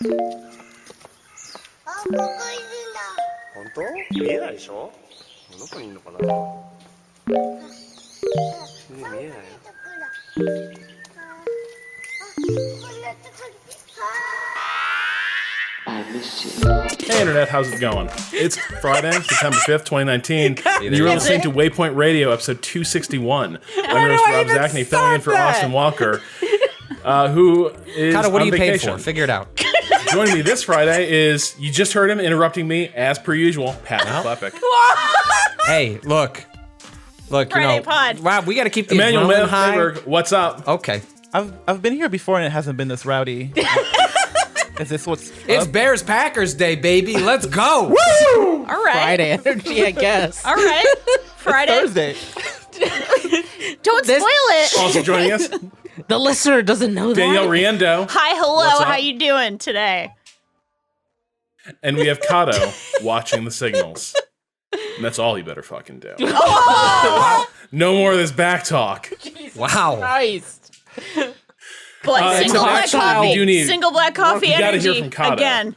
本当？見えないでしょ？どこにいるのかな？見えないよ。Hey Internet, how's it going? It's Friday, September 5th, 2019, and you're listening to Waypoint Radio, episode 261. I'm your host, Rob Zacny, filling in for Austin Walker, who is Cado, what on are you paid vacation. for? Figure it out. Joining me this Friday is, you just heard him interrupting me, as per usual, Pat McCleppick. Hey, look, Friday pod. Wow, we got to keep the Emanuel adrenaline high. Maiberg, what's up? Okay. I've been here before and it hasn't been this rowdy. Is this what's It's up? Bears Packers Day, baby. Let's go. All right. Friday energy, I guess. All right. Friday. Thursday? Don't spoil it. Also joining us, The listener doesn't know Danielle that. Riendo, Hi, hello. What's up? How you doing today? and we have Cado watching the signals. And that's all you better fucking do. No more of this back talk. Wow. Christ. But except single black actually, coffee. we do need- Single black coffee we gotta energy hear from Cado. again.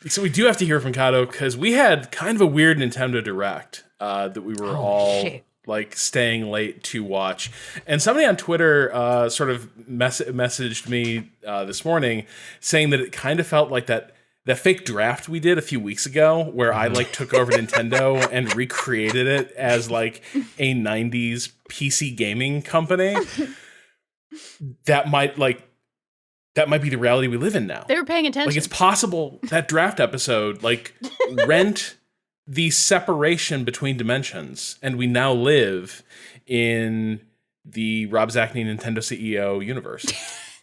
So we do have to hear from Cado because we had kind of a weird Nintendo Direct that we were all shit. like staying late to watch. And somebody on Twitter sort of messaged me this morning saying that it kind of felt like that fake draft we did a few weeks ago where I like took over Nintendo and recreated it as like a 90s PC gaming company. That might be the reality we live in now. They were paying attention. Like, it's possible that draft episode, like, rent the separation between dimensions, and we now live in the Rob Zacny Nintendo CEO universe.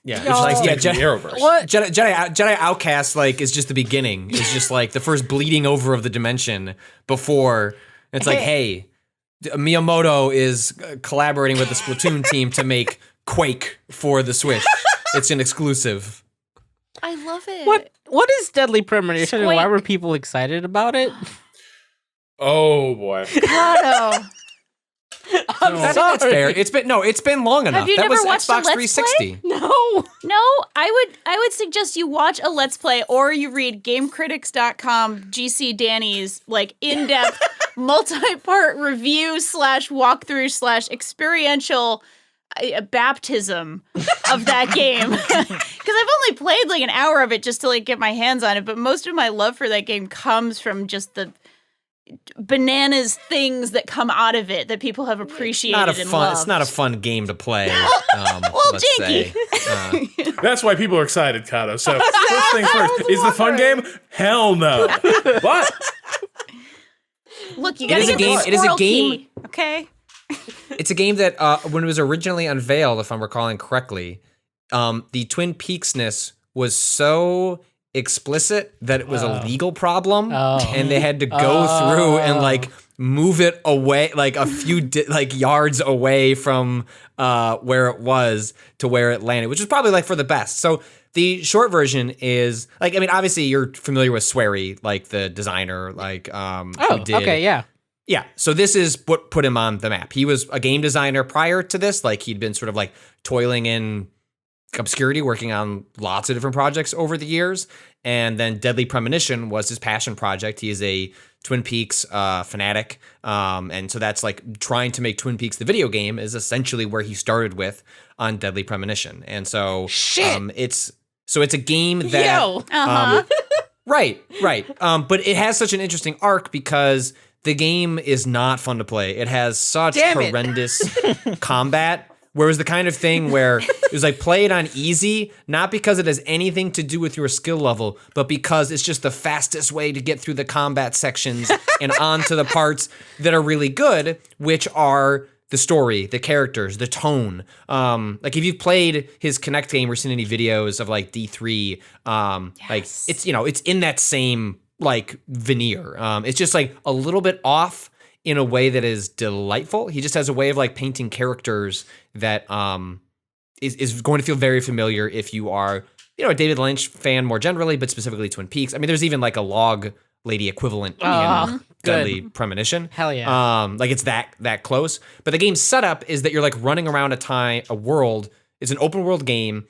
Yeah. Which is like yeah, the Arrowverse. What? Jedi Outcast like is just the beginning. It's just like the first bleeding over of the dimension before it's like, hey, Miyamoto is collaborating with the Splatoon team to make Quake for the Switch. It's an exclusive. I love it. What is Deadly Premonition and why Squeak. were people excited about it? Oh, boy. Cado. That's fair. It's been long enough. you That never was watched a Xbox Let's Play? 360. No. No, I would suggest you watch a Let's Play or you read GameCritics.com GC Danny's like in-depth multi-part review / walkthrough / experiential baptism of that game. Because I've only played like an hour of it just to like get my hands on it, but most of my love for that game comes from just the bananas things that come out of it that people have appreciated and loved. It's not a fun game to play. Let's janky. say. That's why people are excited, Cado. So, first things first. Is the fun game? Hell no. But Look, you gotta is a get game- the it is a squirrel game- key, okay? It's a game that when it was originally unveiled, if I'm recalling correctly, the Twin Peaksness was so explicit that it was a legal problem, and they had to go through and like move it away, like a few yards away from where it was to where it landed, which is probably like for the best. So the short version is like, I mean, obviously you're familiar with Swery, like the designer, like who did. Okay, yeah. Yeah, so this is what put him on the map. He was a game designer prior to this. Like, he'd been sort of like toiling in obscurity, working on lots of different projects over the years. And then Deadly Premonition was his passion project. He is a Twin Peaks fanatic. And so that's like trying to make Twin Peaks the video game is essentially where he started with on Deadly Premonition. And so it's a game that Right. But it has such an interesting arc because the game is not fun to play. It has such horrendous combat, where it was the kind of thing where it was like play it on easy, not because it has anything to do with your skill level, but because it's just the fastest way to get through the combat sections and onto the parts that are really good, which are the story, the characters, the tone. Like if you've played his Connect game or seen any videos of like D3, like it's, it's in that same like veneer. It's just like a little bit off in a way that is delightful. He just has a way of like painting characters that is going to feel very familiar if you are, a David Lynch fan more generally, but specifically Twin Peaks. I mean, there's even like a log lady equivalent in Deadly Premonition. Hell yeah. Like it's that close. But the game's setup is that you're like running around a world. It's an open world game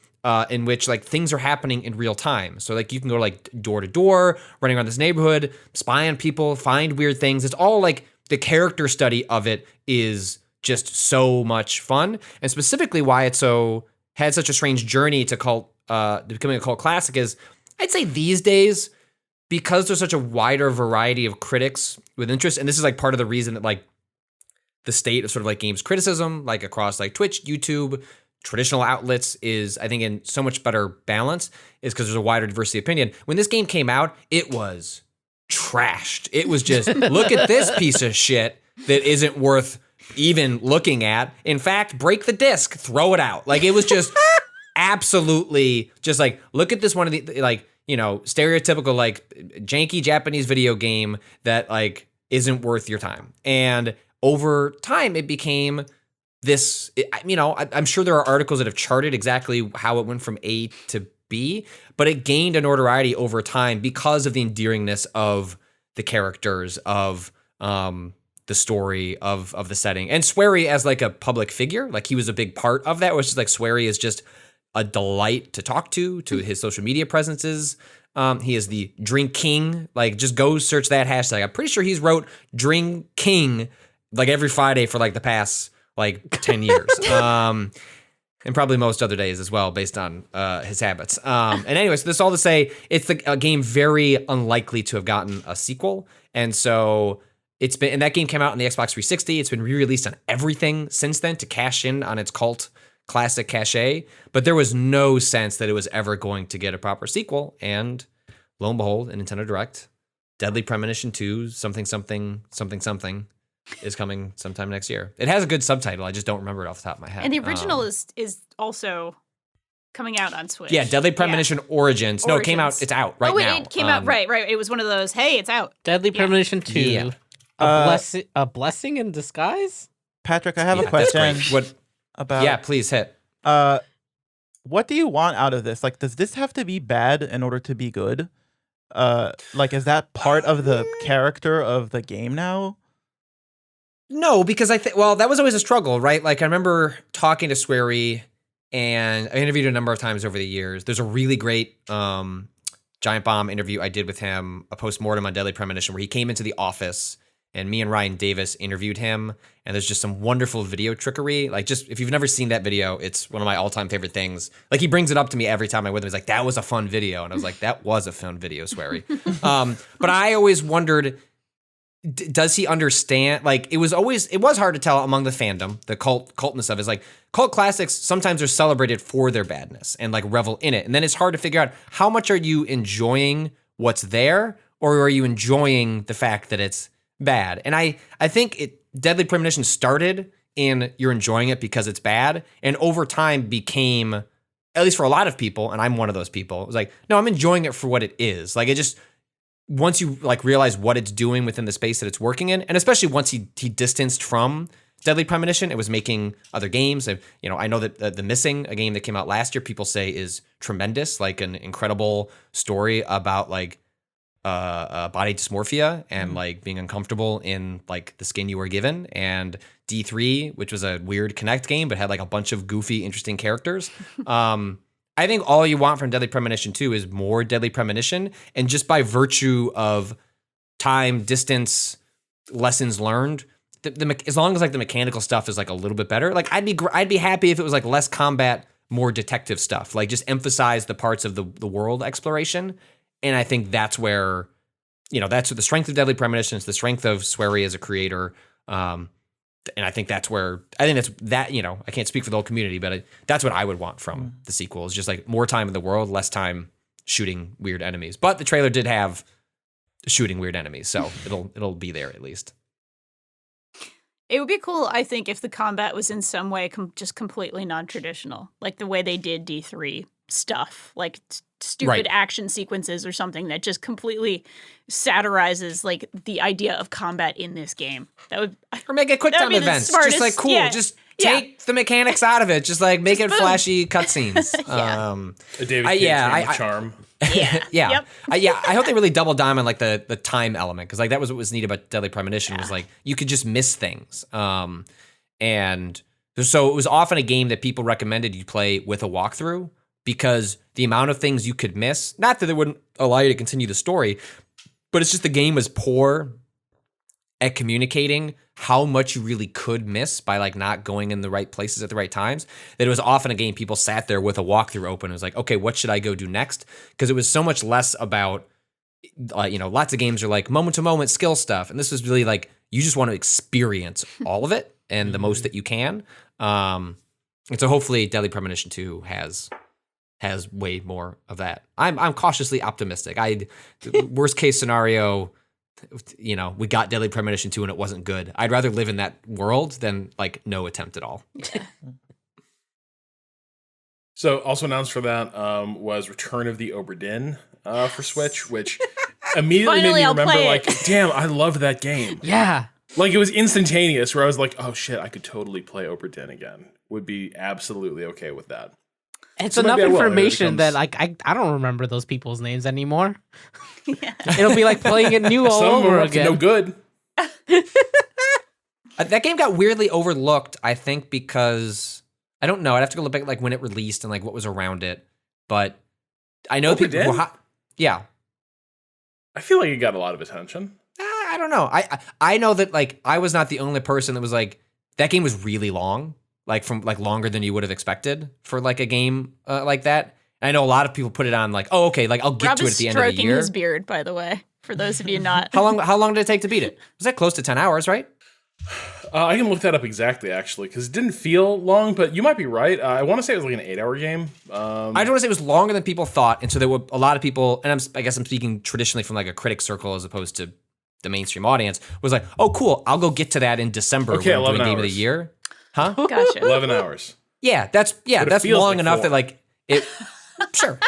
in which like things are happening in real time. So like you can go like door to door, running around this neighborhood, spy on people, find weird things. It's all like the character study of it is just so much fun, and specifically why it's had such a strange journey to becoming a cult classic is I'd say these days, because there's such a wider variety of critics with interest, and this is like part of the reason that like the state of sort of like games criticism, like across like Twitch, YouTube, traditional outlets is, I think, in so much better balance, is because there's a wider diversity of opinion. When this game came out, it was trashed. It was just, look at this piece of shit that isn't worth even looking at. In fact, break the disc, throw it out. Like, it was just absolutely just like, look at this one of the, like, you know, stereotypical, like, janky Japanese video game that, like, isn't worth your time. And over time, it became this, you know, I'm sure there are articles that have charted exactly how it went from A to B, but it gained a notoriety over time because of the endearingness of the characters, of the story, of the setting. And Swery as like a public figure, like he was a big part of that, which is like Swery is just a delight to talk to his social media presences. He is the Drink King. Like, just go search that hashtag. I'm pretty sure he's wrote Drink King like every Friday for like the past like 10 years. And probably most other days as well, based on his habits. And anyways, this all to say, it's a game very unlikely to have gotten a sequel. And so and that game came out on the Xbox 360. It's been re-released on everything since then to cash in on its cult classic cachet. But there was no sense that it was ever going to get a proper sequel. And lo and behold, in Nintendo Direct, Deadly Premonition 2, something is coming sometime next year. It has a good subtitle. I just don't remember it off the top of my head. And the original is also coming out on Switch. Yeah, Deadly Premonition Origins. No, it came out. It's out right now. It came out, right. It was one of those, hey, it's out. Deadly Premonition 2. Yeah. A blessing in disguise? Patrick, I have a That's question great. What? about. Yeah, please hit. What do you want out of this? Like, does this have to be bad in order to be good? Like, is that part of the character of the game now? No, because well, that was always a struggle, right? Like, I remember talking to Swery, and I interviewed a number of times over the years. There's a really great Giant Bomb interview I did with him, a postmortem on Deadly Premonition, where he came into the office, and me and Ryan Davis interviewed him, and there's just some wonderful video trickery. Like, just, if you've never seen that video, it's one of my all-time favorite things. Like, he brings it up to me every time I'm with him. He's like, that was a fun video. And I was like, that was a fun video, Swery. But I always wondered, does he understand? Like, it was hard to tell among the fandom, the cultness of it. Is like, cult classics sometimes are celebrated for their badness and like revel in it. And then it's hard to figure out, how much are you enjoying what's there, or are you enjoying the fact that it's bad? And I think Deadly Premonition started in you're enjoying it because it's bad, and over time became, at least for a lot of people, and I'm one of those people, it was like, no, I'm enjoying it for what it is. Like, it just, once you like realize what it's doing within the space that it's working in, and especially once he distanced from Deadly Premonition, it was making other games. You know, I know that The Missing, a game that came out last year, people say is tremendous, like an incredible story about like body dysmorphia and like being uncomfortable in like the skin you were given. And D3, which was a weird Kinect game, but had like a bunch of goofy, interesting characters. I think all you want from Deadly Premonition 2 is more Deadly Premonition, and just by virtue of time, distance, lessons learned, as long as like the mechanical stuff is like a little bit better, like I'd be happy if it was like less combat, more detective stuff, like just emphasize the parts of the world exploration. And I think that's where, you know, that's the strength of Deadly Premonition. It's the strength of Swery as a creator. And I think that's where, you know, I can't speak for the whole community, but that's what I would want from the sequel, is just like more time in the world, less time shooting weird enemies. But the trailer did have shooting weird enemies, so it'll be there at least. It would be cool, I think, if the combat was in some way just completely non-traditional, like the way they did D3 stuff, like stupid action sequences or something that just completely satirizes like the idea of combat in this game. That would, or make it quick time events, just like cool. Yeah. Just take the mechanics out of it. Just like make it flashy cutscenes. A David Cage charm. Yeah. I hope they really double down on like the time element, because like that was what was neat about Deadly Premonition, was like you could just miss things. And so it was often a game that people recommended you play with a walkthrough, because the amount of things you could miss, not that it wouldn't allow you to continue the story, but it's just the game was poor at communicating how much you really could miss by like not going in the right places at the right times, that it was often a game people sat there with a walkthrough open. It was like, okay, what should I go do next? Because it was so much less about, lots of games are like moment to moment skill stuff. And this was really like, you just want to experience all of it and the most that you can. And so hopefully Deadly Premonition 2 has way more of that. I'm cautiously optimistic. Worst case scenario, we got Deadly Premonition 2 and it wasn't good. I'd rather live in that world than like no attempt at all. So also announced for that was Return of the Obra Dinn for Switch, which immediately Finally, made me I'll remember play like, damn, I loved that game. Yeah. Like it was instantaneous where I was like, oh shit, I could totally play Obra Dinn again. Would be absolutely okay with that. It's So enough maybe I will. information Here it that like I don't remember those people's names anymore. Yeah. It'll be like playing it new all Some of them over are up to again. no good. That game got weirdly overlooked, I think, because I don't know. I'd have to go look back like when it released and like what was around it. But I know Obra people Dinn? were yeah. I feel like it got a lot of attention. I don't know. I know that like I was not the only person that was like that game was really long, like from like longer than you would have expected for like a game like that. And I know a lot of people put it on like, oh okay, like I'll get Rob to it is at the end of the stroking year. his beard, by the way, for those of you not. How long did it take to beat it? Was that close to 10 hours, right? I can look that up exactly, actually, because it didn't feel long, but you might be right. I want to say it was like an 8-hour game. I don't want to say it was longer than people thought, and so there were a lot of people, and I guess I'm speaking traditionally from like a critic circle as opposed to the mainstream audience, was like, oh cool, I'll go get to that in December Okay, when I'm doing 11 Game of the hours. Year. Huh? Gotcha. 11 hours. Yeah, that's But it that's feels long like enough 4. that like it. Sure.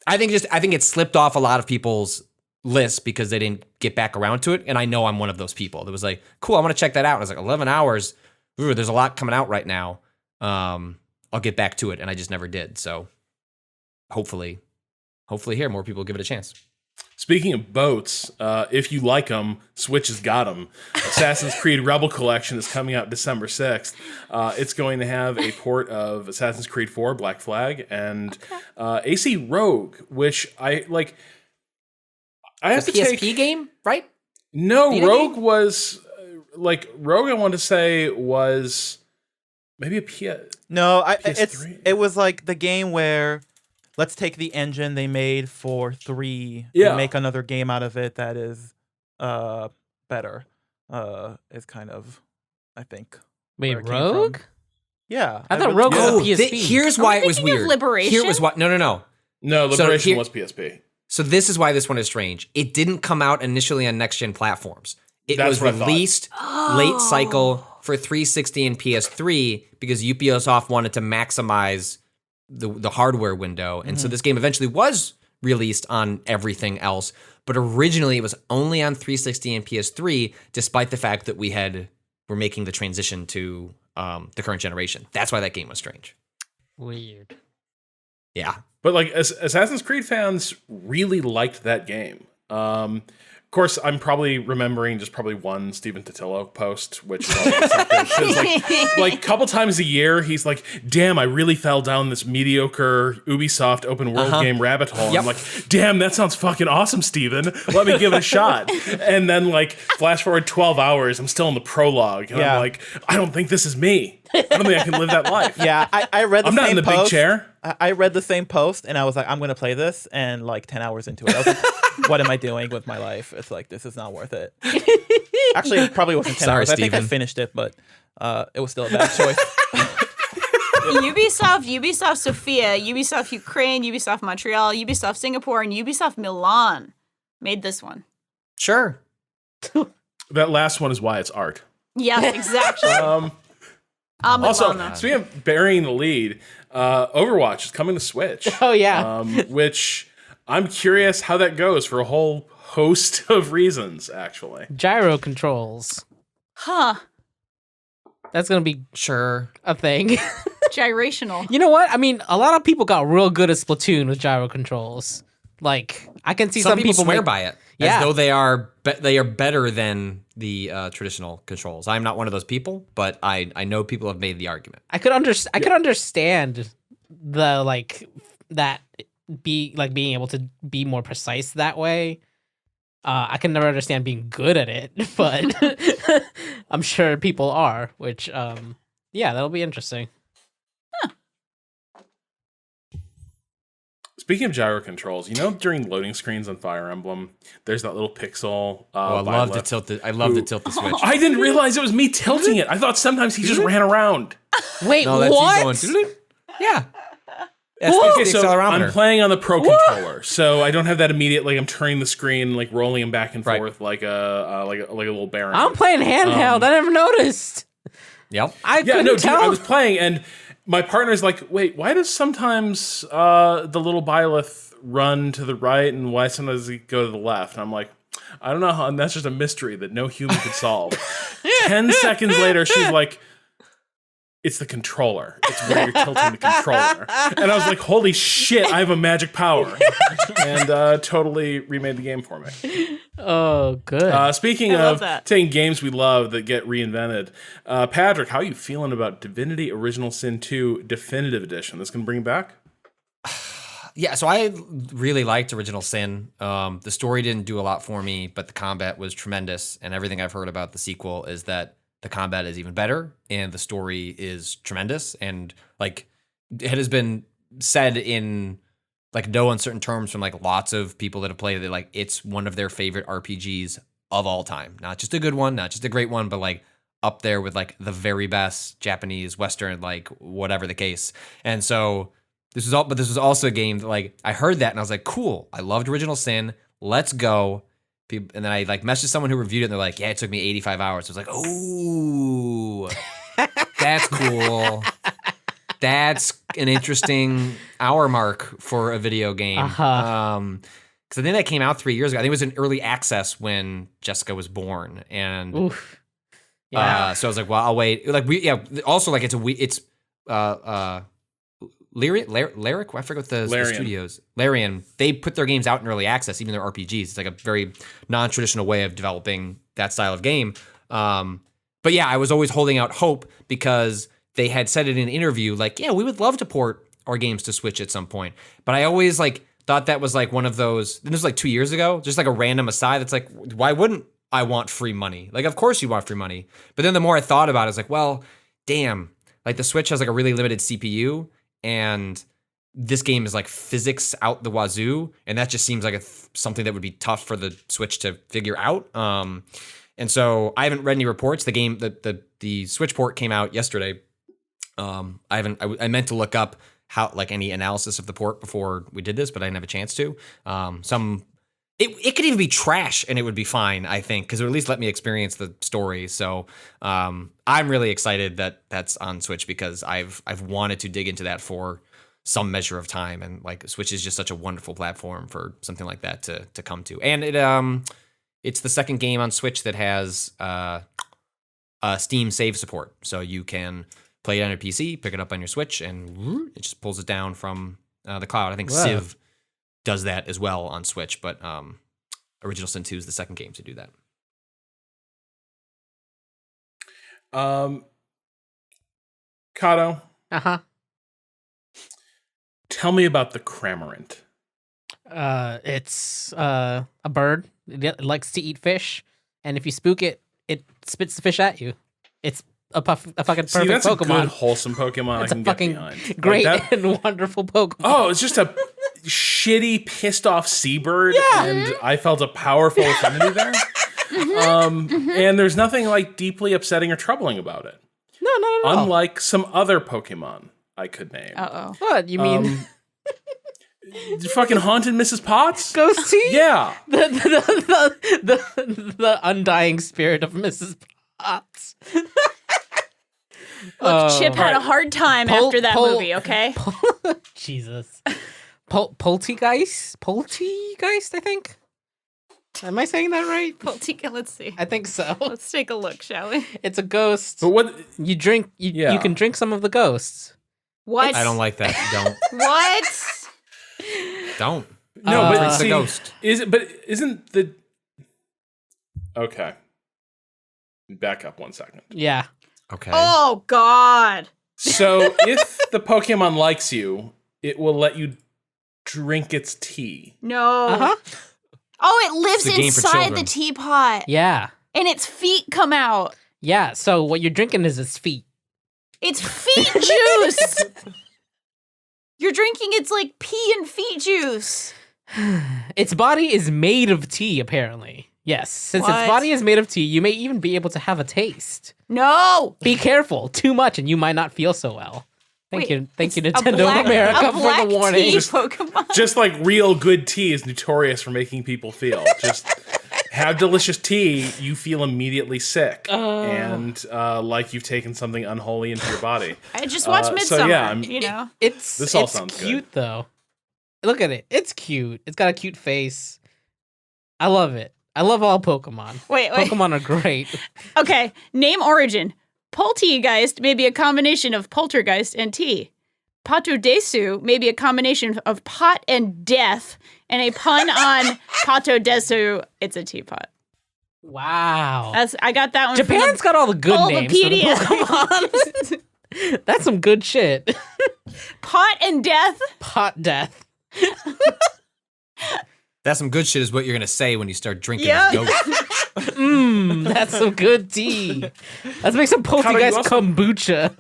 I think it slipped off a lot of people's lists because they didn't get back around to it, and I know I'm one of those people that was like, cool, I want to check that out. And I was like, 11 hours. Ooh, there's a lot coming out right now. I'll get back to it, and I just never did. So hopefully here more people give it a chance. Speaking of boats, if you like them, Switch has got them. Assassin's Creed Rebel Collection is coming out December 6th. It's going to have a port of Assassin's Creed 4, Black Flag, and AC Rogue, which I like. I have The to PSP take. game, right? No, Vita Rogue game? was Rogue. I want to say was maybe a PS. No, PS3? it was like the game where let's take the engine they made for 3 Yeah. and make another game out of it that is better. Is kind of, I think. Wait, where it came Rogue? from. Yeah. I thought would- Rogue yeah. was a PSP. Here's Are why we it was thinking of weird. Liberation? Here was why. No. No, So Liberation here- was PSP. So this is why this one is strange. It didn't come out initially on next gen platforms. It That's was what I thought. released late cycle for 360 and PS3 because Ubisoft wanted to maximize the hardware window. And so this game eventually was released on everything else, but originally it was only on 360 and PS3, despite the fact that we're making the transition to the current generation. That's why that game was strange. Weird. Yeah. But like Assassin's Creed fans really liked that game. Of course, I'm probably remembering just probably one Stephen Totillo post, which is like a couple times a year, he's like, damn, I really fell down this mediocre Ubisoft open world game rabbit hole. Yep. I'm like, damn, that sounds fucking awesome, Steven. Let me give it a shot. And then like flash forward 12 hours, I'm still in the prologue. And Yeah. I'm like, I don't think this is me. I don't think I can live that life. Yeah, I read the I'm same not in the post. big chair. I read the same post and I was like, I'm going to play this. And like 10 hours into it, I was like, what am I doing with my life? It's like, this is not worth it. Actually, it probably wasn't 10 Sorry, hours. I think I Steven. finished it, but it was still a bad choice. Ubisoft Sofia, Ubisoft Ukraine, Ubisoft Montreal, Ubisoft Singapore, and Ubisoft Milan made this one. Sure. That last one is why it's art. Yeah, exactly. Also, Milano. speaking of burying the lead, Overwatch is coming to Switch. Oh yeah. Which I'm curious how that goes for a whole host of reasons, actually. Gyro controls. Huh. That's gonna be Sure. a thing. Gyrational. You know what? I mean, a lot of people got real good at Splatoon with gyro controls. Like, I can see Some people swear make- by it, Yeah. as though they are better than the traditional controls. I'm not one of those people, but I know people have made the argument. I could understand the that being able to be more precise that way. I can never understand being good at it, but I'm sure people are, which yeah, that'll be interesting. Speaking of gyro controls, during loading screens on Fire Emblem, there's that little pixel. I love to tilt the Switch. I didn't realize it was me tilting it. I thought sometimes he just ran around. Wait, No, that's what? you going, yeah. Okay, the so accelerometer. I'm playing on the Pro controller, so I don't have that immediate. Like I'm turning the screen, like rolling him back and Right. forth, like a little baron. I'm playing handheld. I never noticed. Yep. I couldn't Dude, tell. I was playing, and my partner's like, "Wait, why does sometimes the little Byleth run to the right, and why sometimes he go to the left?" And I'm like, "I don't know, hon. That's just a mystery that no human could solve." 10 seconds later, she's like, "It's the controller. It's where you're tilting the controller." And I was like, "Holy shit! I have a magic power," and totally remade the game for me. Oh, good. Speaking I love of that. taking games we love that get reinvented, Patrick, how are you feeling about Divinity Original Sin 2 Definitive Edition? This can bring it back? Yeah, so I really liked Original Sin. The story didn't do a lot for me, but the combat was tremendous. And everything I've heard about the sequel is that the combat is even better and the story is tremendous. And like it has been said in like no uncertain terms from like lots of people that have played it, like it's one of their favorite RPGs of all time. Not just a good one, not just a great one, but like up there with like the very best Japanese, Western, like whatever the case. And so this was also a game that like I heard that and I was like, cool. I loved Original Sin. Let's go. And then I like messaged someone who reviewed it and they're like, yeah, it took me 85 hours. I was like, oh, that's cool. That's an interesting hour mark for a video game. Because I think that came out 3 years ago. I think it was in early access when Jessica was born. And Oof. Yeah. so I was like, well, I'll wait. Like also like it's Lyric, I forget what the studios. Larian, they put their games out in early access, even their RPGs. It's like a very non-traditional way of developing that style of game. But yeah, I was always holding out hope because they had said it in an interview, like, yeah, we would love to port our games to Switch at some point. But I always like thought that was like one of those, and this was like 2 years ago, just like a random aside that's like, why wouldn't I want free money? Like, of course you want free money. But then the more I thought about it, I was like, well, damn, like the Switch has like a really limited CPU, and this game is like physics out the wazoo, and that just seems like something that would be tough for the Switch to figure out. And so I haven't read any reports. The game, the Switch port came out yesterday. I meant to look up how like any analysis of the port before we did this, but I didn't have a chance to. It could even be trash and it would be fine, I think, because it would at least let me experience the story. So I'm really excited that that's on Switch because I've wanted to dig into that for some measure of time, and like Switch is just such a wonderful platform for something like that to come to. And it's the second game on Switch that has Steam save support, so you can play it on your PC, pick it up on your Switch, and it just pulls it down from the cloud. I think Wow. Civ does that as well on Switch, but Original Sin 2 is the second game to do that. Cado, Uh-huh. tell me about the Cramorant. It's a bird. It likes to eat fish, and if you spook it, it spits the fish at you. It's a fucking perfect See, that's a good, Pokemon. wholesome Pokemon It's I a can fucking get behind. great Like that- and wonderful Pokemon. Oh, it's just a shitty, pissed off seabird, and I felt a powerful affinity there. And there's nothing like deeply upsetting or troubling about it. No, not at all. Unlike some other Pokemon I could name. Uh-oh. What you mean? Fucking Haunted Mrs. Potts? Ghosty? Yeah. The undying spirit of Mrs. Potts. Look, Chip had a hard time after that movie, okay? Jesus. Poltegeist, I think. Am I saying that right? Let's see. I think so. Let's take a look, shall we? It's a ghost. But what? You drink. Yeah. You can drink some of the ghosts. What? I don't like that. What? Don't. No, Uh, but Drink the see, ghost. Isn't the... Okay. Back up 1 second. Yeah. Okay. Oh, God. So if the Pokemon likes you, it will let you drink its tea. No. Uh-huh. Oh, it lives It's a game for inside the children. teapot. Yeah. And its feet come out. Yeah. So what you're drinking is its feet. It's feet juice. You're drinking its like pee and feet juice. Its body is made of tea, apparently. Yes. Since What? its body is made of tea, you may even be able to have a taste. No. Be careful. Too much and you might not feel so well. Thank Wait, you, it's Nintendo a black, America a black for the warning. tea Just- Pokemon. Just like real good tea is notorious for making people feel. Just have delicious tea, you feel immediately sick and like you've taken something unholy into your body. I just watched so Midsummer. yeah, you know. This all sounds cute though. Look at it. It's cute. It's got a cute face. I love it. I love all Pokemon. Wait. Pokemon are great. Okay. Name origin. Poltergeist may be a combination of poltergeist and tea. Pato-desu may be a combination of pot and death, and a pun on Pato-desu, it's a teapot. Wow. I got that one. Japan's got all the good names for the Pokemon. Pokemon. That's some good shit. Pot and death. Pot death. That's some good shit is what you're going to say when you start drinking Yeah. this ghost. That's some good tea. Let's make some Cado, you poltergeist also- kombucha.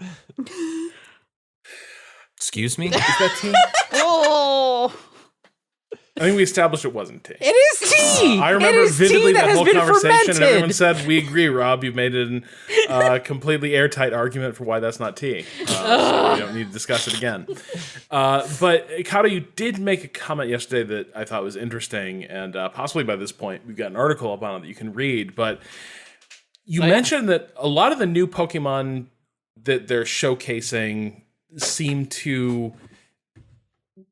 Excuse me? Is that tea? Oh. I think we established it wasn't tea. It is tea. I remember It is vividly tea that has whole been conversation, and fermented. everyone said, "We agree, Rob. You've made it a completely airtight argument for why that's not tea. So we don't need to discuss it again." But Cado, you did make a comment yesterday that I thought was interesting, and possibly by this point we've got an article up on it that you can read. But you mentioned that a lot of the new Pokemon that they're showcasing seem to,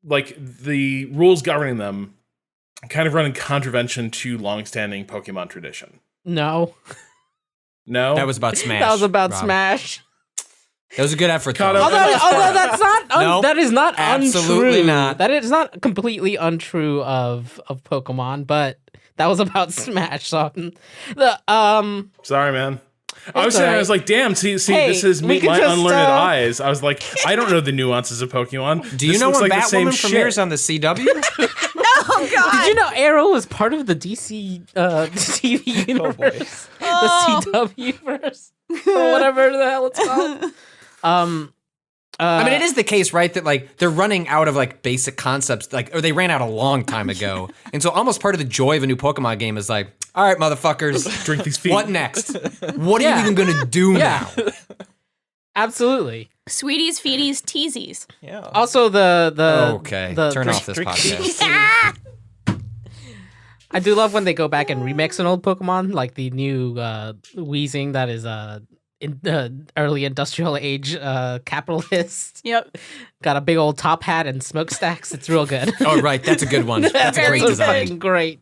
like, the rules governing them kind of run in contravention to longstanding Pokemon tradition. No. No? That was about Smash. That was about Rob. Smash. That was a good effort, though. Cado, Although that's not Nope. that is not Absolutely untrue. not. That is not completely untrue of Pokemon, but that was about Smash. So Sorry, man. I was all saying, I right. was like, damn, see, Hey, this is we meet can my just, unlearned eyes. I was like, I don't know the nuances of Pokemon. Do you This know looks when like the same Batwoman premieres shit. on the CW? Oh, God. did you know Arrow was part of the DC TV universe, Oh. the CW verse, or whatever the hell it's called? I mean, it is the case, right? That like they're running out of like basic concepts, like, or they ran out a long time ago. And so almost part of the joy of a new Pokemon game is like, all right, motherfuckers, Drink these feet. what next? What are you Yeah. even gonna do Yeah. now? Absolutely. Sweeties, feeties, teasies. Yeah. Also, the Okay, the turn drink- off this drink- podcast. I do love when they go back and remix an old Pokemon, like the new Weezing that is in early industrial age capitalist. Yep. Got a big old top hat and smokestacks. It's real good. Oh, right, that's a good one. That's a Very great good. design. Fucking great.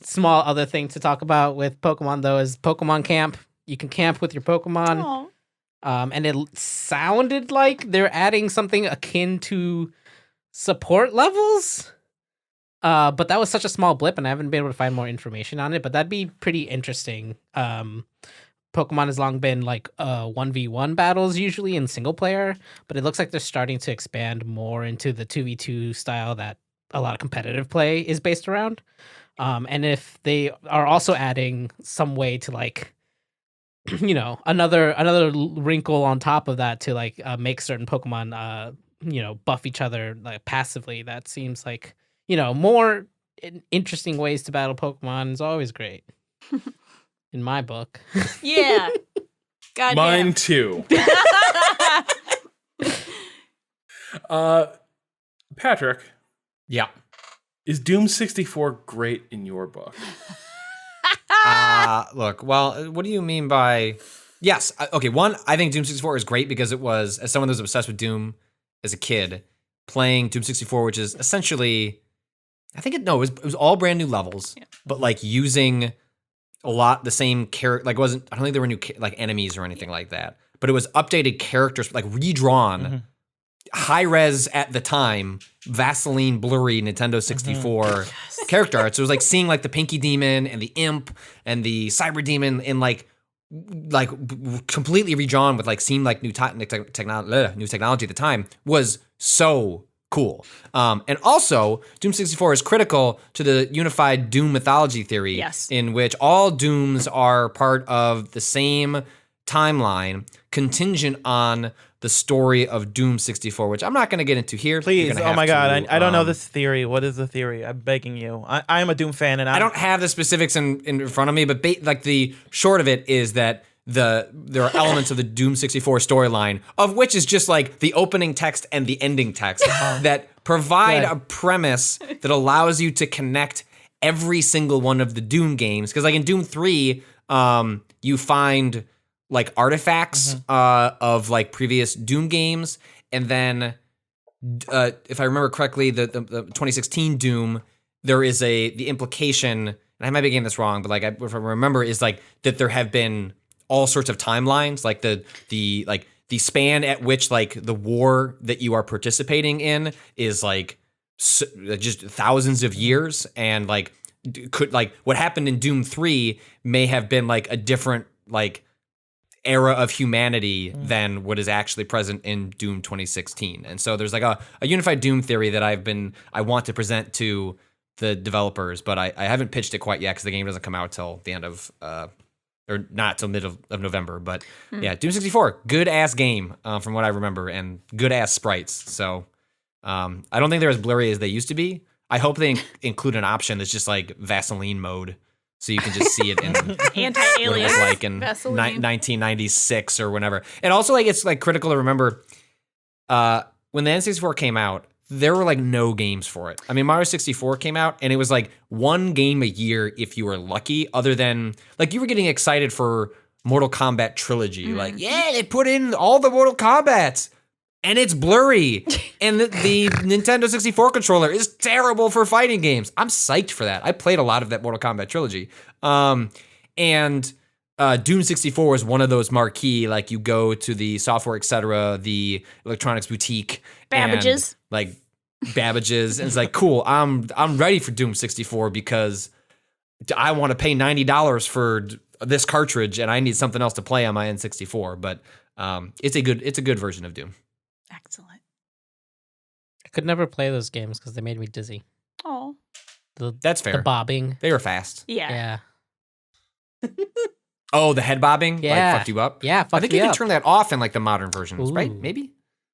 Small other thing to talk about with Pokemon though is Pokemon Camp. You can camp with your Pokemon. Oh. And it sounded like they're adding something akin to support levels. But that was such a small blip, and I haven't been able to find more information on it. But that'd be pretty interesting. Pokemon has long been like 1v1 battles usually in single player, but it looks like they're starting to expand more into the 2v2 style that a lot of competitive play is based around. And if they are also adding some way to like, you know, another wrinkle on top of that to like make certain Pokemon, you know, buff each other like passively, that seems like, you know, more interesting ways to battle Pokemon is always great. In my book. Yeah. God Mine too. Patrick, Yeah. is Doom 64 great in your book? Look, well, what do you mean by... Yes, okay, one, I think Doom 64 is great because it was, as someone that was obsessed with Doom as a kid, playing Doom 64, which is essentially, I think it was all brand new levels, but like using a lot the same character, like I don't think there were new like enemies or anything like that, but it was updated characters, like redrawn, high res at the time, Vaseline blurry Nintendo 64 character art. So it was like seeing like the Pinky Demon and the Imp and the Cyber Demon in like like completely redrawn with like seemed like new technology at the time was so cool. And also, Doom 64 is critical to the unified Doom mythology theory, Yes. in which all Dooms are part of the same timeline, contingent on the story of Doom 64, which I'm not going to get into here. You're Please, gonna oh have my god, to, I don't know this theory. What is the theory? I'm begging you. I am a Doom fan, and I don't have the specifics in front of me, but like the short of it is that there are elements of the Doom 64 storyline, of which is just like the opening text and the ending text that provide Good. a premise that allows you to connect every single one of the Doom games. Because like in Doom 3, you find like artifacts of like previous Doom games, and then if I remember correctly, the 2016 Doom, there is the implication, and I might be getting this wrong, but like if I remember, is like that there have been all sorts of timelines, like the span at which like the war that you are participating in is like just thousands of years, and like could like what happened in Doom 3 may have been like a different like era of humanity than what is actually present in Doom 2016. And so there's like a unified Doom theory that I want to present to the developers, but I haven't pitched it quite yet because the game doesn't come out till the end of or not till mid of November. But yeah, Doom 64, good ass game from what I remember, and good ass sprites. So I don't think they're as blurry as they used to be. I hope they include an option that's just like Vaseline mode, so you can just see it in what it Anti-alien. was like in Vaseline. 1996 or whenever. And also, like, it's like critical to remember when the N64 came out, there were like no games for it. I mean, Mario 64 came out, and it was like one game a year if you were lucky, other than like you were getting excited for Mortal Kombat Trilogy. Like, yeah, they put in all the Mortal Kombats, and it's blurry. And the Nintendo 64 controller is terrible for fighting games. I'm psyched for that. I played a lot of that Mortal Kombat Trilogy. And Doom 64 was one of those marquee, like you go to the software, etc., the electronics boutique. Babbage's. And, like Babbage's. And it's like, cool, I'm ready for Doom 64 because I want to pay $90 for this cartridge and I need something else to play on my N64. But it's a good version of Doom. Excellent. I could never play those games because they made me dizzy. Oh. That's fair. The bobbing. They were fast. Yeah. Yeah. Oh, the head bobbing? Yeah. Like fucked you up? Yeah, I fuck think me you can up. turn that off in like the modern versions, right? Ooh. Maybe?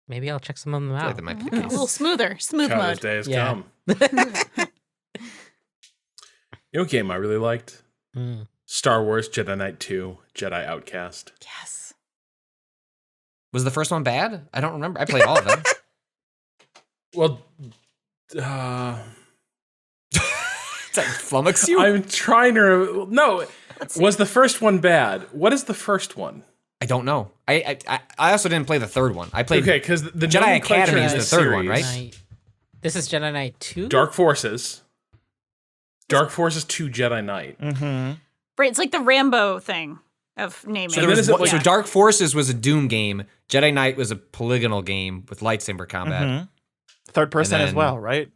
Maybe I'll check some of them I feel like out. that might be the A case. little smoother. Smooth Cado's mode. day has Yeah. come. You know what game I really liked? Mm. Star Wars Jedi Knight 2, Jedi Outcast. Yes. Was the first one bad? I don't remember. I played all of them. Well, Does that flummox you? I'm trying to. No, was the first one bad? What is the first one? I don't know. I also didn't play the third one. I played Okay, because the Jedi nomenclature Academy in is the this third one, series- right? Knight. This is Jedi Knight 2? Dark Forces. Dark Forces 2 Jedi Knight. Mm-hmm. Right, it's like the Rambo thing of naming. So, And there then was, is it like- so Dark Forces was a Doom game. Jedi Knight was a polygonal game with lightsaber combat. Mm-hmm. Third person as then- well, right?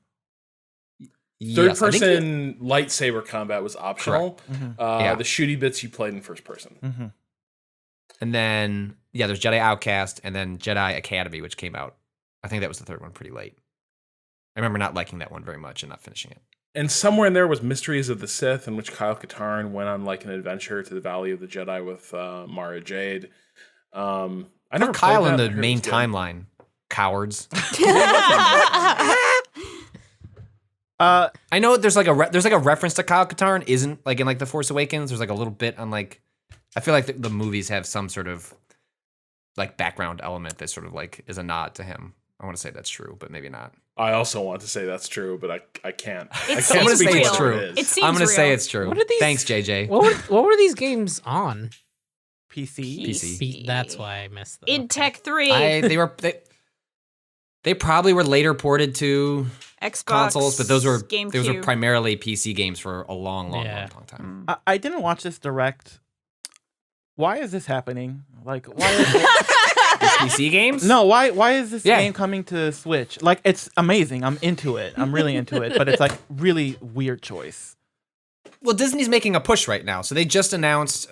Third Yes, I think person lightsaber combat was optional. Yeah. The shooty bits you played in first person. Mm-hmm. And then, yeah, there's Jedi Outcast and then Jedi Academy, which came out. I think that was the third one pretty late. I remember not liking that one very much and not finishing it. And somewhere in there was Mysteries of the Sith, in which Kyle Katarn went on like an adventure to the Valley of the Jedi with Mara Jade. I never played Kyle in that. I the heard it main was good. timeline. Cowards. I know there's like a reference to Kyle Katarn isn't like in like The Force Awakens. There's like a little bit on like I feel like the movies have some sort of like background element that sort of like is a nod to him. I want to say that's true, but maybe not. I also want to say that's true, but I can't. It I seems can't speak to real. what True. it is. It seems I'm gonna say real. it's true. What are these- Thanks, JJ. What were these games on? PC. PC. That's why I missed them. Id Tech 3, They probably were later ported to Xbox, consoles, but those were GameCube. primarily PC games for a long time. I didn't watch this direct. Why is this happening? Like, why is it? PC games? No, why is this Yeah. game coming to Switch? Like, it's amazing. I'm into it. I'm really into it, but it's like really weird choice. Well, Disney's making a push right now. So they just announced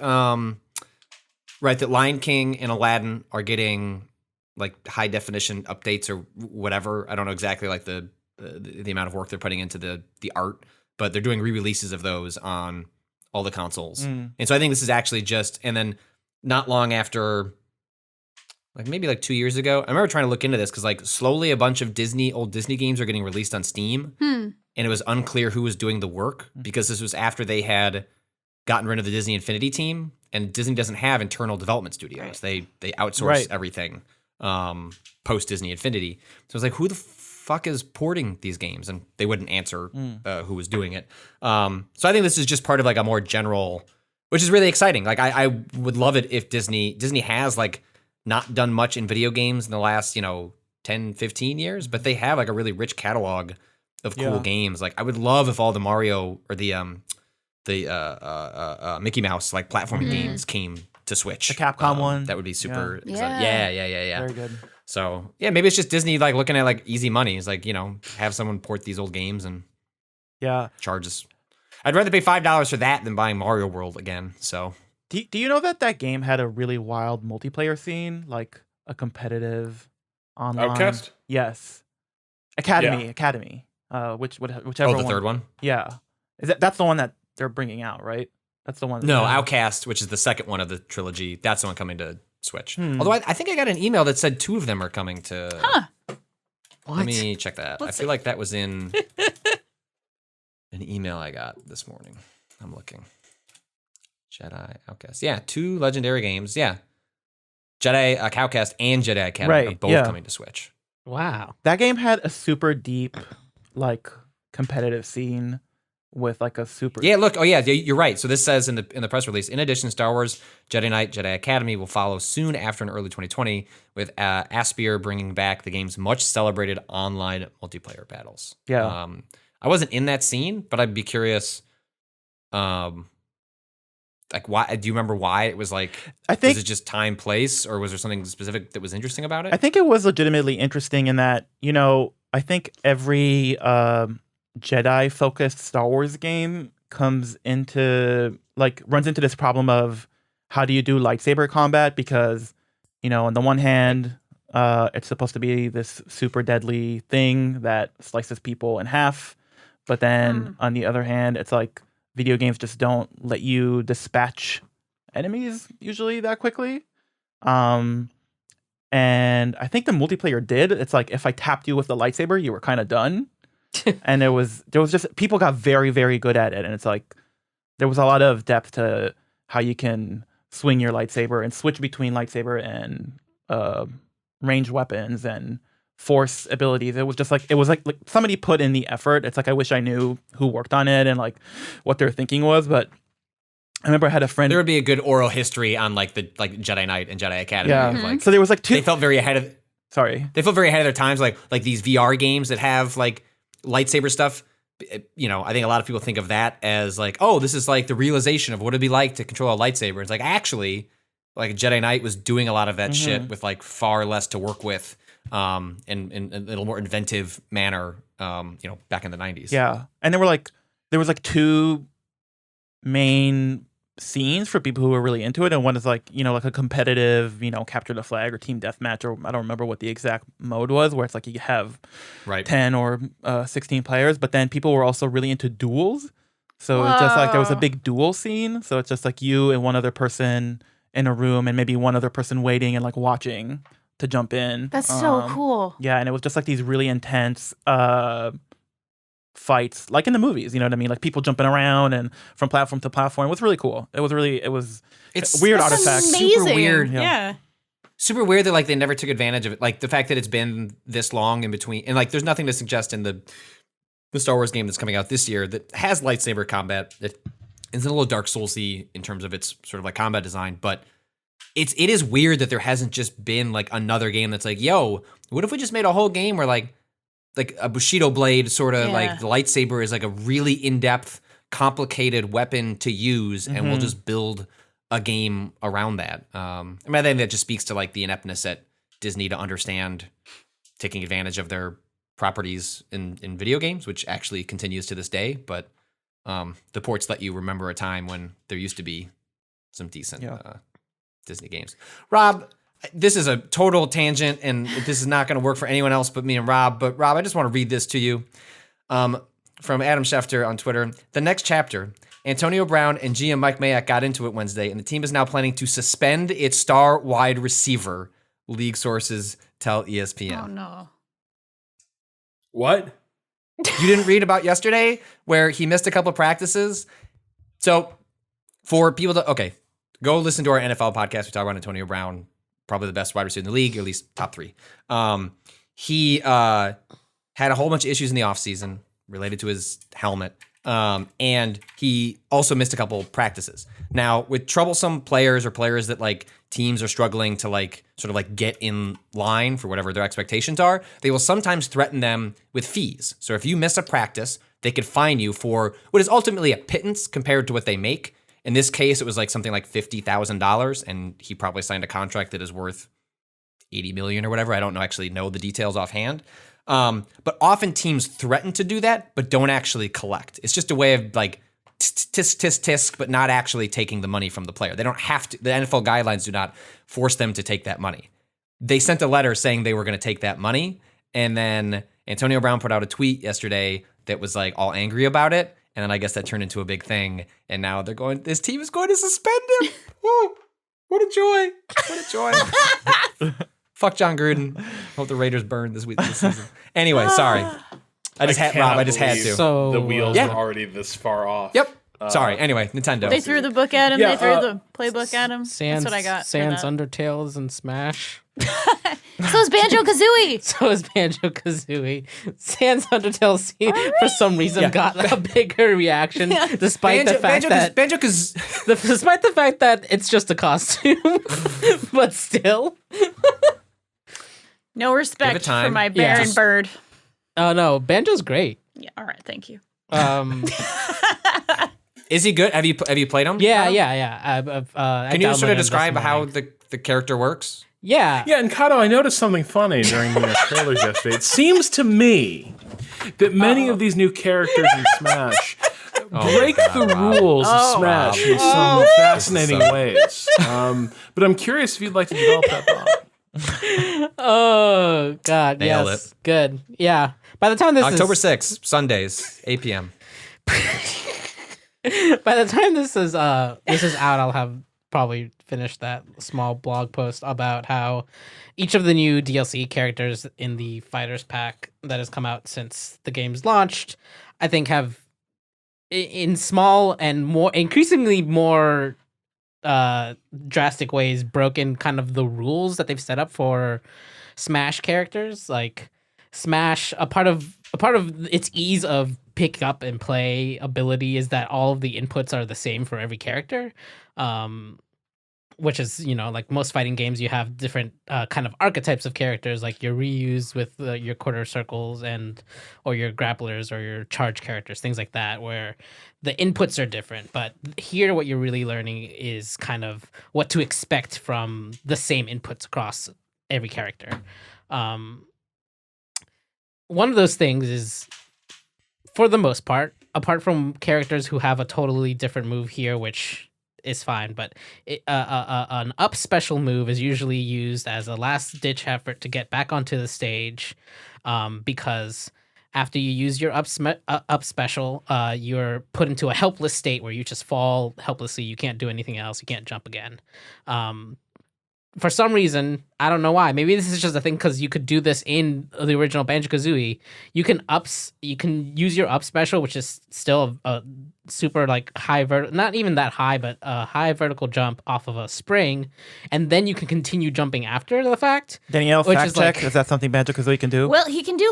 Right, that Lion King and Aladdin are getting like high definition updates or whatever. I don't know exactly like the amount of work they're putting into the art, but they're doing re-releases of those on all the consoles. And so I think this is actually just, and then not long after, like maybe like 2 years ago, I remember trying to look into this because like slowly a bunch of old Disney games are getting released on Steam, and it was unclear who was doing the work because this was after they had gotten rid of the Disney Infinity team, and Disney doesn't have internal development studios. They outsource everything post Disney Infinity. So I was like, who the fuck is porting these games? And they wouldn't answer who was doing it. So I think this is just part of like a more general, which is really exciting. Like I would love it if Disney has like not done much in video games in the last, 10, 15 years, but they have like a really rich catalog of cool games. Like I would love if all the Mario or the Mickey Mouse like platforming games came to Switch. The Capcom one. That would be super exciting. Yeah. Yeah. Very good. So yeah, maybe it's just Disney like looking at like easy money. It's like, have someone port these old games and charges. I'd rather pay $5 for that than buying Mario World again. So Do you know that game had a really wild multiplayer scene, like a competitive online? Outcast? Yes. Academy. Whichever the third one? Yeah. That's the one that they're bringing out, right? That's the one. No, Outcast, which is the second one of the trilogy. That's the one coming to Switch. Although I think I got an email that said 2 of them are coming to. Huh. Let me check that. I feel like that was in an email I got this morning. I'm looking. Jedi Outcast. Yeah, 2 legendary games. Yeah. Jedi Outcast and Jedi Academy are both coming to Switch. Wow. That game had a super deep, like, competitive scene with like a super. Yeah, look. Oh, yeah, you're right. So this says in the press release, in addition, Star Wars Jedi Knight, Jedi Academy will follow soon after in early 2020, with Aspyr bringing back the game's much celebrated online multiplayer battles. Yeah. I wasn't in that scene, but I'd be curious. Like, why? Do you remember why it was like? I think was it just time, place, or was there something specific that was interesting about it? I think it was legitimately interesting in that I think every Jedi-focused Star Wars game runs into this problem of how do you do lightsaber combat, because on the one hand it's supposed to be this super deadly thing that slices people in half, but then on the other hand it's like video games just don't let you dispatch enemies usually that quickly. And I think the multiplayer did. It's like if I tapped you with the lightsaber, you were kind of done. And there was just people got very, very good at it, and it's like there was a lot of depth to how you can swing your lightsaber and switch between lightsaber and ranged weapons and force abilities. It was like somebody put in the effort. It's like I wish I knew who worked on it and like what their thinking was, but I remember I had a friend. There would be a good oral history on like Jedi Knight and Jedi Academy. Yeah. So there was like 2. They felt very ahead of. Sorry. They felt very ahead of their times. Like these VR games that have like lightsaber stuff. I think a lot of people think of that as like, oh, this is like the realization of what it'd be like to control a lightsaber. It's like actually, like Jedi Knight was doing a lot of that shit with like far less to work with, in a little more inventive manner. Back in the 90s. Yeah, and there was like 2 main scenes for people who were really into it, and one is like like a competitive capture the flag or team deathmatch, or I don't remember what the exact mode was, where it's like you have 10 or 16 players, but then people were also really into duels, so it's just like there was a big duel scene, so it's just like you and one other person in a room and maybe one other person waiting and like watching to jump in. That's so cool. Yeah, and it was just like these really intense fights, like in the movies, you know what I mean? Like people jumping around and from platform to platform. It was really cool. It's a weird artifact. Amazing. Super weird. Yeah. Super weird that like they never took advantage of it. Like the fact that it's been this long in between, and like there's nothing to suggest in the Star Wars game that's coming out this year that has lightsaber combat. That is a little Dark Souls-y in terms of its sort of like combat design, but it is weird that there hasn't just been like another game that's like, yo, what if we just made a whole game where like a Bushido blade sort of like the lightsaber is like a really in-depth, complicated weapon to use, and we'll just build a game around that. I think that just speaks to like the ineptness at Disney to understand taking advantage of their properties in video games, which actually continues to this day. But the ports let you remember a time when there used to be some decent Disney games. Rob, this is a total tangent, and this is not going to work for anyone else but me and Rob. But Rob, I just want to read this to you from Adam Schefter on Twitter. The next chapter, Antonio Brown and GM Mike Mayock got into it Wednesday, and the team is now planning to suspend its star wide receiver, league sources tell ESPN. Oh, no. What? You didn't read about yesterday where he missed a couple of practices? So for people to, okay, go listen to our NFL podcast. We talk about Antonio Brown, probably the best wide receiver in the league, or at least top 3. He had a whole bunch of issues in the offseason related to his helmet. And he also missed a couple practices. Now, with troublesome players or players that like teams are struggling to like sort of like get in line for whatever their expectations are, they will sometimes threaten them with fees. So if you miss a practice, they could fine you for what is ultimately a pittance compared to what they make. In this case, it was like something like $50,000, and he probably signed a contract that is worth $80 million or whatever. I don't actually know the details offhand. But often teams threaten to do that, but don't actually collect. It's just a way of like tisk, but not actually taking the money from the player. They don't have to. The NFL guidelines do not force them to take that money. They sent a letter saying they were going to take that money, and then Antonio Brown put out a tweet yesterday that was like all angry about it, and then I guess that turned into a big thing, and now they're going. This team is going to suspend him. Oh, what a joy! What a joy! Fuck John Gruden. Hope the Raiders burn this season. Anyway, sorry. I just had to. So the wheels yeah. were already this far off. Yep. Sorry. Anyway, Nintendo. They threw the book at him. Yeah, They threw the playbook at him. Sans, That's what I got. Sans Undertales and Smash. So is Banjo Kazooie. So is Banjo Kazooie. Sans Undertale for some reason got a bigger reaction, despite the fact that despite the fact that it's just a costume, but still. No respect for my Yeah. Baron Bird. Oh no, Banjo's great. Yeah. All right. Thank you. Is he good? Have you played him? Yeah. Can you sort of describe how the character works? Yeah. Yeah, and Cado, I noticed something funny during the trailers yesterday. It seems to me that many of these new characters in Smash break the rules of Smash in some fascinating ways. But I'm curious if you'd like to develop that thought. Oh God. Nailed Yes. Good. Yeah. By the time this October is 6th, Sundays, 8 p.m. by the time this is out, I'll have probably finished that small blog post about how each of the new DLC characters in the Fighters Pack that has come out since the game's launched, I think have in small and increasingly more drastic ways broken kind of the rules that they've set up for Smash characters. Like Smash, a part of its ease of pick up and play ability is that all of the inputs are the same for every character. Which is, like most fighting games, you have different kind of archetypes of characters, like your Ryus with your quarter circles or your grapplers or your charge characters, things like that, where the inputs are different. But here, what you're really learning is kind of what to expect from the same inputs across every character. One of those things is, for the most part, apart from characters who have a totally different move here, which is fine, but an up special move is usually used as a last ditch effort to get back onto the stage, because after you use your up special, you're put into a helpless state where you just fall helplessly. You can't do anything else. You can't jump again. For some reason, I don't know why. Maybe this is just a thing because you could do this in the original Banjo-Kazooie. You can use your up special, which is still a super like high not even that high, but a high vertical jump off of a spring, and then you can continue jumping after the fact. Danielle, fact check. Like, is that something Banjo-Kazooie can do? Well, he can do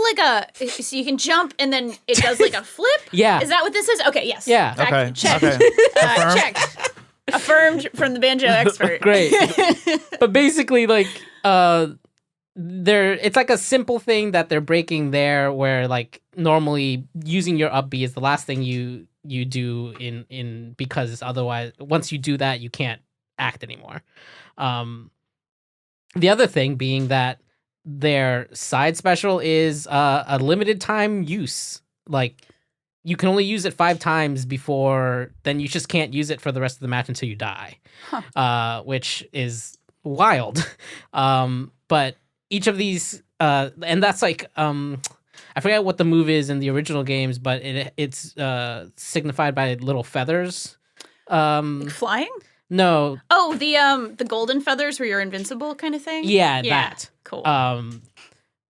so you can jump and then it does like a flip. Yeah. Is that what this is? Okay. Yes. Yeah. Fact check. Okay. Checked. Affirmed from the banjo expert. Great. But basically, like, it's like a simple thing that they're breaking there, where like normally using your up B is the last thing you do in because otherwise once you do that you can't act anymore. The other thing being that their side special is a limited time use. Like you can only use it 5 times before, then you just can't use it for the rest of the match until you die, which is wild. But each of these, and that's like, I forget what the move is in the original games, but it's signified by little feathers. Like flying? No. Oh, the golden feathers where you're invincible kind of thing? Yeah, that. Cool.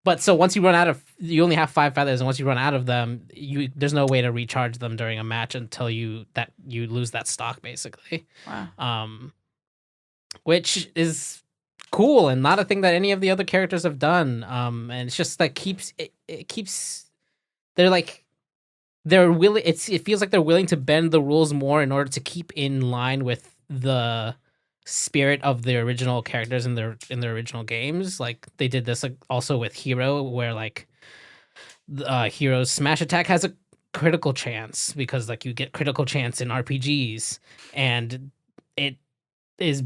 But so once you run out of, you only have 5 feathers, and once you run out of them, there's no way to recharge them during a match until you lose that stock, basically. Wow. Which is cool and not a thing that any of the other characters have done. And it's just like it keeps. They're willing. It feels like they're willing to bend the rules more in order to keep in line with the spirit of the original characters in their original games. Like they did this also with Hero, where like Hero's smash attack has a critical chance because like you get critical chance in RPGs, and it is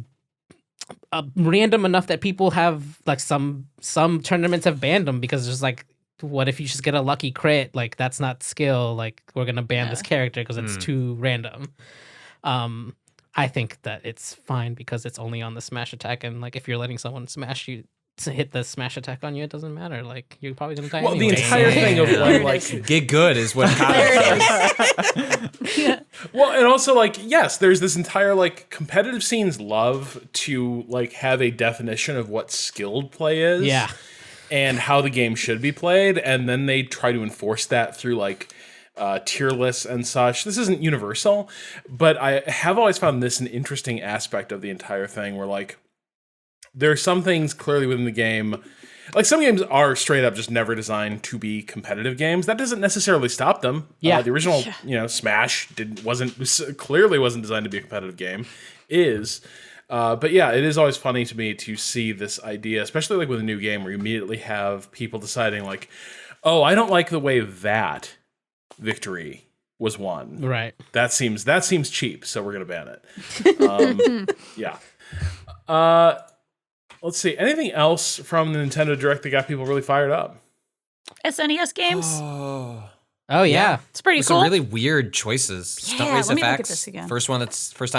random enough that people have like some tournaments have banned them because there's like, what if you just get a lucky crit? Like that's not skill. Like we're gonna ban this character because it's too random. I think that it's fine because it's only on the smash attack, and like if you're letting someone smash you to hit the smash attack on you, it doesn't matter. Like you're probably gonna die. Well, anyway. the entire thing of like Get good is what Cado says. well, and also like yes, there's this entire like competitive scenes love to like have a definition of what skilled play is. Yeah. And how the game should be played, and then they try to enforce that through like tier lists and such. This isn't universal, but I have always found this an interesting aspect of the entire thing where like there are some things clearly within the game, like some games are straight up just never designed to be competitive games. That doesn't necessarily stop them. Yeah. The original, Smash clearly wasn't designed to be a competitive game. But yeah, it is always funny to me to see this idea, especially like with a new game where you immediately have people deciding like, oh, I don't like the way that victory was won. Right. That seems cheap, so we're gonna ban it. Yeah. Let's see. Anything else from the Nintendo Direct that got people really fired up? SNES games? Oh yeah. It's pretty Some cool. really weird choices. Stunt Race let me look at FX. this again. First time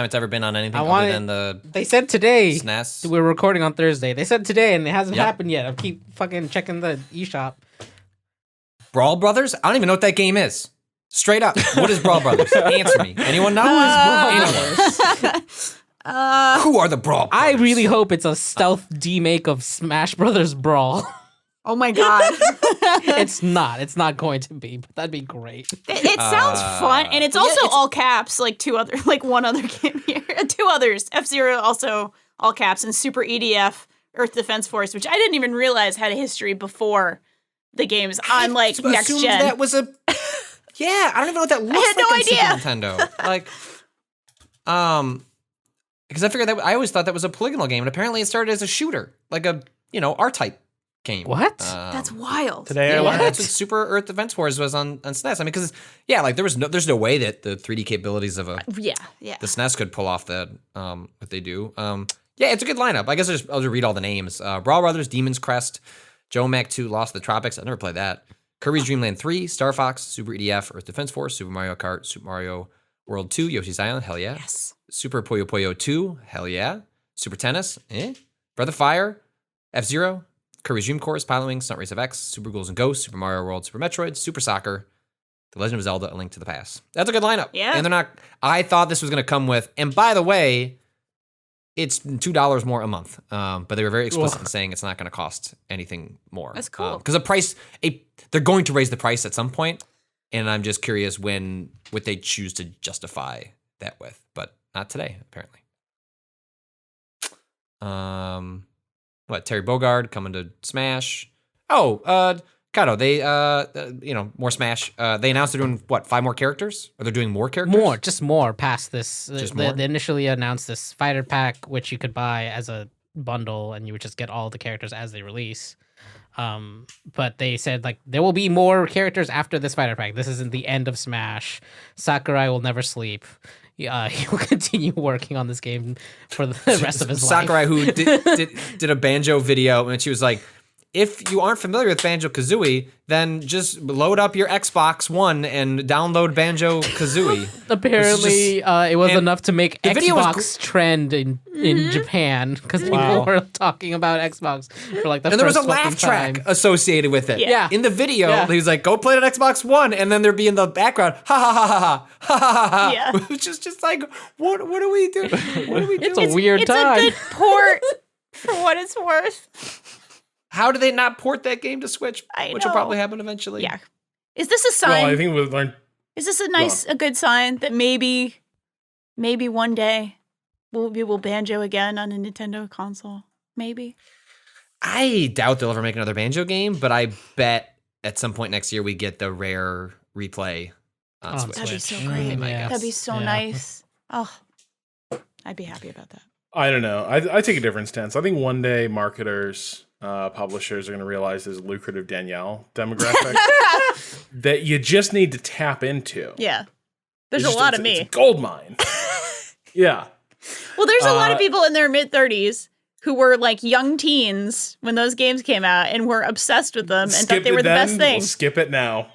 it's ever been on anything other than the They said today. SNES. We're recording on Thursday. They said today, and it hasn't Yep. happened yet. I keep fucking checking the eShop. Brawl Brothers? I don't even know what that game is. Straight up. What is Brawl Brothers? Answer me. Anyone know? Who are the Brawl Brothers? I really hope it's a stealth demake of Smash Brothers Brawl. Oh my god. It's not. It's not going to be, but that'd be great. It sounds fun, and it's also all caps, like one other game here. 2 others. F-Zero also all caps, and Super EDF, Earth Defense Force, which I didn't even realize had a history before the games on like next assumed gen. That was a yeah. I don't even know what that looks had like no on idea. Super Nintendo. Like, because I figured that I always thought that was a polygonal game, and apparently it started as a shooter, like a R-type game. What? That's wild. Today I Yeah, learned. that's what Super Earth Defense Force was on SNES. I mean, because like there's no way that the 3D capabilities of Yeah. the SNES could pull off that what they do. Yeah, it's a good lineup. I guess I'll just read all the names. Brawl Brothers, Demon's Crest, Joe Mac 2, Lost in the Tropics. I've never played that. Kirby's Dream Land 3, Star Fox, Super EDF, Earth Defense Force, Super Mario Kart, Super Mario World 2, Yoshi's Island, hell yeah. Yes. Super Puyo Puyo 2, hell yeah. Super Tennis, Breath of Fire, F-Zero, Kirby's Dream Course, Pilot Wings, Stunt Race FX, Super Ghouls and Ghosts, Super Mario World, Super Metroid, Super Soccer, The Legend of Zelda, A Link to the Past. That's a good lineup. Yeah. And I thought this was going to come with, and by the way, it's $2 more a month. But they were very explicit in saying it's not going to cost anything more. That's cool. Because they're going to raise the price at some point, and I'm just curious what they choose to justify that with, but not today, apparently. Terry Bogard coming to Smash. Oh, Cado, they more Smash. They announced they're doing 5 more characters? Or they're doing more characters? Just more past this. More? They initially announced this fighter pack, which you could buy as a bundle, and you would just get all the characters as they release. But they said like there will be more characters after this fighter pack. This isn't the end of Smash. Sakurai will never sleep. He will continue working on this game for the rest of his life. Sakurai, who did a banjo video, and she was like, if you aren't familiar with Banjo-Kazooie, then just load up your Xbox One and download Banjo-Kazooie. Apparently, it was and enough to make the video was Xbox trend in Japan because people Wow. were talking about Xbox for like the And there was first a laugh track associated with it. Yeah. In the video, Yeah. he's like, go play it on Xbox One, and then there'd be in the background, ha ha ha ha ha ha ha ha. Yeah. Which is just like, what are we doing? What are we doing? It's a weird It's time. a good port for what it's worth. How do they not port that game to Switch? I Which will know. probably happen eventually. Yeah. Is this a sign? Well, I think we'll learn. Is this a good sign that maybe one day we will banjo again on a Nintendo console? Maybe. I doubt they'll ever make another Banjo game, but I bet at some point next year we get the rare replay on On Switch. That'd be so Switch. great. Yeah. That'd be so Yeah. nice. Oh, I'd be happy about that. I don't know. I take a different stance. I think one day marketers, publishers are going to realize there's a lucrative Danielle demographic that you just need to tap into. Yeah. There's It's a lot of it's me. a gold mine. Yeah. Well, there's a lot of people in their mid-30s who were like young teens when those games came out and were obsessed with them and Skip thought they it were the then, best thing. We'll skip it now.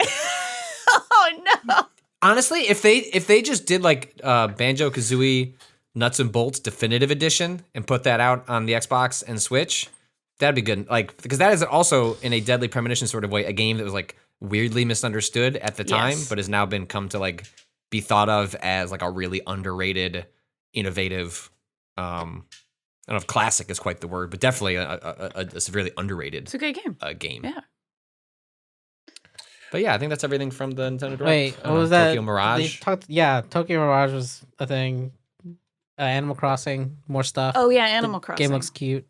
Oh, no. Honestly, if they just did like Banjo-Kazooie Nuts and Bolts Definitive Edition and put that out on the Xbox and Switch, that'd be good. Like, because that is also in a Deadly Premonition sort of way a game that was like weirdly misunderstood at the time, Yes. but has now been come to like be thought of as like a really underrated, innovative. I don't know if classic is quite the word, but definitely a severely underrated It's a good game. game. Yeah. But yeah, I think that's everything from the Nintendo Direct. Wait, what was that? Tokyo Mirage. Tokyo Mirage was a thing. Animal Crossing, more stuff. Oh, yeah, Animal Crossing. Game looks cute.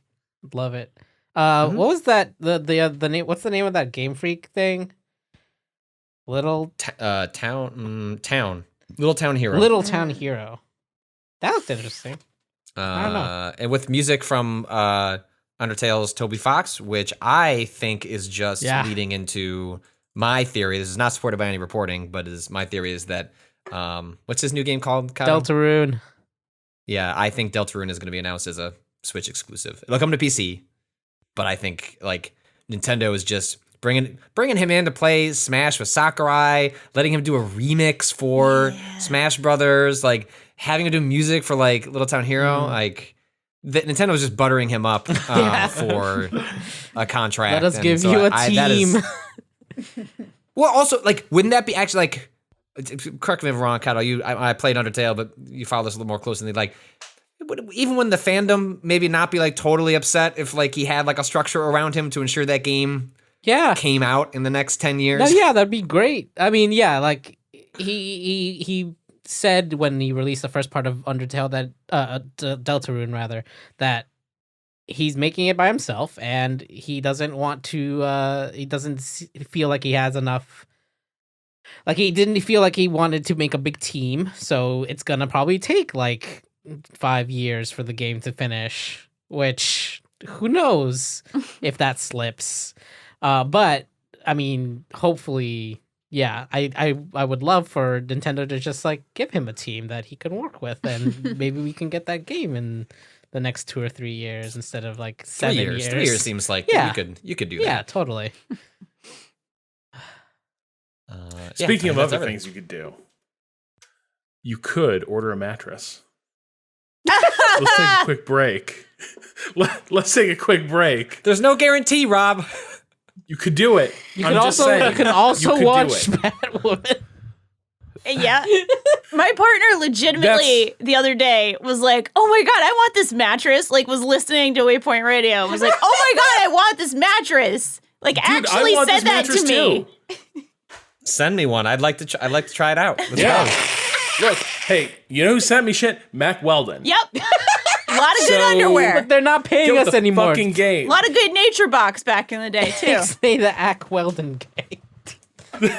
Love it. What was that? The name? What's the name of that Game Freak thing? Little Town Little Town Hero. Little Town Hero. That looked interesting. I don't know. And with music from Undertale's Toby Fox, which I think is just leading into my theory. This is not supported by any reporting, but my theory is that what's his new game called? Cado? Deltarune. Yeah, I think Deltarune is going to be announced as a Switch exclusive. It'll come to PC, but I think like Nintendo is just bringing him in to play Smash with Sakurai, letting him do a remix for Smash Brothers, like having him do music for like Little Town Hero. Like Nintendo was just buttering him up for a contract. Let us And give so you a that is- team. well, also, like, wouldn't that be actually like? Correct me if I'm wrong, Cado. I played Undertale, but you follow this a little more closely. Like, even when the fandom maybe not be like totally upset if like he had like a structure around him to ensure that game came out in the next 10 years. No, yeah, that'd be great. I mean, yeah, like he said when he released the first part of Undertale that Deltarune rather, that he's making it by himself and he doesn't want to he doesn't feel like he has enough. Like he didn't feel like he wanted to make a big team, so it's gonna probably take like 5 years for the game to finish, which who knows if that slips. But I mean, hopefully, yeah, I would love for Nintendo to just like give him a team that he can work with, and maybe we can get that game in the next 2 or 3 years instead of like 7 years. 3 years seems like you could do that. Yeah, totally. Speaking of other things you could do, you could order a mattress. Let's take a quick break. Let's take a quick break. There's no guarantee, Rob. You could do it. You can also could watch do it. Batwoman. Yeah. My partner legitimately the other day was like, oh my God, I want this mattress. Like, was listening to Waypoint Radio. Was like, oh my God, I want this mattress. Like, Dude, actually I want said this that to mattress me. too. Send me one. I'd like to try it out. Let's Yeah. go. Look, hey, you know who sent me shit? Mac Weldon. Yep. A lot of good So- underwear. But they're not paying Get us the anymore. fucking game. A lot of good Nature Box back in the day, too. Say the Ack Weldon game.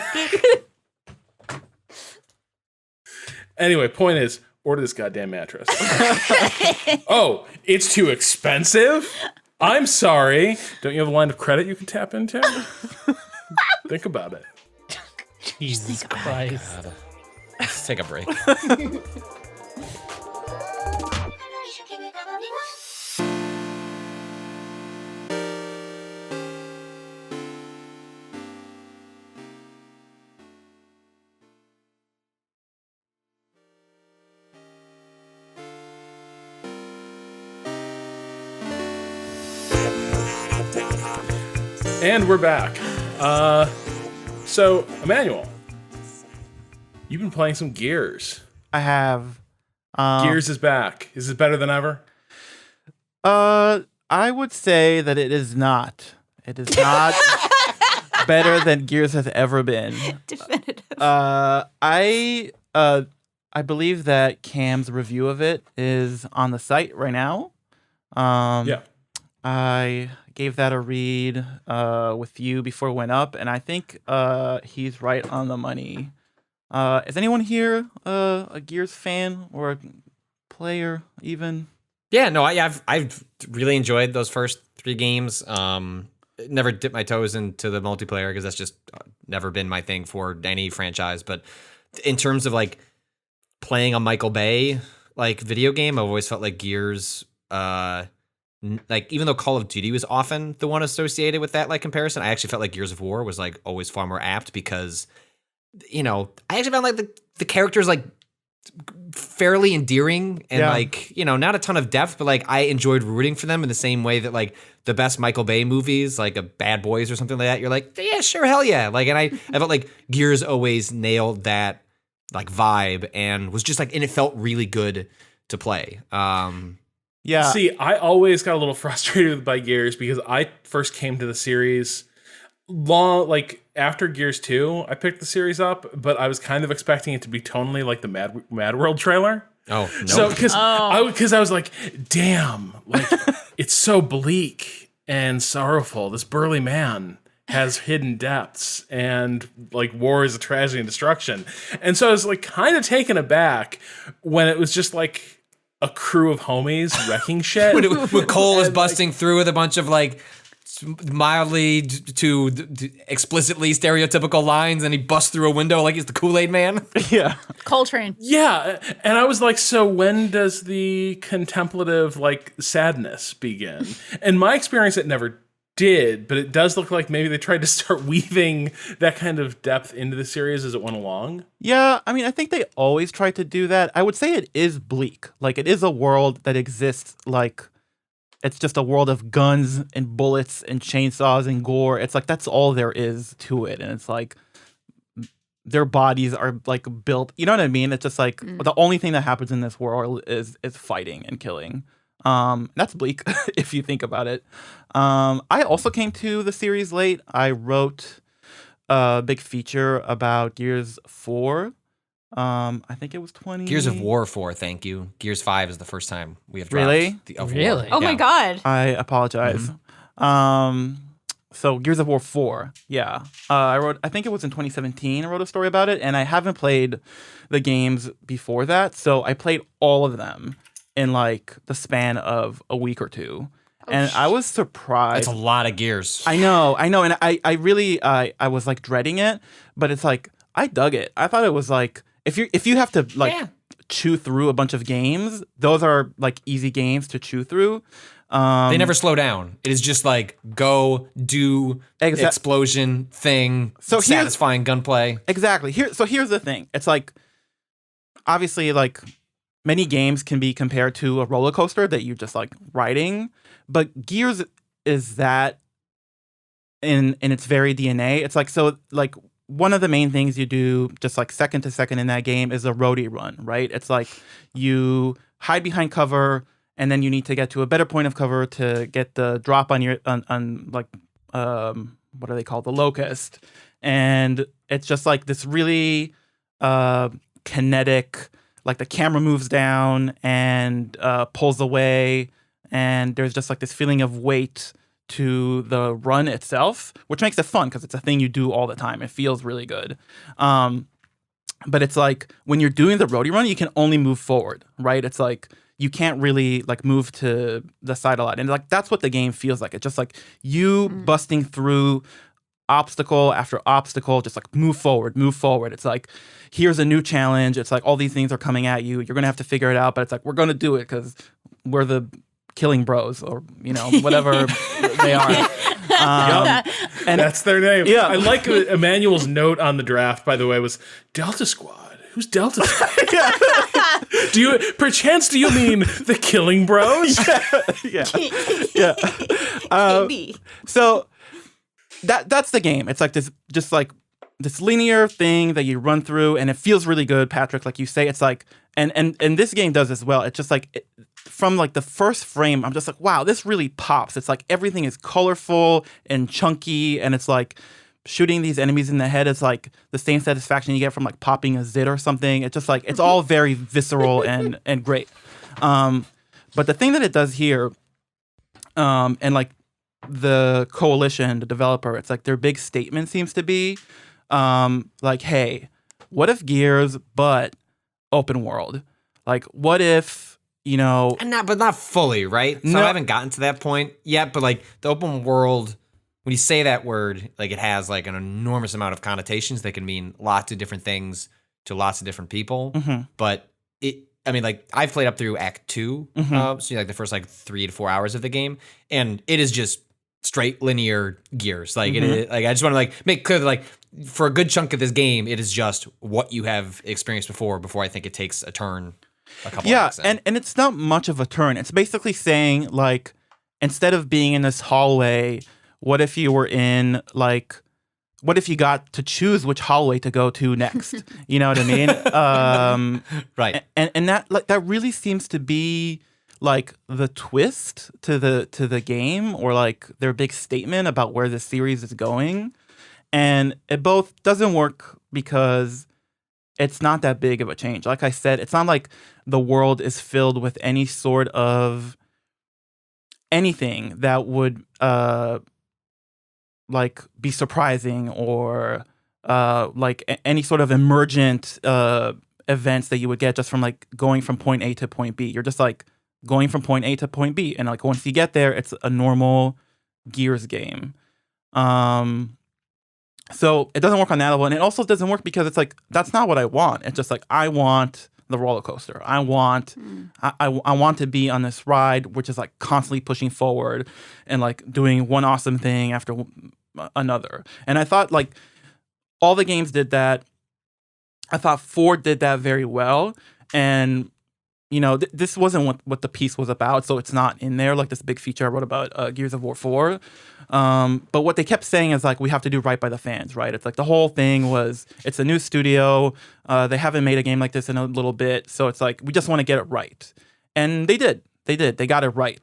Anyway, point is, order this goddamn mattress. Oh, it's too expensive? I'm sorry. Don't you have a line of credit you can tap into? Think about it. Jesus Christ. Let's take a break. And we're back. So, Emanuel, you've been playing some Gears. I have. Gears is back. Is it better than ever? I would say that it is not. It is not better than Gears has ever been. Definitive. I believe that Cam's review of it is on the site right now. Yeah. I gave that a read with you before it went up, and I think he's right on the money. Is anyone here a Gears fan or a player even? Yeah, no, I've really enjoyed those first 3 games. Never dipped my toes into the multiplayer because that's just never been my thing for any franchise. But in terms of like playing a Michael Bay like video game, I've always felt like Gears, like even though Call of Duty was often the one associated with that like comparison, I actually felt like Gears of War was like always far more apt because, you know, I actually found like the characters like fairly endearing and like, you know, not a ton of depth, but like I enjoyed rooting for them in the same way that like the best Michael Bay movies, like a Bad Boys or something like that, you're like, yeah, sure, hell yeah. Like, and I felt like Gears always nailed that like vibe and was just like, and it felt really good to play. Yeah. See, I always got a little frustrated by Gears because I first came to the series like after Gears 2, I picked the series up, but I was kind of expecting it to be tonally like the Mad World trailer. Oh, no. So because I was like, damn, like it's so bleak and sorrowful. This burly man has hidden depths and like war is a tragedy and destruction. And so I was like kind of taken aback when it was just like a crew of homies wrecking shit. when Cole is busting through with a bunch of like mildly to explicitly stereotypical lines and he busts through a window like he's the Kool-Aid man. Yeah. Coltrane. Yeah, and I was like, so when does the contemplative like sadness begin? In my experience, it never did, but it does look like maybe they tried to start weaving that kind of depth into the series as it went along. Yeah, I mean, I think they always try to do that. I would say it is bleak. Like, it is a world that exists like it's just a world of guns and bullets and chainsaws and gore. It's like that's all there is to it. And it's like their bodies are like built. You know what I mean? It's just like the only thing that happens in this world is fighting and killing. That's bleak if you think about it. I also came to the series late. I wrote a big feature about Gears 4. I think it was 20. Gears of War 4, thank you. Gears 5 is the first time we have dropped Really? the of Really? War. Oh my god. I apologize. So Gears of War 4, yeah. I think it was in 2017 I wrote a story about it, and I haven't played the games before that, so I played all of them in like the span of a week or two. And I was surprised. That's a lot of Gears. I know, and I really I was like dreading it, but it's like I dug it. I thought it was like if you have to like chew through a bunch of games, those are like easy games to chew through. They never slow down. It is just like go do explosion thing, so satisfying gunplay. Exactly. Here's the thing. It's like obviously like many games can be compared to a roller coaster that you just like riding, but Gears is that in its very DNA. It's like so like one of the main things you do just like second to second in that game is a roadie run, right? It's like you hide behind cover and then you need to get to a better point of cover to get the drop on your on like what are they called? The locust. And it's just like this really kinetic, like the camera moves down and pulls away and there's just like this feeling of weight to the run itself, which makes it fun because it's a thing you do all the time. It feels really good. But it's like when you're doing the roadie run, you can only move forward, right? It's like you can't really like move to the side a lot. And like that's what the game feels like. It's just like you busting through obstacle after obstacle, just like move forward. It's like, here's a new challenge. It's like all these things are coming at you. You're going to have to figure it out, but it's like, we're going to do it because we're the killing bros or, you know, whatever they are. And that's their name. Yeah. I like Emanuel's note on the draft, by the way, was Delta Squad. Who's Delta Squad? Do you mean the Killing Bros? Yeah. So that's the game. It's like this, just like this linear thing that you run through, and it feels really good, Patrick. Like you say, it's like, and this game does as well. It's just like from like the first frame, I'm just like, wow, this really pops. It's like everything is colorful and chunky, and it's like shooting these enemies in the head is like the same satisfaction you get from like popping a zit or something. It's just like, it's all very visceral and great. But the thing that it does here, and like the coalition, the developer, it's like their big statement seems to be like, hey, what if Gears but open world? Like, what if, you know, and not fully, right? So No. I haven't gotten to that point yet, but like the open world, when you say that word, like it has like an enormous amount of connotations that can mean lots of different things to lots of different people. But I mean, like I've played up through Act 2, so like the first like 3 to 4 hours of the game, and it is just straight linear Gears. Like it is, like I just want to like make clear that like for a good chunk of this game, it is just what you have experienced before I think it takes a turn. A couple yeah, of in. and it's not much of a turn. It's basically saying like, instead of being in this hallway, what if you were in like, what if you got to choose which hallway to go to next? You know what I mean? Right. And that like that really seems to be like the twist to the game, or like their big statement about where the series is going. And it both doesn't work because it's not that big of a change. Like I said, it's not like the world is filled with any sort of anything that would like be surprising, or like any sort of emergent events that you would get just from like going from point A to point B. You're just like going from point A to point B, and like once you get there, it's a normal Gears game. So it doesn't work on that level, and it also doesn't work because it's like, that's not what I want. It's just like, I want the roller coaster. I want I want to be on this ride, which is like constantly pushing forward and like doing one awesome thing after another. And I thought like all the games did that. I thought 4 did that very well, and you know, this wasn't what the piece was about, so it's not in there, like this big feature I wrote about Gears of War 4. But what they kept saying is like, we have to do right by the fans, right? It's like the whole thing was, it's a new studio. They haven't made a game like this in a little bit, so it's like, we just want to get it right. And they did. They got it right.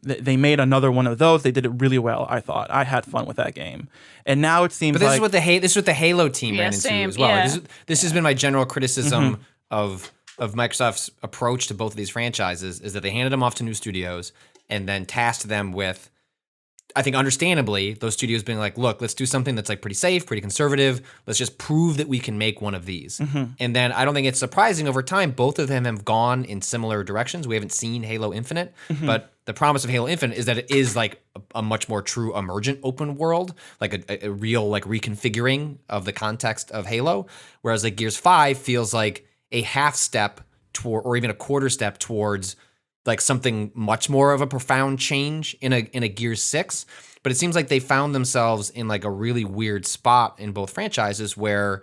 They made another one of those. They did it really well, I thought. I had fun with that game. And now it seems But this like... is what the Halo team ran into same, as well. yeah. This has been my general criticism of Microsoft's approach to both of these franchises, is that they handed them off to new studios and then tasked them with, I think understandably, those studios being like, look, let's do something that's like pretty safe, pretty conservative. Let's just prove that we can make one of these. And then I don't think it's surprising over time, both of them have gone in similar directions. We haven't seen Halo Infinite, but the promise of Halo Infinite is that it is like a much more true emergent open world, like a real like reconfiguring of the context of Halo. Whereas like Gears 5 feels like a half step toward, or even a quarter step towards like something much more of a profound change in a Gears 6. But it seems like they found themselves in like a really weird spot in both franchises, where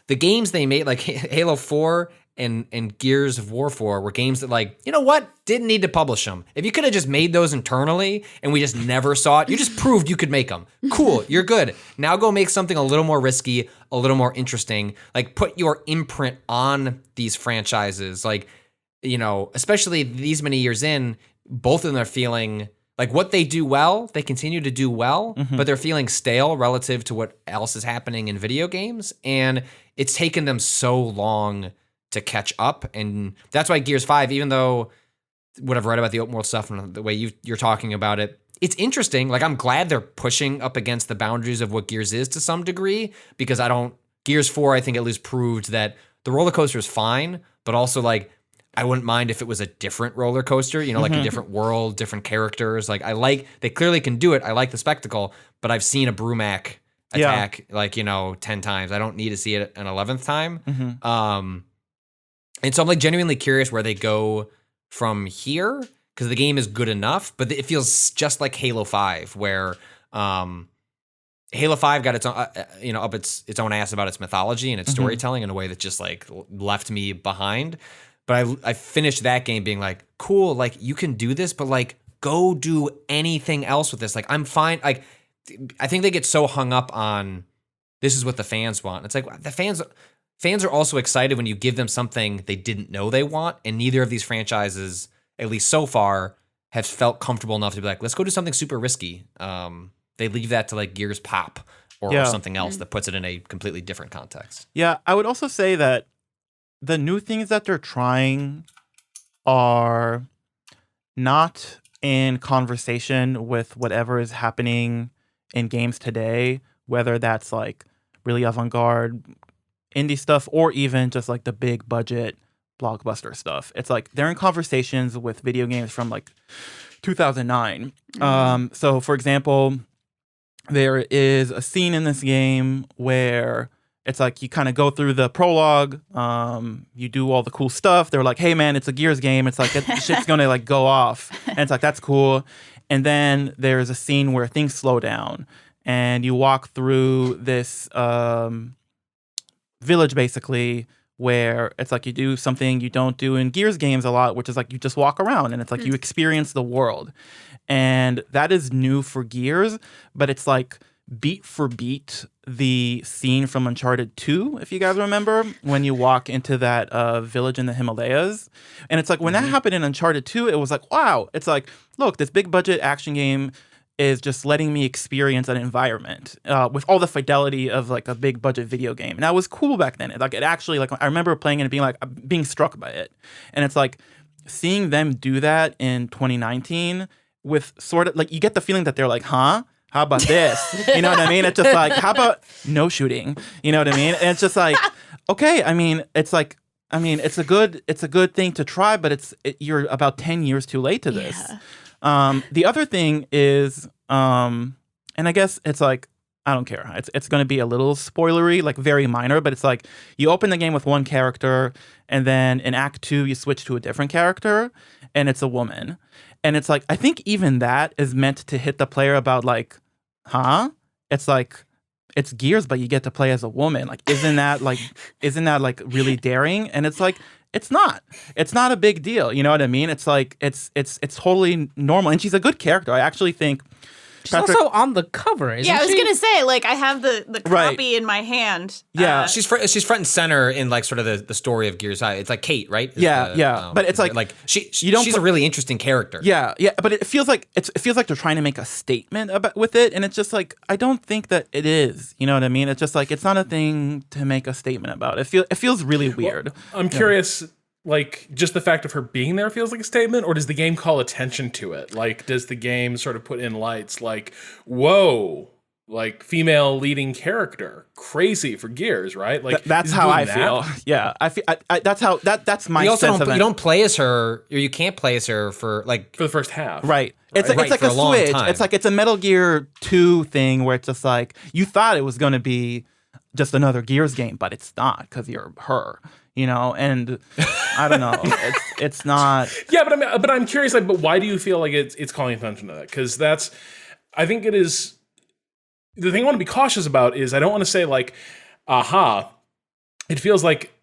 the games they made, like Halo 4 and Gears of War 4, were games that, like, you know what, didn't need to publish them. If you could have just made those internally and we just never saw it, you just proved you could make them. Cool, you're good. Now go make something a little more risky, a little more interesting. Like, put your imprint on these franchises. Like, you know, especially these many years in, both of them are feeling like what they do well, they continue to do well, but they're feeling stale relative to what else is happening in video games. And it's taken them so long to catch up. And that's why Gears 5, even though what I've read about the open world stuff and the way you're talking about it, it's interesting. Like, I'm glad they're pushing up against the boundaries of what Gears is to some degree, because Gears 4, I think, at least proved that the roller coaster is fine, but also, like, I wouldn't mind if it was a different roller coaster, you know, like a different world, different characters. Like, they clearly can do it. I like the spectacle, but I've seen a Brumac attack, like, you know, 10 times. I don't need to see it an 11th time. And so I'm like genuinely curious where they go from here, because the game is good enough, but it feels just like Halo 5, where Halo 5 got its own, you know, up its own ass about its mythology and its storytelling in a way that just like left me behind. But I finished that game being like, cool, like, you can do this, but like, go do anything else with this. Like, I'm fine. Like, I think they get so hung up on this is what the fans want. It's like the fans are also excited when you give them something they didn't know they want, and neither of these franchises, at least so far, have felt comfortable enough to be like, let's go do something super risky. They leave that to like Gears Pop or something else that puts it in a completely different context. Yeah, I would also say that the new things that they're trying are not in conversation with whatever is happening in games today, whether that's like really avant-garde indie stuff or even just like the big budget blockbuster stuff. It's like they're in conversations with video games from like 2009. So for example, there is a scene in this game where it's like you kind of go through the prologue, you do all the cool stuff. They're like, hey man, it's a Gears game. It's like shit's gonna like go off. And it's like, that's cool. And then there's a scene where things slow down and you walk through this village basically where it's like you do something you don't do in Gears games a lot, which is like you just walk around and it's like you experience the world. And that is new for Gears, but it's like beat for beat the scene from Uncharted 2, if you guys remember, when you walk into that village in the Himalayas. And it's like when that happened in Uncharted 2, it was like, wow, it's like, look, this big budget action game is just letting me experience an environment with all the fidelity of like a big budget video game. And that was cool back then. Like it actually, like I remember playing it and being like, being struck by it. And it's like seeing them do that in 2019 with sort of like, you get the feeling that they're like, huh? How about this? You know what I mean? It's just like, how about no shooting? You know what I mean? And it's just like, okay, I mean, it's like, I mean, it's a good thing to try, but you're about 10 years too late to this. Yeah. The other thing is, and I guess it's like, I don't care. It's going to be a little spoilery, like very minor, but it's like you open the game with one character and then in Act 2, you switch to a different character and it's a woman. And it's like, I think even that is meant to hit the player about like, huh? It's like, it's Gears, but you get to play as a woman. Like, isn't that like really daring? And it's like, it's not a big deal. You know what I mean? It's like, it's totally normal. And she's a good character. I actually think she's also on the cover, isn't she? Yeah, I was going to say, like, I have the copy in my hand. Yeah. She's front and center in, like, sort of the story of Gears. It's like Kate, right? But it's like she's a really interesting character. Yeah, but it feels like they're trying to make a statement with it, and it's just like, I don't think that it is. You know what I mean? It's just like, it's not a thing to make a statement about. It feels really weird. Well, I'm curious. Like, just the fact of her being there feels like a statement, or does the game call attention to it? Like, does the game sort of put in lights like, whoa, like female leading character, crazy for Gears, right? Like that's how I feel. Yeah, I feel that's my sense of it. You don't play as her, or you can't play as her for the first half, right? It's like a switch. It's like it's a Metal Gear 2 thing where it's just like you thought it was going to be just another Gears game, but it's not because you're her. You know, and I don't know. It's not. Yeah, but I'm curious. Like, but why do you feel like it's calling attention to that? Because I think it is. The thing I want to be cautious about is I don't want to say like, aha. It feels like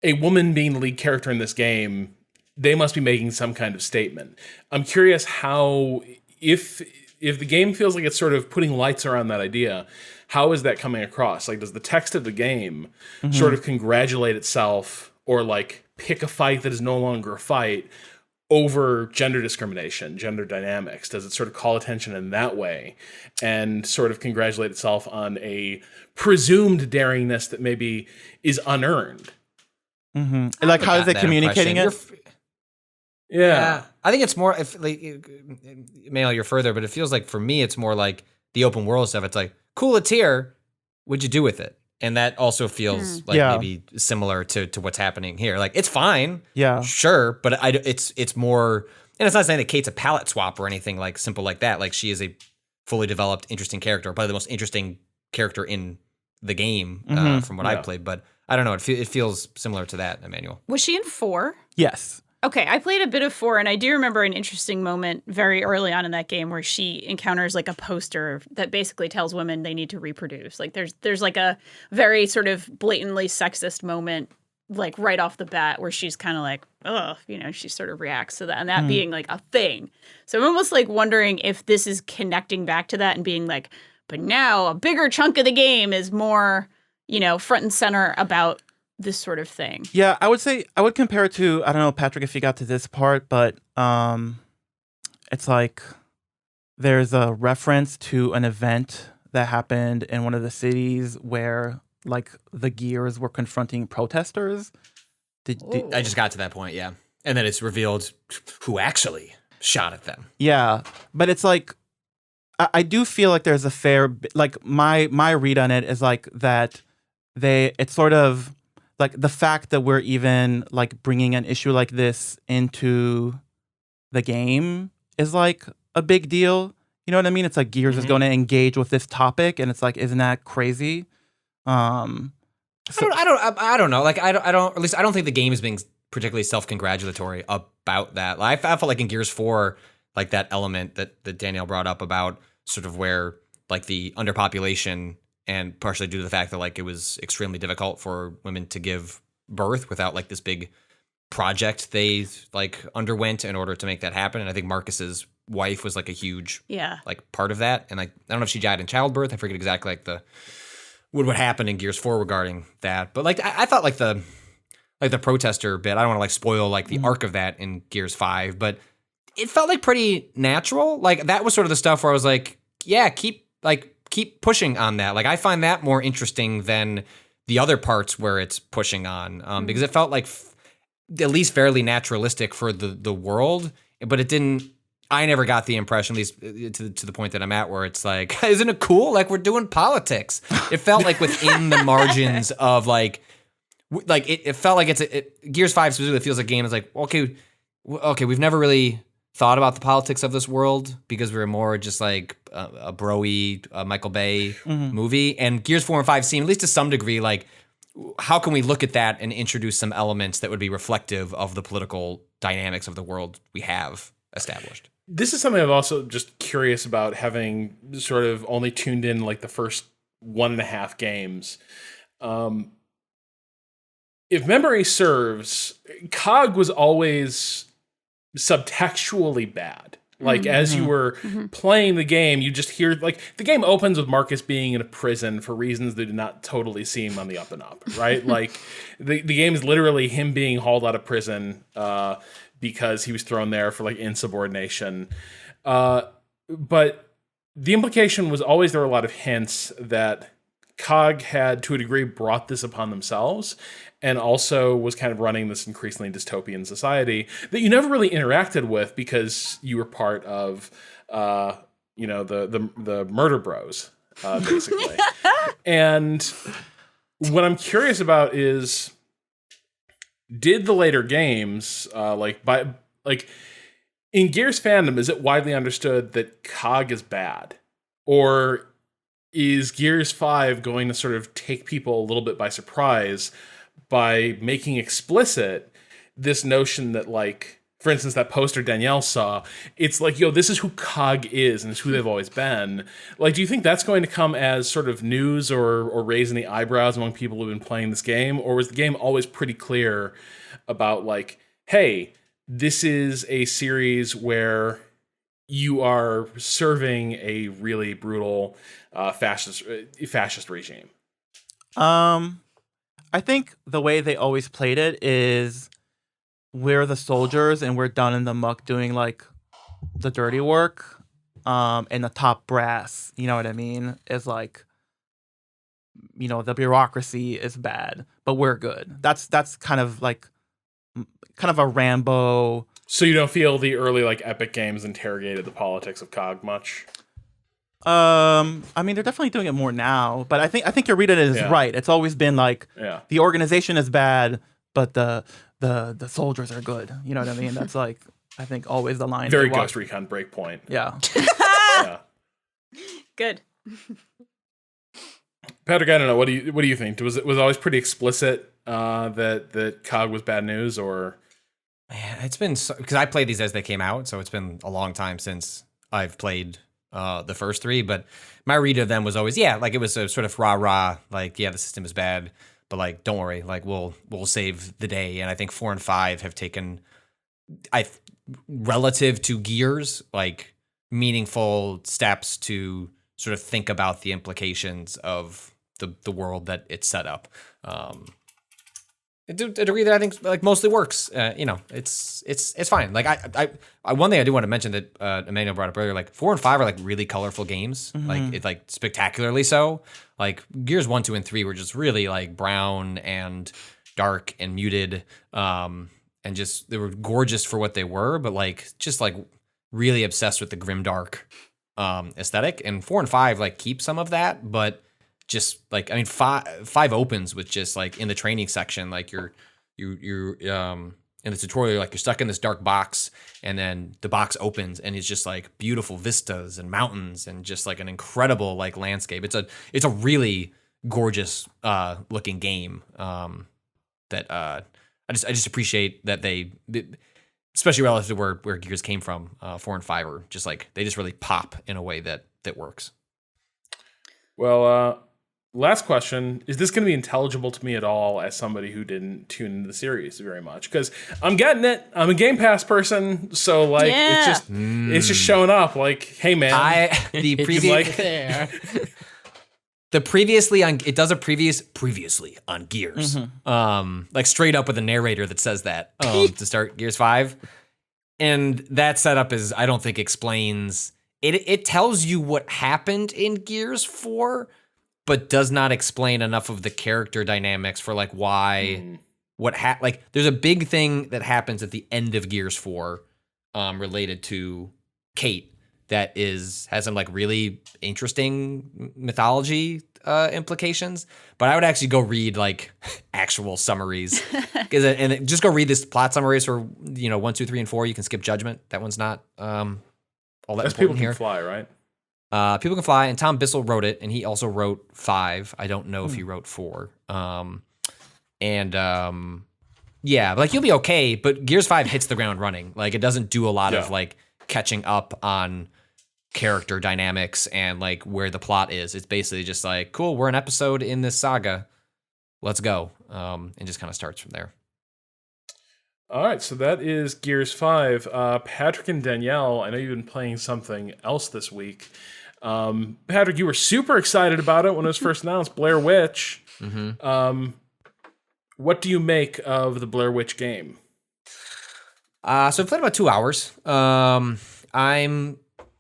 a woman being the lead character in this game, they must be making some kind of statement. I'm curious how if the game feels like it's sort of putting lights around that idea. How is that coming across? Like, does the text of the game sort of congratulate itself or like pick a fight that is no longer a fight over gender discrimination, gender dynamics? Does it sort of call attention in that way and sort of congratulate itself on a presumed daringness that maybe is unearned? Mm-hmm. Like, how is it communicating it? Yeah. I think it's more, if like, Emanuel, you're further, but it feels like for me, it's more like the open world stuff. It's like, cool, it's here. What'd you do with it? And that also feels like maybe similar to what's happening here. Like, it's fine. Yeah. Sure. But it's more, and it's not saying that Kate's a palette swap or anything like simple like that. Like, she is a fully developed, interesting character, probably the most interesting character in the game from what I've played. But I don't know. It feels similar to that, Emanuel. Was she in 4? Yes. Okay, I played a bit of 4, and I do remember an interesting moment very early on in that game where she encounters like a poster that basically tells women they need to reproduce. Like there's like a very sort of blatantly sexist moment like right off the bat where she's kind of like, ugh, you know, she sort of reacts to that and that being like a thing. So I'm almost like wondering if this is connecting back to that and being like But now a bigger chunk of the game is more, front and center about this sort of thing. Yeah, I would compare it to, I don't know, Patrick, if you got to this part, but it's like there's a reference to an event that happened in one of the cities where like the Gears were confronting protesters. I just got to that point, yeah. And then it's revealed who actually shot at them. Yeah, but it's like I do feel like there's a fair like my read on it is like that it's sort of like the fact that we're even like bringing an issue like this into the game is like a big deal. You know what I mean? It's like Gears is going to engage with this topic, and it's like, isn't that crazy? I don't know. Like I don't. At least I don't think the game is being particularly self-congratulatory about that. Like, I felt like in Gears 4, like that element that Danielle brought up about sort of where like the underpopulation, and partially due to the fact that like it was extremely difficult for women to give birth without like this big project they like underwent in order to make that happen. And I think Marcus's wife was like a huge like part of that. And like I don't know if she died in childbirth. I forget exactly like what happened in Gears 4 regarding that. But like I thought like the protester bit, I don't want to like spoil like the arc of that in Gears 5, but it felt like pretty natural. Like that was sort of the stuff where I was like, yeah, keep pushing on that. Like I find that more interesting than the other parts where it's pushing on, because it felt like at least fairly naturalistic for the world, but it didn't. I never got the impression, at least to the point that I'm at, where it's like, isn't it cool? Like we're doing politics. It felt like within the margins of like it felt like Gears 5 specifically feels like a game is like, okay, we've never really thought about the politics of this world because we were more just like a bro-y Michael Bay movie. And Gears 4 and 5 seem, at least to some degree, like, how can we look at that and introduce some elements that would be reflective of the political dynamics of the world we have established? This is something I'm also just curious about, having sort of only tuned in like the first 1.5 games. If memory serves, COG was always subtextually bad. Like as you were playing the game, you just hear like the game opens with Marcus being in a prison for reasons that do not totally seem on the up and up, right? Like the game is literally him being hauled out of prison because he was thrown there for like insubordination. But the implication was always there were a lot of hints that COG had, to a degree, brought this upon themselves, and also was kind of running this increasingly dystopian society that you never really interacted with because you were part of, the murder bros, basically. And what I'm curious about is, did the later games, in Gears fandom, is it widely understood that COG is bad? Or is Gears 5 going to sort of take people a little bit by surprise by making explicit this notion that, like, for instance, that poster Danielle saw, it's like, yo, this is who COG is, and it's who they've always been. Like, do you think that's going to come as sort of news or raise any eyebrows among people who've been playing this game? Or was the game always pretty clear about, like, hey, this is a series where you are serving a really brutal fascist regime? I think the way they always played it is we're the soldiers and we're down in the muck doing like the dirty work, and the top brass, you know what I mean, is like, the bureaucracy is bad, but we're good. That's kind of a Rambo. So you don't feel the early like Epic Games interrogated the politics of COG much? I mean, they're definitely doing it more now, but I think your reading is right. It's always been like the organization is bad, but the soldiers are good. You know what I mean? That's like, I think, always the line. Very Ghost Recon Breakpoint. Yeah. Yeah. Good. Patrick, I don't know. What do you think? Was it always pretty explicit that COG was bad news, or? Man, it's been because I played these as they came out, so it's been a long time since I've played the first 3, but my read of them was always, like it was a sort of rah-rah, like, the system is bad, but like, don't worry, like we'll save the day. And I think 4 and 5 have taken, relative to Gears, like meaningful steps to sort of think about the implications of the world that it's set up. To a degree that I think like mostly works. It's fine. Like I one thing I do want to mention that Emanuel brought up earlier, like 4 and 5 are like really colorful games. Like it's like spectacularly so. Like Gears 1, 2, and 3 were just really like brown and dark and muted. And just they were gorgeous for what they were, but like just like really obsessed with the grimdark aesthetic. And 4 and 5 like keep some of that, but just like, I mean, five opens with just like in the training section, like you're in the tutorial, like you're stuck in this dark box, and then the box opens and it's just like beautiful vistas and mountains and just like an incredible like landscape. It's a really gorgeous looking game that I just appreciate that they, especially relative to where Gears came from. 4 and 5 are just like they just really pop in a way that works. Well, last question. Is this going to be intelligible to me at all as somebody who didn't tune into the series very much? Because I'm getting it. I'm a Game Pass person. So, like, it's just showing up. Like, hey, man. Previously on Gears. Like, straight up with a narrator that says that to start Gears 5. And that setup is, I don't think, explains... It tells you what happened in Gears 4, but does not explain enough of the character dynamics for like why like there's a big thing that happens at the end of Gears 4 related to Kate that has some like really interesting mythology implications, but I would actually go read like actual summaries and just go read this plot summaries for 1, 2, 3, and 4. You can skip Judgment. That one's not all that important people here. Can fly, right? People Can Fly, and Tom Bissell wrote it, and he also wrote 5. I don't know if he wrote 4. Yeah, like you'll be okay, but Gears 5 hits the ground running. Like it doesn't do a lot of like catching up on character dynamics and like where the plot is. It's basically just like, cool, we're an episode in this saga. Let's go. And just kind of starts from there. All right, so that is Gears 5. Patrick and Danielle, I know you've been playing something else this week. Patrick, you were super excited about it when it was first announced, Blair Witch. What do you make of the Blair Witch game? So I've played about 2 hours. I'm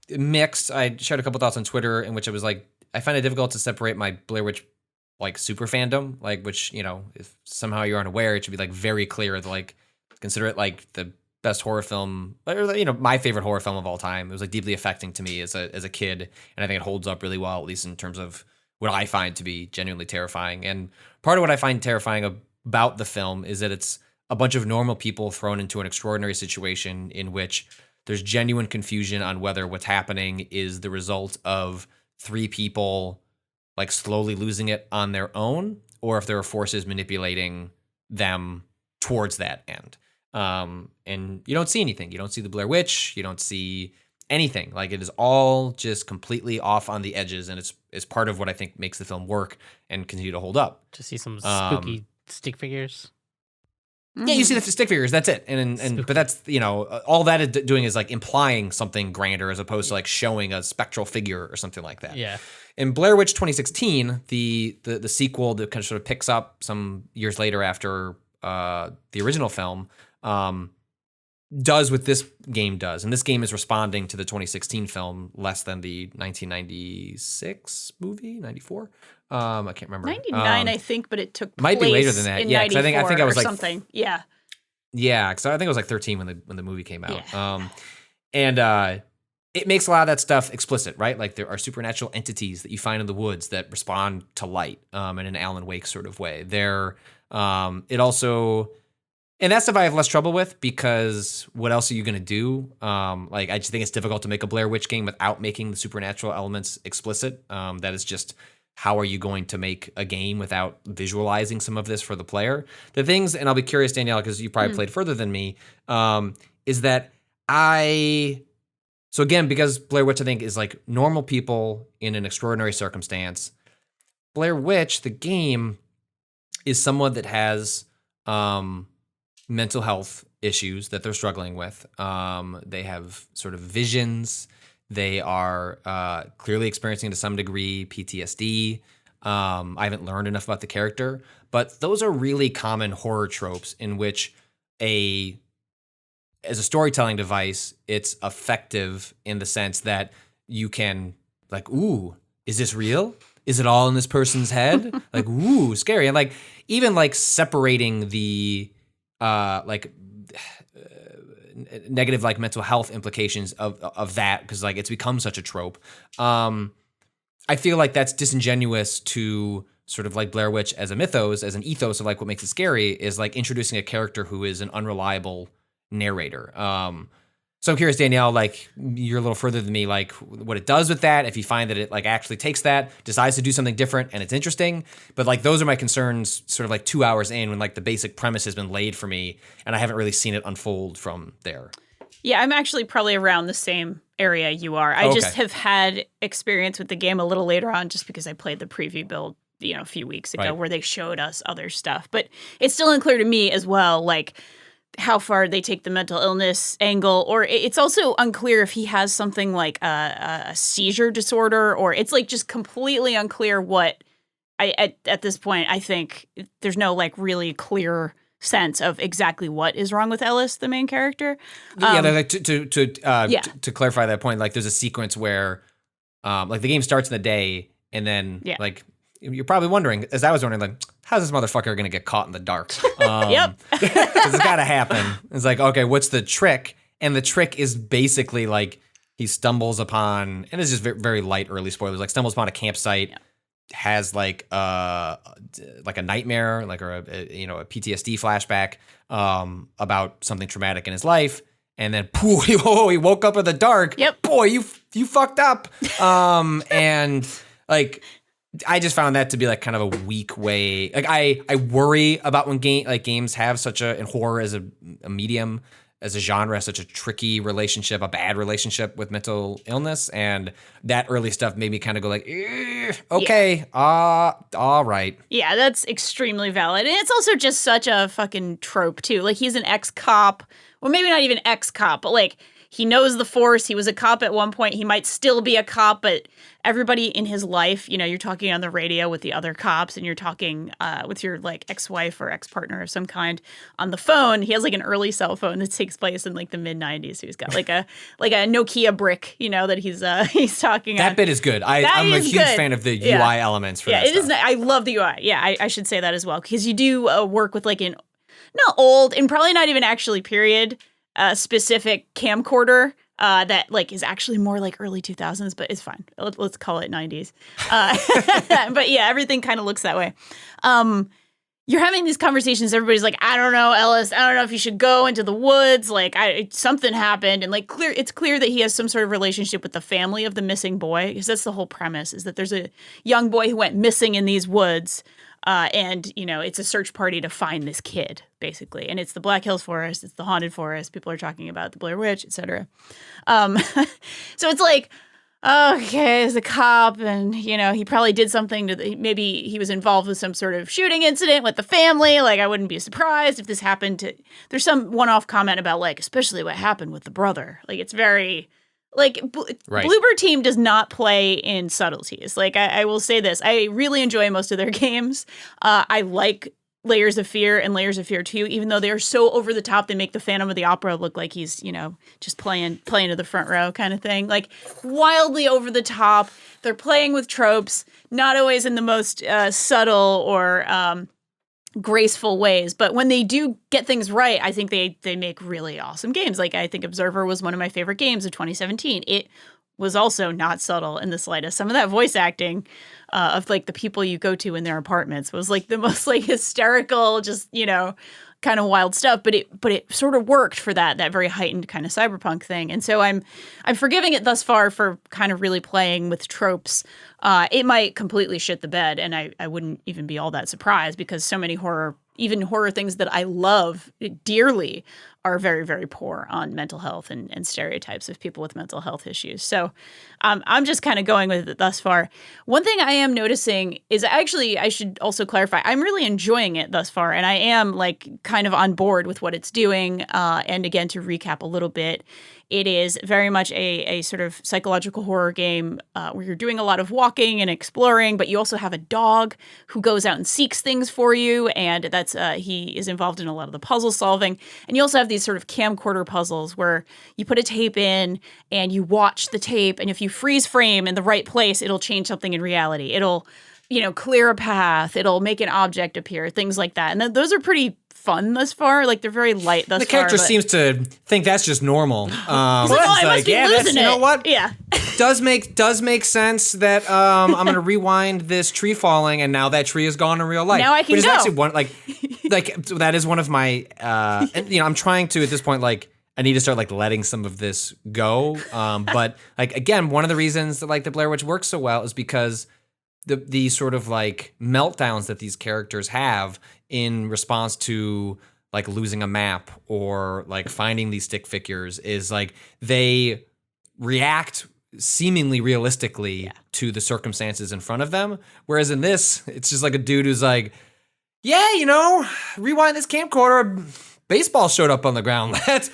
mixed. I shared a couple thoughts on Twitter in which I was like, I find it difficult to separate my Blair Witch like super fandom, like which, if somehow you're unaware, it should be like very clear that like consider it like the best horror film, or my favorite horror film of all time. It was like deeply affecting to me as a kid, and I think it holds up really well, at least in terms of what I find to be genuinely terrifying. And part of what I find terrifying about the film is that it's a bunch of normal people thrown into an extraordinary situation in which there's genuine confusion on whether what's happening is the result of 3 people like slowly losing it on their own, or if there are forces manipulating them towards that end. And you don't see anything. You don't see the Blair Witch. You don't see anything. Like it is all just completely off on the edges, and it's part of what I think makes the film work and continue to hold up. To see some spooky stick figures. Yeah, you see the stick figures. That's it. And but that's all that is doing is like implying something grander as opposed to like showing a spectral figure or something like that. Yeah. In Blair Witch 2016, the sequel that kind of sort of picks up some years later after the original film, does what this game does. And this game is responding to the 2016 film less than the 1996 movie, 94. I can't remember. 99, I think, but it took might place be later than that. in Yeah, because I think I was like something. Yeah. Yeah, because I think I was like 13 when the movie came out. Yeah. It makes a lot of that stuff explicit, right? Like there are supernatural entities that you find in the woods that respond to light in an Alan Wake sort of way. It also, and that stuff I have less trouble with because what else are you going to do? Like I just think it's difficult to make a Blair Witch game without making the supernatural elements explicit. That is just, how are you going to make a game without visualizing some of this for the player? The things, and I'll be curious, Danielle, because you probably played further than me, is that so again, because Blair Witch, I think, is like normal people in an extraordinary circumstance, Blair Witch, the game, is someone that has mental health issues that they're struggling with. They have sort of visions. They are clearly experiencing to some degree PTSD. I haven't learned enough about the character, but those are really common horror tropes in which as a storytelling device, it's effective in the sense that you can like, ooh, is this real? Is it all in this person's head? Like, ooh, scary. And like, even like separating the negative like mental health implications of that, because like it's become such a trope. I feel like that's disingenuous to sort of like Blair Witch as a mythos, as an ethos of like what makes it scary is like introducing a character who is an unreliable narrator. So I'm curious, Danielle, like you're a little further than me, like what it does with that, if you find that it like actually takes that, decides to do something different and it's interesting. But like those are my concerns sort of like 2 hours in when like the basic premise has been laid for me and I haven't really seen it unfold from there. Yeah, I'm actually probably around the same area you are. I just have had experience with the game a little later on just because I played the preview build, a few weeks ago where they showed us other stuff. But it's still unclear to me as well, like how far they take the mental illness angle, or it's also unclear if he has something like a seizure disorder, or it's like just completely unclear what at this point, I think there's no like really clear sense of exactly what is wrong with Ellis, the main character. Like to clarify that point, like there's a sequence where like the game starts in the day and then like you're probably wondering, as I was wondering, like, how's this motherfucker going to get caught in the dark? Yep. Because it's got to happen. It's like, okay, what's the trick? And the trick is basically like he stumbles upon, and it's just very, very light early spoilers, like stumbles upon a campsite, has like a nightmare, like or a PTSD flashback about something traumatic in his life. And then, he woke up in the dark. Yep. Boy, you fucked up. And like, I just found that to be like kind of a weak way. Like I worry about when games have such and horror as a medium, as a genre, such a tricky relationship, a bad relationship with mental illness, and that early stuff made me kind of go like, okay, all right. Yeah, that's extremely valid, and it's also just such a fucking trope too. Like he's an ex-cop, well, maybe not even ex-cop, but like he knows the Force. He was a cop at one point. He might still be a cop, but everybody in his life, you're talking on the radio with the other cops and you're talking with your like ex-wife or ex-partner of some kind on the phone. He has like an early cell phone that takes place in like the mid-90s. So he's got like a Nokia brick, that he's talking That on. bit is good. I'm a huge fan of the UI elements for that it stuff. is. I love the UI. Yeah, I should say that as well, because you do work with like not old and probably not even actually period specific camcorder that like is actually more like early 2000s, but it's fine. Let's call it 90s. But yeah, everything kind of looks that way. You're having these conversations. Everybody's like, I don't know, Ellis. I don't know if you should go into the woods. Like something happened. And like it's clear that he has some sort of relationship with the family of the missing boy, because that's the whole premise, is that there's a young boy who went missing in these woods. And, it's a search party to find this kid, basically. And it's the Black Hills Forest. It's the haunted forest. People are talking about the Blair Witch, etc. So it's like, okay, as a cop, and, he probably did something maybe he was involved with some sort of shooting incident with the family. Like, I wouldn't be surprised if this happened to, there's some one-off comment about, like, especially what happened with the brother. Like, it's very... Like, Bloober Team does not play in subtleties. Like, I will say this. I really enjoy most of their games. I like Layers of Fear and Layers of Fear 2, even though they are so over the top. They make the Phantom of the Opera look like he's, just playing to the front row kind of thing. Like, wildly over the top. They're playing with tropes, not always in the most subtle or graceful ways, but when they do get things right, I think they make really awesome games. Like, I think Observer was one of my favorite games of 2017. It was also not subtle in the slightest. Some of that voice acting of like the people you go to in their apartments was like the most like hysterical, just kind of wild stuff. But it sort of worked for that very heightened kind of cyberpunk thing. And so I'm forgiving it thus far for kind of really playing with tropes. It might completely shit the bed, and I wouldn't even be all that surprised, because so many horror things that I love dearly are very, very poor on mental health and stereotypes of people with mental health issues. So I'm just kind of going with it thus far. One thing I am noticing is actually, I should also clarify, I'm really enjoying it thus far. And I am like kind of on board with what it's doing. And again, to recap a little bit, it is very much a sort of psychological horror game where you're doing a lot of walking and exploring, but you also have a dog who goes out and seeks things for you, and that's he is involved in a lot of the puzzle solving. And you also have these sort of camcorder puzzles where you put a tape in and you watch the tape, and if you freeze frame in the right place, it'll change something in reality. It'll, clear a path. It'll make an object appear, things like that. And those are pretty fun thus far. Like, they're very light thus far. The character seems to think that's just normal. He's like, I must be losing you know what? Yeah. does make sense that I'm gonna rewind this tree falling, and now that tree is gone in real life. Now I can Which is go. actually one like that is one of my and, I'm trying to at this point like I need to start like letting some of this go. But like again, one of the reasons that like the Blair Witch works so well is because the sort of like meltdowns that these characters have in response to like losing a map or like finding these stick figures is like they react seemingly realistically to the circumstances in front of them. Whereas in this, it's just like a dude who's like, yeah, rewind this camcorder, baseball showed up on the ground. That's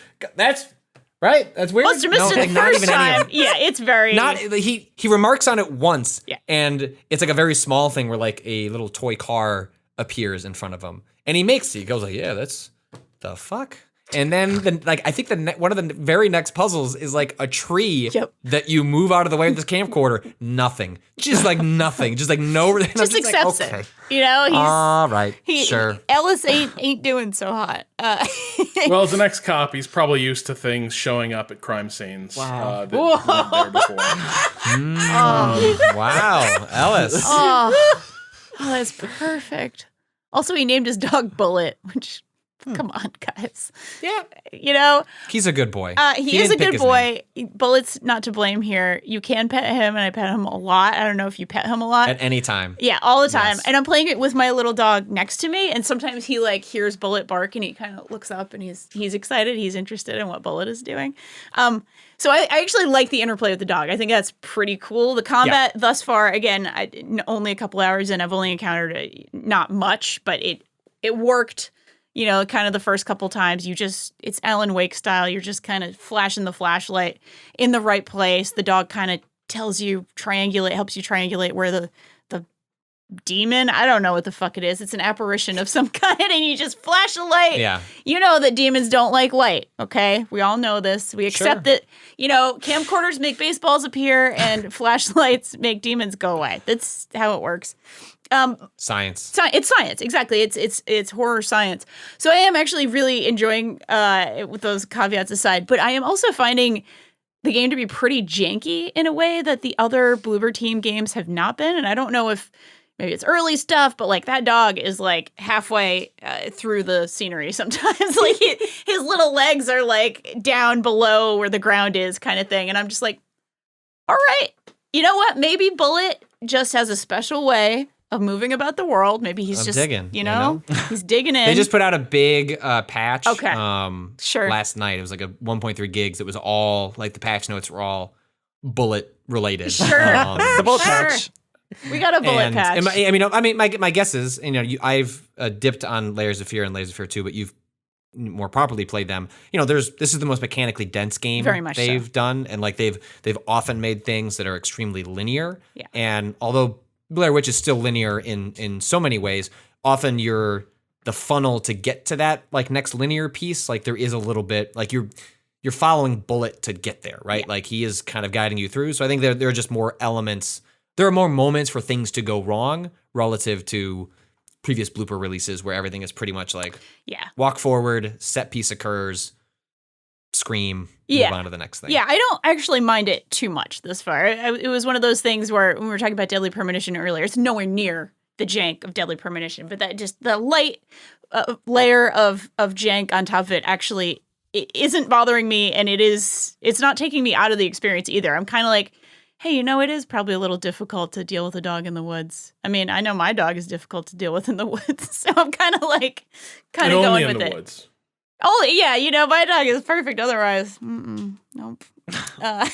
right. That's weird. Must have missed it the first time. Yeah, it's very... He remarks on it once, Yeah. and it's like a very small thing where like a little toy car appears in front of him, and he goes like, yeah, that's the fuck. And then I think one of the very next puzzles is like a tree that you move out of the way with this camcorder. Nothing. Just like nothing. Just like no. Just accepts like, okay. it. He's all right. Sure. Ellis ain't doing so hot. Well, as an ex-cop, he's probably used to things showing up at crime scenes. Wow. That weren't there before. Wow, Ellis. Oh, that's perfect. Also, he named his dog Bullet, which... Come on, guys. Yeah. He's a good boy. He is a good boy. Bullet's not to blame here. You can pet him, and I pet him a lot. I don't know if you pet him a lot. At any time. Yeah, all the time. Yes. And I'm playing it with my little dog next to me, and sometimes he like hears Bullet bark, and he kind of looks up, and he's excited. He's interested in what Bullet is doing. So I actually like the interplay with the dog. I think that's pretty cool. The combat thus far, again, only a couple hours in. I've only encountered not much, but it worked. Kind of the first couple times, it's Alan Wake style. You're just kind of flashing the flashlight in the right place. The dog kind of helps you triangulate where the demon, I don't know what the fuck it is. It's an apparition of some kind, and you just flash a light. Yeah. You know that demons don't like light, okay? We all know this. We accept that, camcorders make baseballs appear and flashlights make demons go away. That's how it works. Science. It's science, exactly. It's horror science. So I am actually really enjoying it with those caveats aside, but I am also finding the game to be pretty janky in a way that the other Bloober Team games have not been. And I don't know if maybe it's early stuff, but like that dog is like halfway through the scenery sometimes. Like his little legs are like down below where the ground is, kind of thing. And I'm just like, all right, you know what? Maybe Bullet just has a special way of moving about the world. Maybe he's just digging, he's digging in. They just put out a big patch. Okay. Sure. Last night it was like a 1.3 gigs. It was all like the patch notes were all Bullet related. Sure. The Bullet patch. We got a Bullet patch. My guess is, I've dipped on Layers of Fear and Layers of Fear 2, but you've more properly played them. This is the most mechanically dense game Very much they've so. done, and like they've often made things that are extremely linear. Yeah. And although Blair Witch is still linear in so many ways, often the funnel to get to that like next linear piece, like there is a little bit like you're following Bullet to get there, right? Yeah. Like he is kind of guiding you through. So I think there are just more elements. There are more moments for things to go wrong relative to previous blooper releases where everything is pretty much like walk forward, set piece occurs, scream, move on to the next thing. Yeah, I don't actually mind it too much this far. It was one of those things where when we were talking about Deadly Premonition earlier, it's nowhere near the jank of Deadly Premonition, but that just the light layer of jank on top of it actually isn't bothering me, and it's not taking me out of the experience either. I'm kind of like, hey, it is probably a little difficult to deal with a dog in the woods. I mean, I know my dog is difficult to deal with in the woods, so I'm kind of going with it. Woods. Oh yeah, my dog is perfect. Otherwise, nope. But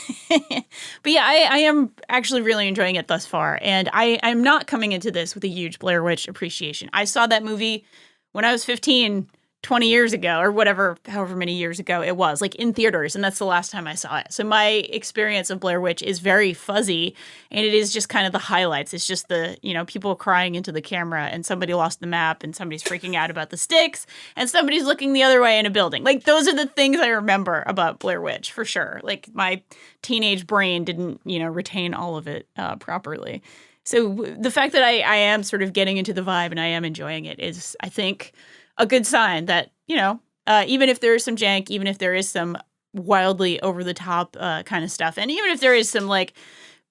yeah, I am actually really enjoying it thus far, and I'm not coming into this with a huge Blair Witch appreciation. I saw that movie when I was 15, 20 years ago, or however many years ago it was, like in theaters, and that's the last time I saw it. So my experience of Blair Witch is very fuzzy, and it is just kind of the highlights. It's just the, people crying into the camera, and somebody lost the map, and somebody's freaking out about the sticks, and somebody's looking the other way in a building. Like, those are the things I remember about Blair Witch, for sure. Like, my teenage brain didn't, retain all of it properly. So the fact that I am sort of getting into the vibe and I am enjoying it is, I think, a good sign that, even if there is some jank, even if there is some wildly over the top kind of stuff, and even if there is some like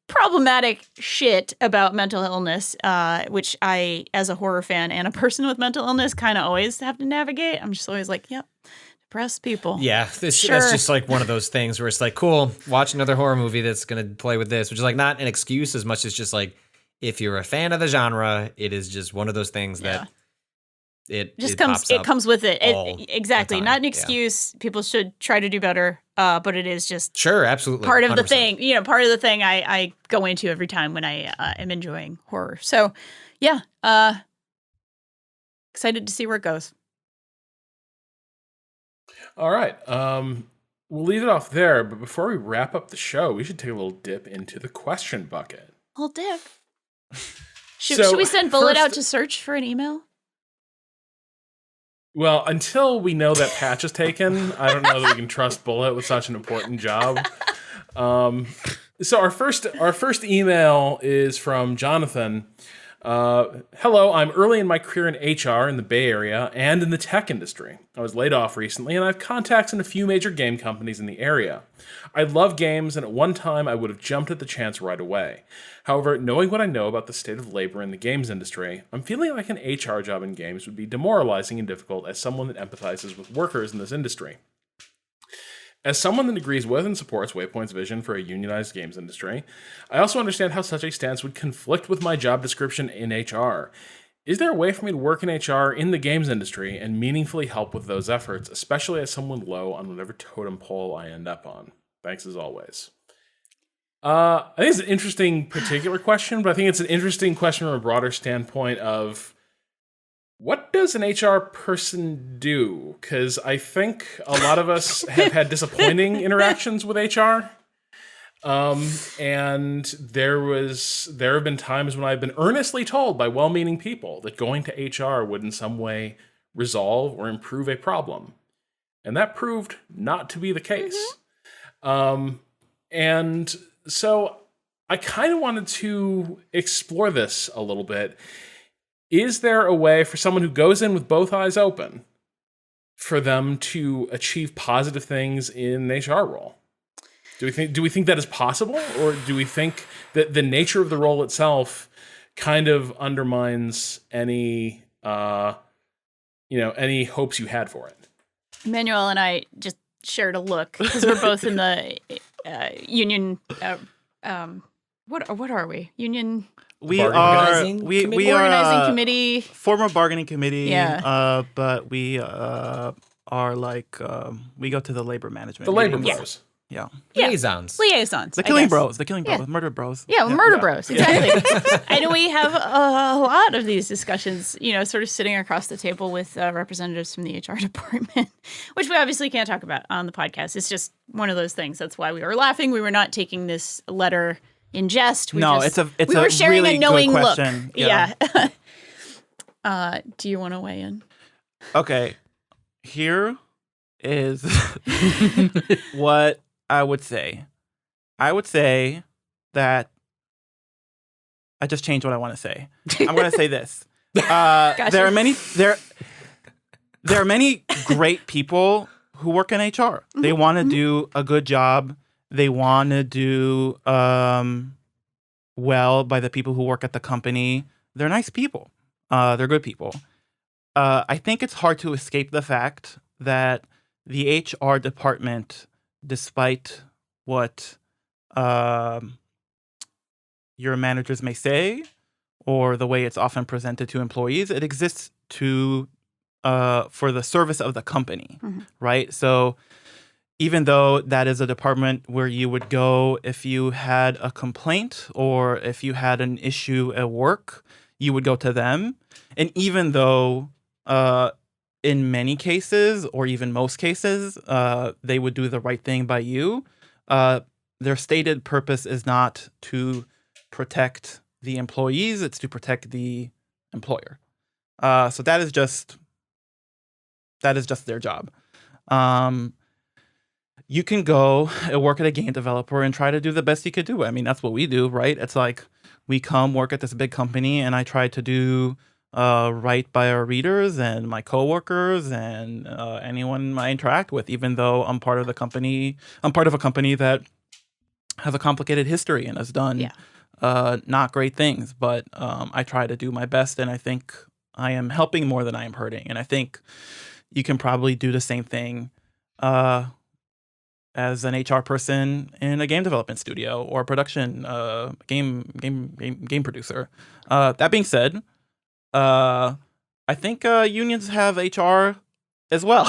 problematic shit about mental illness, which I, as a horror fan and a person with mental illness, kind of always have to navigate. I'm just always like, yep, depressed people. Yeah, that's just like one of those things where it's like, cool, watch another horror movie that's going to play with this, which is like not an excuse as much as just like, if you're a fan of the genre, it is just one of those things that it comes with it. Exactly. time. Not an excuse. Yeah. People should try to do better. But it is just absolutely part of 100%. the thing. Part of the thing I go into every time when I am enjoying horror. So yeah, excited to see where it goes. All right. We'll leave it off there, but before we wrap up the show, we should take a little dip into the question bucket. Little dip. Should we send Bullet out to search for an email? Well, until we know that patch is taken, I don't know that we can trust Bullet with such an important job. So our first email is from Jonathan. Hello, I'm early in my career in HR in the Bay Area and in the tech industry. I was laid off recently, and I have contacts in a few major game companies in the area. I love games, and at one time I would have jumped at the chance right away. However, knowing what I know about the state of labor in the games industry, I'm feeling like an HR job in games would be demoralizing and difficult as someone that empathizes with workers in this industry. As someone that agrees with and supports Waypoint's vision for a unionized games industry, I also understand how such a stance would conflict with my job description in HR. Is there a way for me to work in HR in the games industry and meaningfully help with those efforts, especially as someone low on whatever totem pole I end up on? Thanks as always. I think it's an interesting particular question, but I think it's an interesting question from a broader standpoint of what does an HR person do? Because I think a lot of us have had disappointing interactions with HR. And there have been times when I've been earnestly told by well-meaning people that going to HR would in some way resolve or improve a problem. And that proved not to be the case. And so I kind of wanted to explore this a little bit. Is there a way for someone who goes in with both eyes open for them to achieve positive things in an HR role? Do we think that is possible, or do we think that the nature of the role itself kind of undermines any any hopes you had for it? Emanuel and I just shared a look because we're both in the union. What are we? Union. We Organizing are we organizing are committee. former bargaining committee. Yeah. But we are like we go to the labor management. The labor meetings. bros. Yeah. Liaisons. The killing bros. The killing bros. Yeah. Murder bros. Yeah, murder bros, exactly. And we have a lot of these discussions, sort of sitting across the table with representatives from the HR department, which we obviously can't talk about on the podcast. It's just one of those things. That's why we were laughing. We were not taking this letter in jest. We were sharing really a knowing good look. question. Yeah. Do you want to weigh in? Okay. Here is what I would say. I would say that I just changed what I want to say. I'm going to say this. Gotcha. There are many great people who work in HR. They want to do a good job. They want to do well by the people who work at the company. They're nice people. They're good people. I think it's hard to escape the fact that the HR department, despite what your managers may say or the way it's often presented to employees, it exists to for the service of the company, right? So even though that is a department where you would go if you had a complaint or if you had an issue at work, you would go to them. And even though in many cases, or even most cases, they would do the right thing by you, their stated purpose is not to protect the employees, it's to protect the employer. So that is just their job. You can go and work at a game developer and try to do the best you could do. I mean, that's what we do, right? It's like we come work at this big company and I try to do right by our readers and my coworkers and anyone I interact with, even though I'm part of a company that has a complicated history and has done not great things. But I try to do my best, and I think I am helping more than I am hurting. And I think you can probably do the same thing as an HR person in a game development studio or a production game producer. That being said, I think unions have HR as well.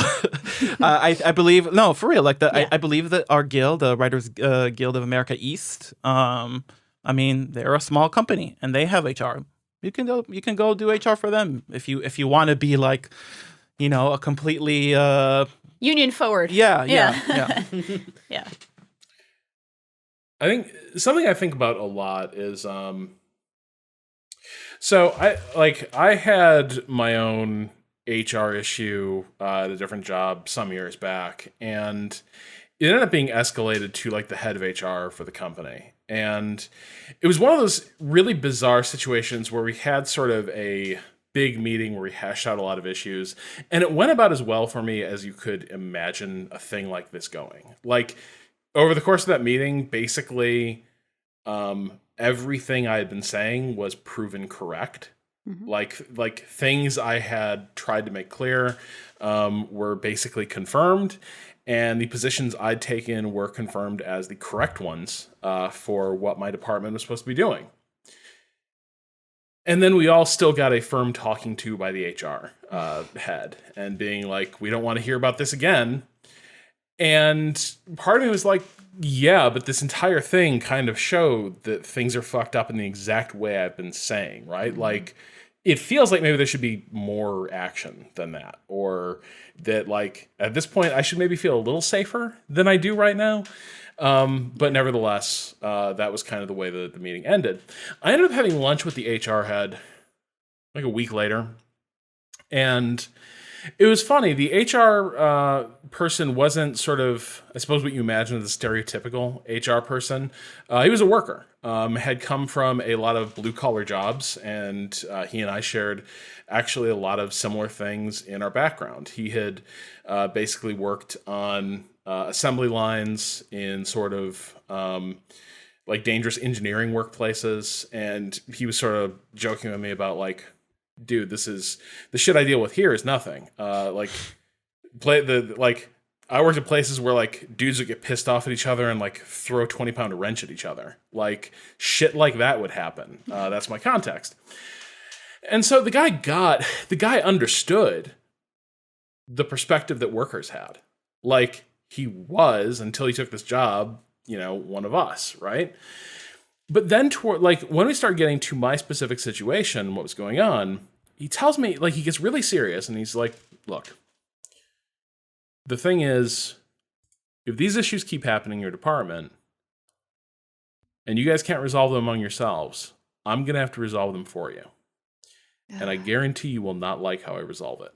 I believe, no, for real. Like I believe that our guild, the Writers Guild of America East, I mean, they're a small company and they have HR. You can go do HR for them if you want to be like, a completely union forward. Yeah. Yeah. I think something I think about a lot is so I had my own HR issue at a different job some years back, and it ended up being escalated to like the head of HR for the company. And it was one of those really bizarre situations where we had sort of a big meeting where we hashed out a lot of issues, and it went about as well for me as you could imagine a thing like this going. Like, over the course of that meeting, basically everything I had been saying was proven correct. Like things I had tried to make clear were basically confirmed, and the positions I'd taken were confirmed as the correct ones for what my department was supposed to be doing. And then we all still got a firm talking to by the HR head and being like, we don't want to hear about this again. And part of me was like, yeah, but this entire thing kind of showed that things are fucked up in the exact way I've been saying, right? Like, it feels like maybe there should be more action than that. Or that, like, at this point, I should maybe feel a little safer than I do right now. But nevertheless, that was kind of the way the meeting ended. I ended up having lunch with the HR head like a week later. And it was funny. The HR person wasn't sort of, I suppose, what you imagine as a stereotypical HR person. He was a worker, had come from a lot of blue-collar jobs, and he and I shared actually a lot of similar things in our background. He had basically worked on assembly lines in sort of like dangerous engineering workplaces, and he was sort of joking with me about like, dude, the shit I deal with here is nothing. I worked at places where like dudes would get pissed off at each other and like throw a 20-pound wrench at each other. Like shit like that would happen. That's my context. And so the guy understood the perspective that workers had. Like, he was, until he took this job, one of us, right? But then when we start getting to my specific situation, what was going on, he tells me, like, he gets really serious and he's like, look, the thing is, if these issues keep happening in your department and you guys can't resolve them among yourselves, I'm going to have to resolve them for you. And I guarantee you will not like how I resolve it.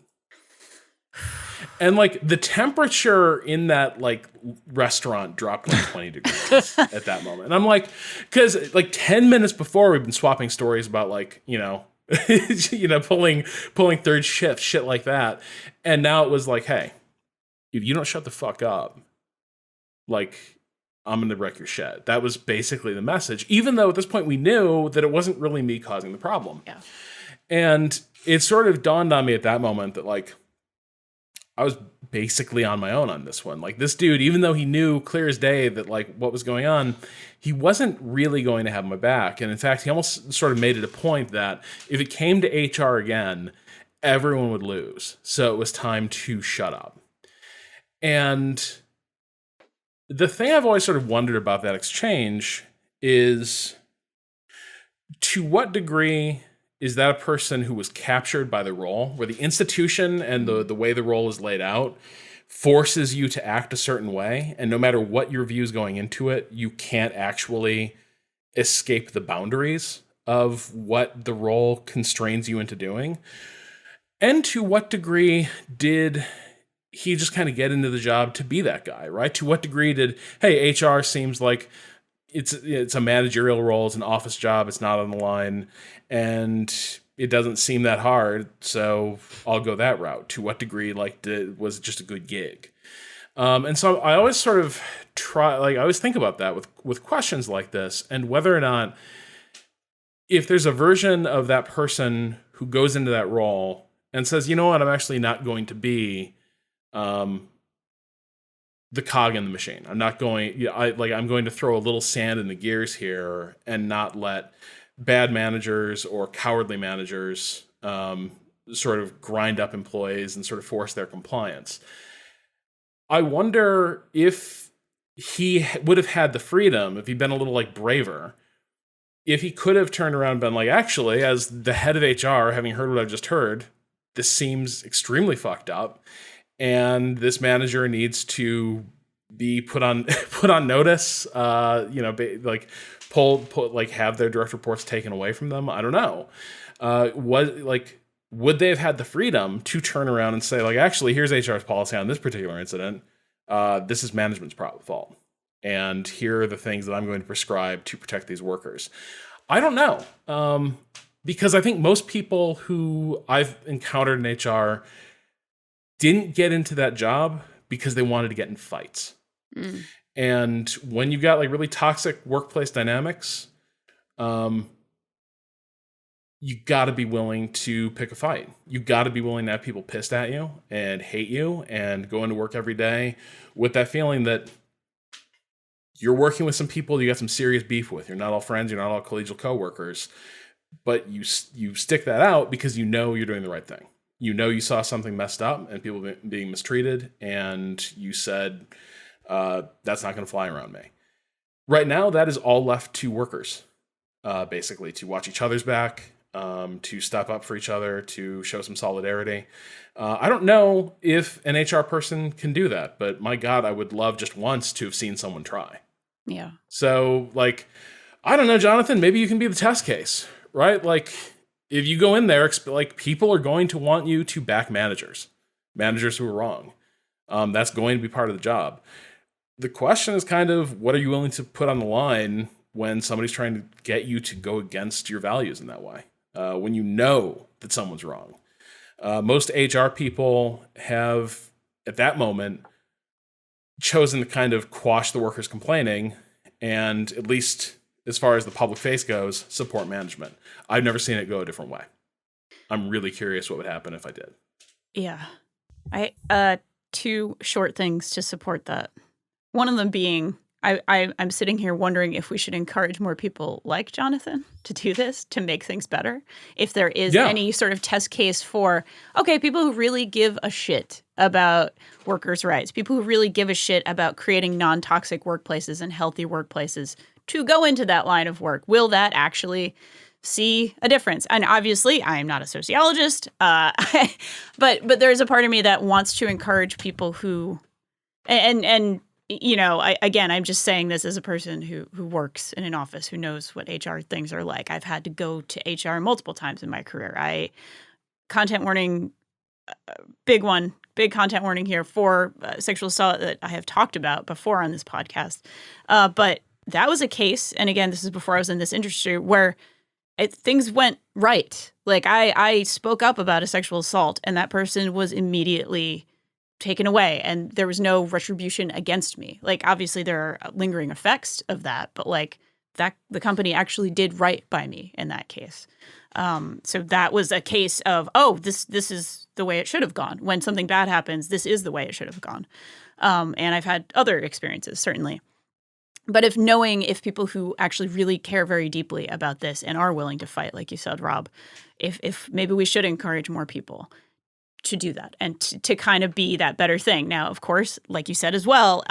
And like the temperature in that like restaurant dropped like 20 degrees at that moment. And I'm like, because like 10 minutes before we've been swapping stories about like, pulling third shift, shit like that. And now it was like, hey, if you don't shut the fuck up, like I'm going to wreck your shit. That was basically the message, even though at this point we knew that it wasn't really me causing the problem. Yeah. And it sort of dawned on me at that moment that like, I was basically on my own on this one. Like this dude, even though he knew clear as day that like what was going on, he wasn't really going to have my back. And in fact, he almost sort of made it a point that if it came to HR again everyone would lose. So it was time to shut up. And the thing I've always sort of wondered about that exchange is, to what degree is that a person who was captured by the role, where the institution and the way the role is laid out forces you to act a certain way, and no matter what your views going into it, you can't actually escape the boundaries of what the role constrains you into doing? And to what degree did he just kind of get into the job to be that guy, right? To what degree did, hey, HR seems like it's a managerial role, it's an office job, it's not on the line, and it doesn't seem that hard, so I'll go that route. To what degree, like, was it just a good gig? And so I always sort of I always think about that with questions like this, and whether or not, if there's a version of that person who goes into that role and says, you know what, I'm actually not going to be the cog in the machine. I'm not going, I'm going to throw a little sand in the gears here and not let bad managers or cowardly managers sort of grind up employees and sort of force their compliance. I wonder if he would have had the freedom, if he'd been a little like braver, if he could have turned around and been like, actually, as the head of HR, having heard what I've just heard, this seems extremely fucked up, and this manager needs to be put on notice, have their direct reports taken away from them. I don't know. Would they have had the freedom to turn around and say, like, actually, here's HR's policy on this particular incident. This is management's fault. And here are the things that I'm going to prescribe to protect these workers. I don't know. Because I think most people who I've encountered in HR didn't get into that job because they wanted to get in fights. Mm. And when you've got like really toxic workplace dynamics, you got to be willing to pick a fight. You got to be willing to have people pissed at you and hate you and go into work every day with that feeling that you're working with some people you got some serious beef with. You're not all friends. You're not all collegial coworkers, but you stick that out because you know you're doing the right thing. You know you saw something messed up and people being mistreated, and you said, that's not going to fly around me. Right now, that is all left to workers, basically, to watch each other's back, to step up for each other, to show some solidarity. I don't know if an HR person can do that, but my God, I would love just once to have seen someone try. Yeah. So, like, I don't know, Jonathan, maybe you can be the test case, right? Like, if you go in there, like, people are going to want you to back managers who are wrong. That's going to be part of the job. The question is kind of, what are you willing to put on the line when somebody's trying to get you to go against your values in that way? When you know that someone's wrong. Most HR people have, at that moment, chosen to kind of quash the workers complaining and, at least as far as the public face goes, support management. I've never seen it go a different way. I'm really curious what would happen if I did. Yeah. Two short things to support that. One of them being, I'm sitting here wondering if we should encourage more people like Jonathan to do this, to make things better. If there is any sort of test case for, okay, people who really give a shit about workers' rights, people who really give a shit about creating non-toxic workplaces and healthy workplaces, to go into that line of work. Will that actually see a difference? And obviously, I am not a sociologist, but there's a part of me that wants to encourage people who, and you know, I'm just saying this as a person who works in an office, who knows what HR things are like. I've had to go to HR multiple times in my career. Content warning, big content warning here for sexual assault that I have talked about before on this podcast. But that was a case, and again, this is before I was in this industry, where things went right. Like I spoke up about a sexual assault, and that person was immediately taken away, and there was no retribution against me. Like, obviously there are lingering effects of that, but like that, the company actually did right by me in that case. So that was a case of, this is the way it should have gone. When something bad happens, this is the way it should have gone. And I've had other experiences, certainly. But if people who actually really care very deeply about this and are willing to fight, like you said, Rob, if maybe we should encourage more people to do that and to kind of be that better thing. Now, of course, like you said as well,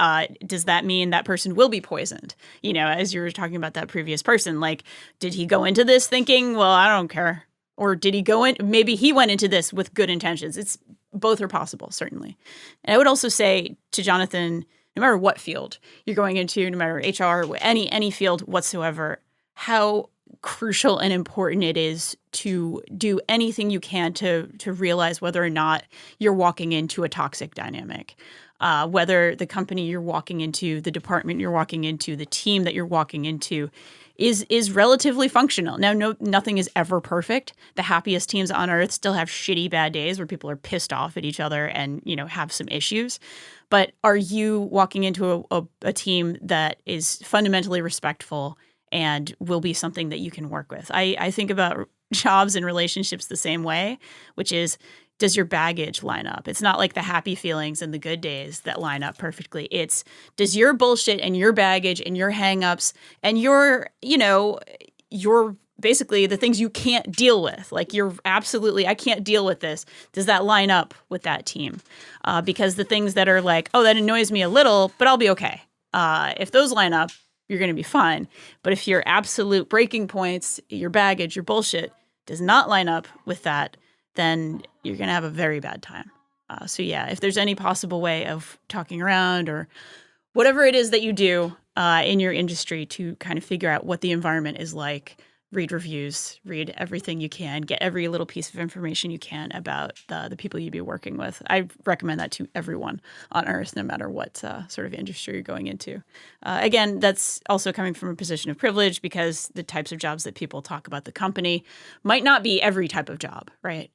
does that mean that person will be poisoned? You know, as you were talking about that previous person, like, did he go into this thinking, well, I don't care? Or did he go in, maybe he went into this with good intentions. Both are possible, certainly. And I would also say to Jonathan, no matter what field you're going into, no matter HR, any field whatsoever, how crucial and important it is to do anything you can to realize whether or not you're walking into a toxic dynamic, whether the company you're walking into, the department you're walking into, the team that you're walking into is relatively functional. Now, nothing is ever perfect. The happiest teams on earth still have shitty bad days where people are pissed off at each other and, you know, have some issues. But are you walking into a team that is fundamentally respectful and will be something that you can work with? I think about jobs and relationships the same way, which is, does your baggage line up? It's not like the happy feelings and the good days that line up perfectly. It's, does your bullshit and your baggage and your hangups and your basically the things you can't deal with, like I can't deal with this. Does that line up with that team? Because the things that are like, oh, that annoys me a little, but I'll be okay. If those line up, you're going to be fine. But if your absolute breaking points, your baggage, your bullshit does not line up with that, then you're going to have a very bad time. So yeah, if there's any possible way of talking around or whatever it is that you do in your industry to kind of figure out what the environment is like, read reviews, read everything you can, get every little piece of information you can about the people you'd be working with. I recommend that to everyone on Earth, no matter what sort of industry you're going into. Again, that's also coming from a position of privilege because the types of jobs that people talk about the company might not be every type of job, right?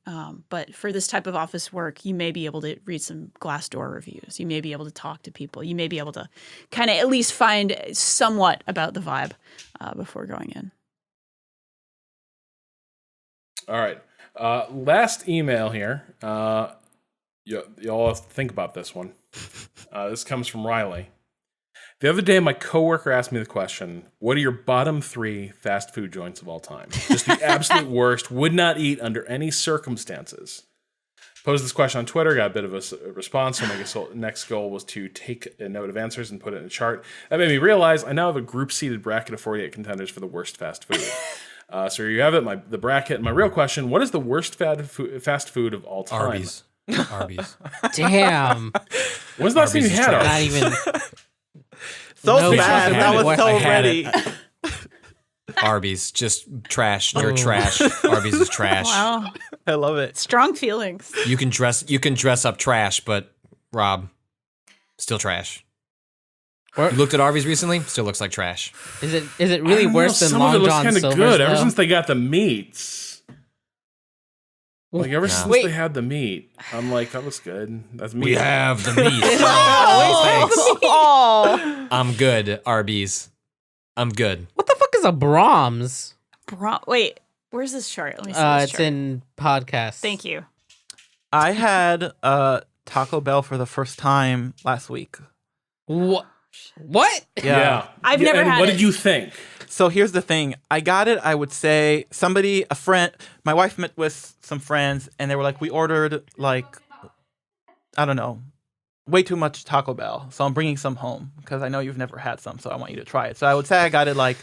But for this type of office work, you may be able to read some Glassdoor reviews. You may be able to talk to people. You may be able to kind of at least find somewhat about the vibe before going in. All right. Last email here. Y'all have to think about this one. This comes from Riley. The other day, my coworker asked me the question, what are your bottom 3 fast food joints of all time? Just the absolute worst, would not eat under any circumstances. Posed this question on Twitter, got a bit of a response, so my next goal was to take a note of answers and put it in a chart. That made me realize I now have a group-seated bracket of 48 contenders for the worst fast food. So here you have it, the bracket. My real question, what is the worst fast food of all time? Arby's. Damn. When's the last time you had Not Arby's? even. So No bad. chance That I was had so it. ready. Arby's, just trash. You're trash. Arby's is trash. Wow. I love it. Strong feelings. You can dress up trash, but Rob, still trash. You looked at Arby's recently? Still looks like trash. Is it really worse than Some Long of it looks John kind of Silver's, good ever though? since they got the meats. Like ever since Wait. they had the meat, I'm like, that looks good. That's meat. We have the meat. Oh, I'm good, Arby's. I'm good. What the fuck is a Brahms? wait, where's this chart? Let me see this It's chart. in podcast. Thank you. I had Taco Bell for the first time last week. What? What? Yeah. I've never and had what it. did you think? So here's the thing. I got it, I would say, a friend, my wife met with some friends, and they were like, we ordered, like, I don't know, way too much Taco Bell. So I'm bringing some home because I know you've never had some, so I want you to try it. So I would say I got it like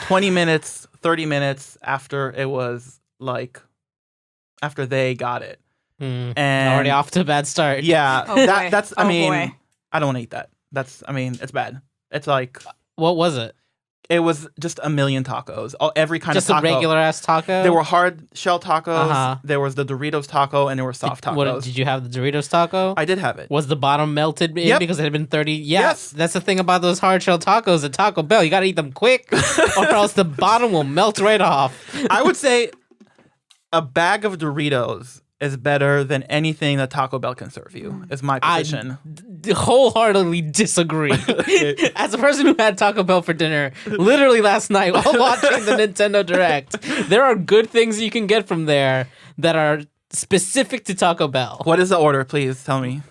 20 minutes, 30 minutes after it was like, after they got it. And Already off to a bad start. Yeah, Oh, boy. that's, Oh, boy. I don't want to eat that. It's bad. It's like, What was it? it was just a million tacos. Every kind Just of a taco. regular ass taco? There were hard shell tacos. Uh-huh. There was the Doritos taco, and there were soft tacos. Did you have the Doritos taco? I did have it. Was the bottom melted in Yep. because it had been 30? Yes. That's the thing about those hard shell tacos at Taco Bell. You got to eat them quick or else the bottom will melt right off. I would say a bag of Doritos is better than anything that Taco Bell can serve you, is my position. Wholeheartedly disagree. As a person who had Taco Bell for dinner literally last night while watching the Nintendo Direct, there are good things you can get from there that are specific to Taco Bell. What is the order, please tell me?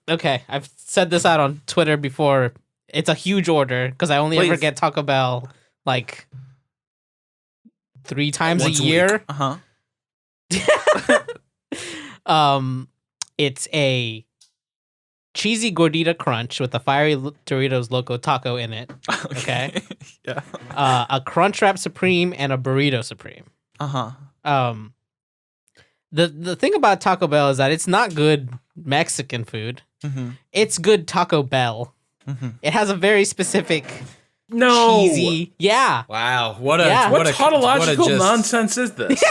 Okay, I've said this out on Twitter before. It's a huge order because I only ever Please. get Taco Bell like 3 times Once a a week. year. It's a cheesy gordita crunch with a fiery Doritos Loco taco in it. Okay. Yeah. A Crunchwrap Supreme and a Burrito Supreme. The thing about Taco Bell is that it's not good Mexican food. It's good Taco Bell. It has a very specific cheesy. Yeah. Wow, what What tautological just- nonsense is this?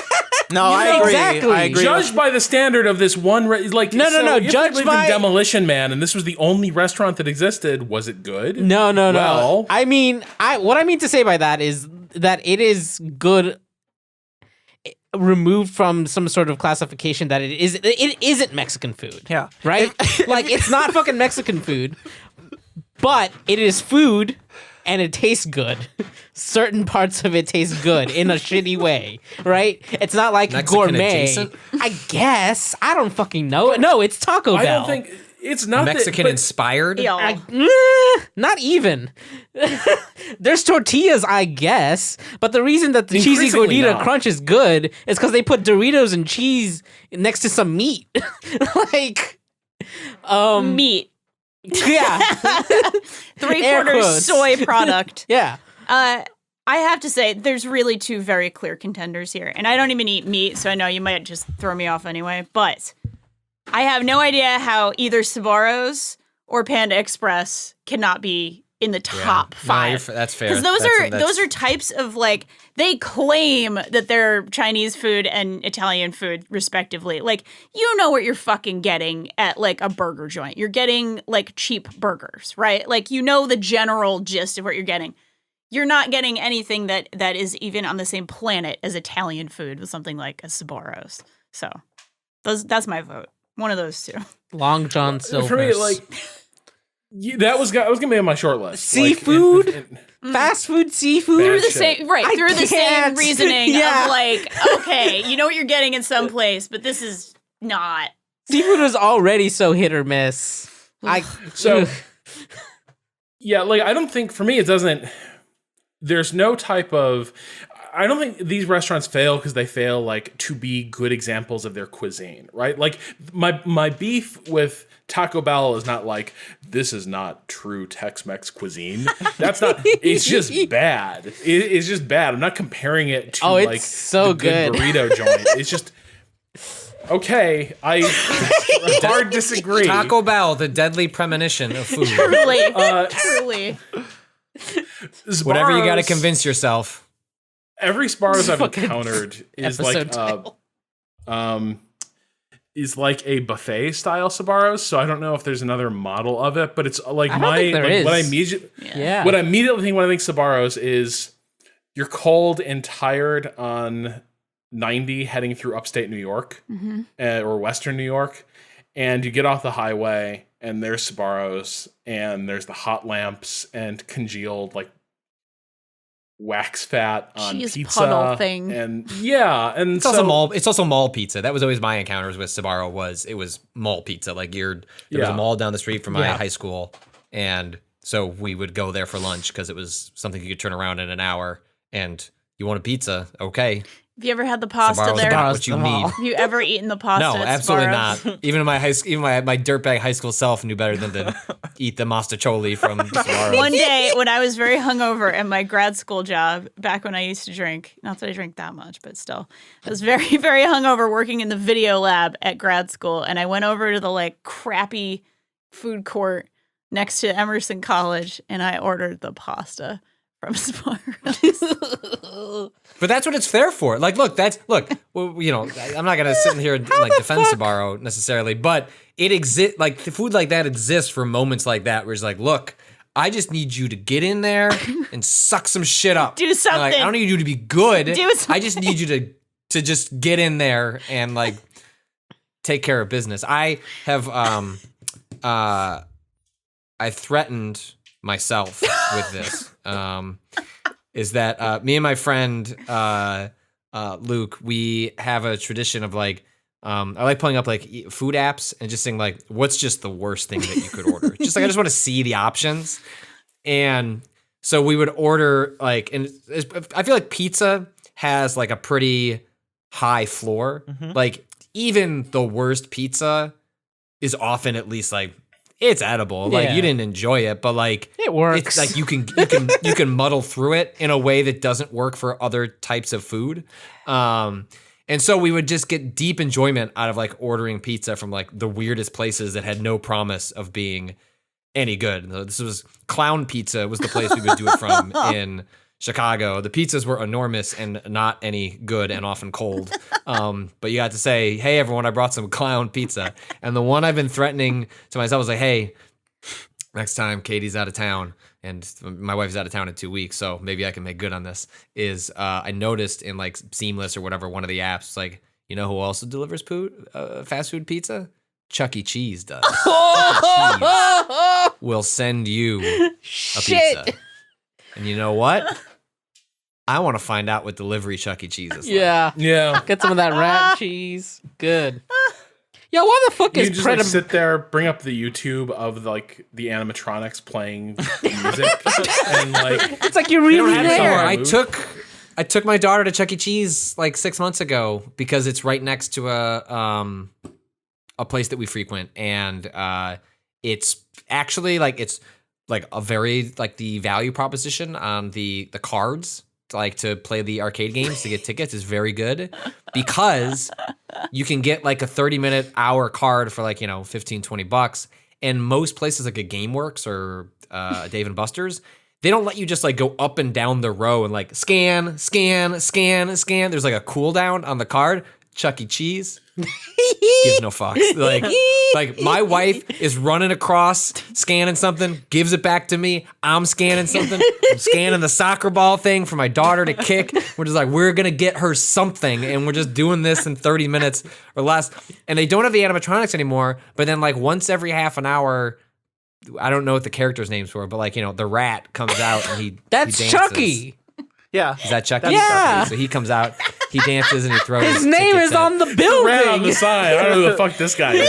No, I agree. Exactly. I agree. Judged by the standard of this one, like No. if we Judged lived by- in Demolition Man, and this was the only restaurant that existed. Was it good? No. Well, I mean, what I mean to say by that is that it is good, removed from some sort of classification that it isn't Mexican food. Yeah. Right? Like it's not fucking Mexican food, but it is food and it tastes good. Certain parts of it taste good in a shitty way, right? It's not like Mexican gourmet. adjacent? I guess. I don't fucking know. No, it's Taco Bell. I don't think it's not Mexican that, inspired. Not even. There's tortillas, I guess, but the reason that the cheesy Increasingly gordita not. crunch is good is because they put Doritos and cheese next to some meat. Like, Meat. yeah, 3/4 quotes. soy product. yeah. I have to say, there's really 2 very clear contenders here. And I don't even eat meat, so I know you might just throw me off anyway. But I have no idea how either Sbarro's or Panda Express cannot be in the top No, 5. that's fair. Because those are types of, like, they claim that they're Chinese food and Italian food, respectively. Like, you know what you're fucking getting at, like, a burger joint. You're getting, like, cheap burgers, right? Like, you know the general gist of what you're getting. You're not getting anything that is even on the same planet as Italian food with something like a Sbarro's. So that's my vote. One of those 2. Long John Silver's. for me, like that was gonna be on my short list. Seafood? Like, fast food, seafood. Bad Through the shit. same I through the same can't. reasoning Yeah. of like, okay, you know what you're getting in some place, but this is not. Seafood was already so hit or miss. So yeah, like I don't think for me it doesn't. There's no type of. I don't think these restaurants fail because they fail like to be good examples of their cuisine, right? Like my beef with Taco Bell is not like this is not true Tex-Mex cuisine. That's not. It's just bad. It's just bad. I'm not comparing it to Oh, it's like so the good good. burrito joint. It's just okay. I hard disagree. Taco Bell, the deadly premonition of food. Truly, truly. Whatever you got to Sbarro's- convince yourself. Every Sbarro's I've Fucking encountered is episode like title. is like a buffet style Sbarro's. So I don't know if there's another model of it, but it's like I don't think there is. what I immediately Yeah. what I immediately think when I think Sbarro's is you're cold and tired on 90 heading through upstate New York or Western New York, and you get off the highway and there's Sbarro's and there's the hot lamps and congealed like wax fat on Cheese pizza puddle thing. and and It's also mall. It's also mall pizza. That was always my encounters with Sbarro. It was mall pizza. Like there was a mall down the street from my high school, and so we would go there for lunch because it was something you could turn around in an hour. And you want a pizza? Okay. Have you ever had the pasta Sbarro's there? got Sbarro's what you the need. mall. Have you ever eaten the pasta? No, at absolutely Sbarro's? not. Even in my my dirtbag high school self knew better than to eat the mastacholi from Sbarro. One day when I was very hungover at my grad school job, back when I used to drink, not that I drink that much, but still, I was very, very hungover working in the video lab at grad school. And I went over to the like crappy food court next to Emerson College and I ordered the pasta from Sbarro's. But that's what it's there for. Like, look, well, you know, I'm not gonna sit in here and like defend Sbarro necessarily, but it exists. Like, the food like that exists for moments like that, where it's like, look, I just need you to get in there and suck some shit up. Do something. Like, I don't need you to be good. Do something. I just need you to just get in there and like take care of business. I have I threatened myself with this. Is that me and my friend Luke, we have a tradition of like I like pulling up like food apps and just saying like, what's just the worst thing that you could order? Just like I just want to see the options. And so we would order like, and I feel like pizza has like a pretty high floor. Like even the worst pizza is often at least like it's edible. Like Yeah. you didn't enjoy it, but like It works. it's like you can muddle through it in a way that doesn't work for other types of food. And so we would just get deep enjoyment out of like ordering pizza from like the weirdest places that had no promise of being any good. This was Clown Pizza was the place we would do it from in Chicago. The pizzas were enormous and not any good and often cold. But you got to say, hey, everyone, I brought some Clown Pizza. And the one I've been threatening to myself was like, hey, next time Katie's out of town and my wife's out of town in 2 weeks, so maybe I can make good on this, is I noticed in like Seamless or whatever, one of the apps, like, you know who also delivers fast food pizza? Chuck E. Cheese does. Chuck E. Cheese will send you a pizza. And you know what? I want to find out what delivery Chuck E. Cheese is like. Yeah. Get some of that rat cheese. Good. Yo, why the fuck You is just like, sit there, bring up the YouTube of like the animatronics playing music, and like It's like you're really I don't have it there. somewhere. I took my daughter to Chuck E. Cheese like 6 months ago because it's right next to a place that we frequent, and it's actually like it's like a very like the value proposition on the cards like to play the arcade games to get tickets is very good because you can get like a 30-minute hour card for like, you know, $15-20, and most places like a GameWorks or Dave & Buster's, they don't let you just like go up and down the row and like scan. There's like a cooldown on the card. Chuck E. Cheese gives no fucks. Like my wife is running across, scanning something, gives it back to me. I'm scanning something. I'm scanning the soccer ball thing for my daughter to kick. We're just like, we're gonna get her something, and we're just doing this in 30 minutes or less. And they don't have the animatronics anymore. But then like once every half an hour, I don't know what the characters' names were, but like, you know, the rat comes out and he That's he dances. Chucky. Yeah. Is that Chucky? Yeah. Okay, so he comes out, he dances, and he throws His name tickets is in. on the ran on building. the side. I don't know who the fuck this guy is.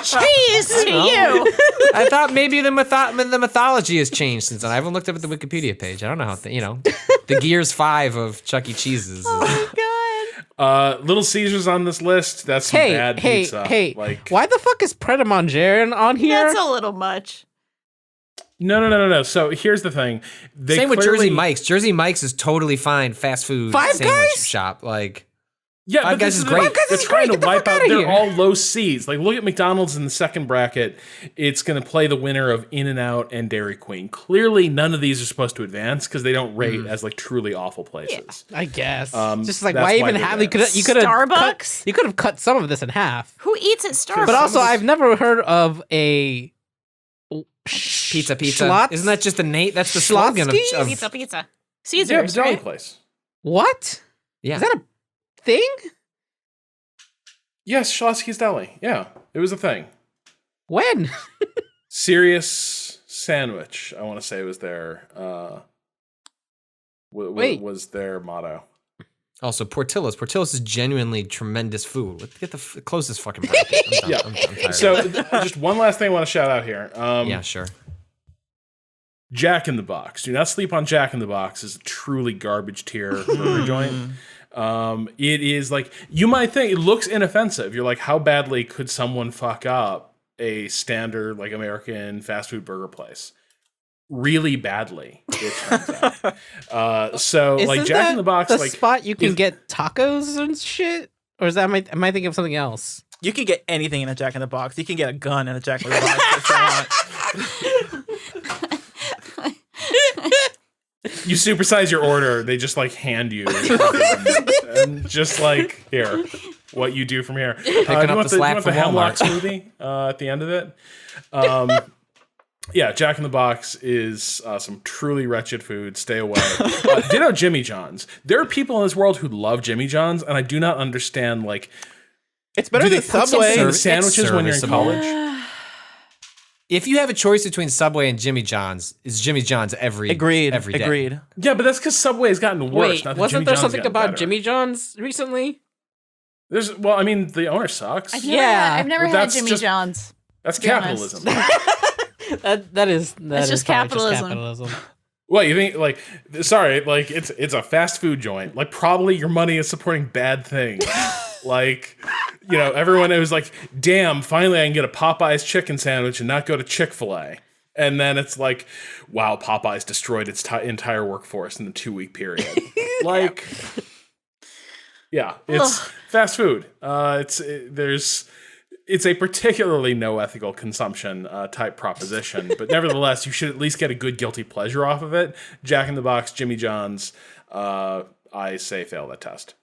Cheese to you. I thought maybe the mythology has changed since then. I haven't looked up at the Wikipedia page. I don't know how, the Gears 5 of Chuck E. Cheese's. Little Caesars on this list. That's some bad pizza. Like, why the fuck is Pret a Manger on here? That's a little much. No. So here's the thing. Same with Jersey Mike's. Jersey Mike's is totally fine fast food Five sandwich Guys? shop. Like, Yeah, Five but Guys this is is great. They're Five Guys is trying great. to Get the wipe fuck out. outta They're here. all low C's. Like, look at McDonald's in the second bracket. It's going to play the winner of In-N-Out and Dairy Queen. Clearly, none of these are supposed to advance because they don't rate as like truly awful places. I guess. Just like that's why why even they're have there. you could have Starbucks? you could have cut some of this in half. Who eats at Starbucks? But also, I've never heard of a pizza. Schlotz? Isn't that just the Nate? That's the slogan of pizza. Yeah, Caesar's, the deli right? place. What? yeah. Is that a thing? Yes, Schlotsky's Deli. Yeah, it was a thing. When? Serious Sandwich, I want to say was their Wait. was their motto. Also, Portillo's. Portillo's is genuinely tremendous food. Let's get the closest fucking bracket. I'm done. Yeah. I'm tired. So just one last thing I want to shout out here. Yeah, sure. Jack in the Box. Do not sleep on Jack in the Box. Is a truly garbage tier burger joint. It is like, you might think it looks inoffensive. You're like, how badly could someone fuck up a standard like American fast food burger place? Really badly, it turns out. So like Isn't Jack that in the Box, the like spot you can is- get tacos and shit, or is that am I thinking of something else? You can get anything in a Jack in the Box. You can get a gun in a Jack in the Box if you want. you supersize your order, they just like hand you and just like, here, what you do from here. Do you up want the slap you want from the hemlock Walmart. smoothie at the end of it? Yeah, Jack in the Box is some truly wretched food. Stay away. Ditto Jimmy John's. There are people in this world who love Jimmy John's, and I do not understand, like, It's better do they than put something Subway. in the It's sandwiches when you're in serviceable. college? If you have a choice between Subway and Jimmy John's, it's Jimmy John's every day. Agreed. Yeah, but that's because Subway has gotten worse. Wait, not that wasn't Jimmy there John's something gotten about better. Jimmy John's recently? Well, I mean, the owner sucks. I've Yeah. never Well, had that's Jimmy just- John's. That's to be honest. capitalism. That is just probably capitalism. Well, you think like, sorry, like it's a fast food joint. Like probably your money is supporting bad things. Like, you know, everyone was like, damn, finally I can get a Popeye's chicken sandwich and not go to Chick-fil-A. And then it's like, wow, Popeye's destroyed its entire workforce in the 2-week period. Like, yeah, it's fast food. It's a particularly no ethical consumption type proposition, but nevertheless, you should at least get a good guilty pleasure off of it. Jack in the Box, Jimmy John's, I say fail that test.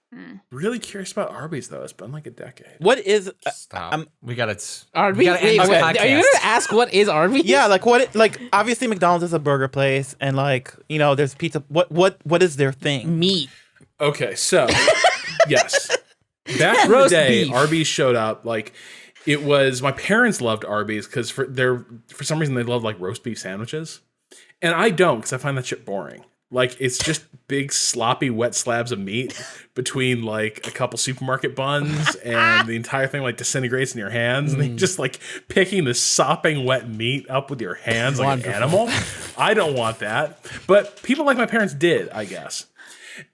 Really curious about Arby's though. It's been like a decade. What is Stop. We got it. Arby's. We gotta end this Are you podcast. gonna ask what is Arby's? yeah, like like obviously McDonald's is a burger place, and like there's pizza. What is their thing? Meat. Okay, so yes, back in the Roast day, beef. Arby's showed up. Like it was my parents loved Arby's because for some reason they love like roast beef sandwiches, and I don't because I find that shit boring. Like it's just big sloppy wet slabs of meat between like a couple supermarket buns, and the entire thing like disintegrates in your hands, and you're just like picking the sopping wet meat up with your hands like an animal. I don't want that, but people like my parents did, I guess.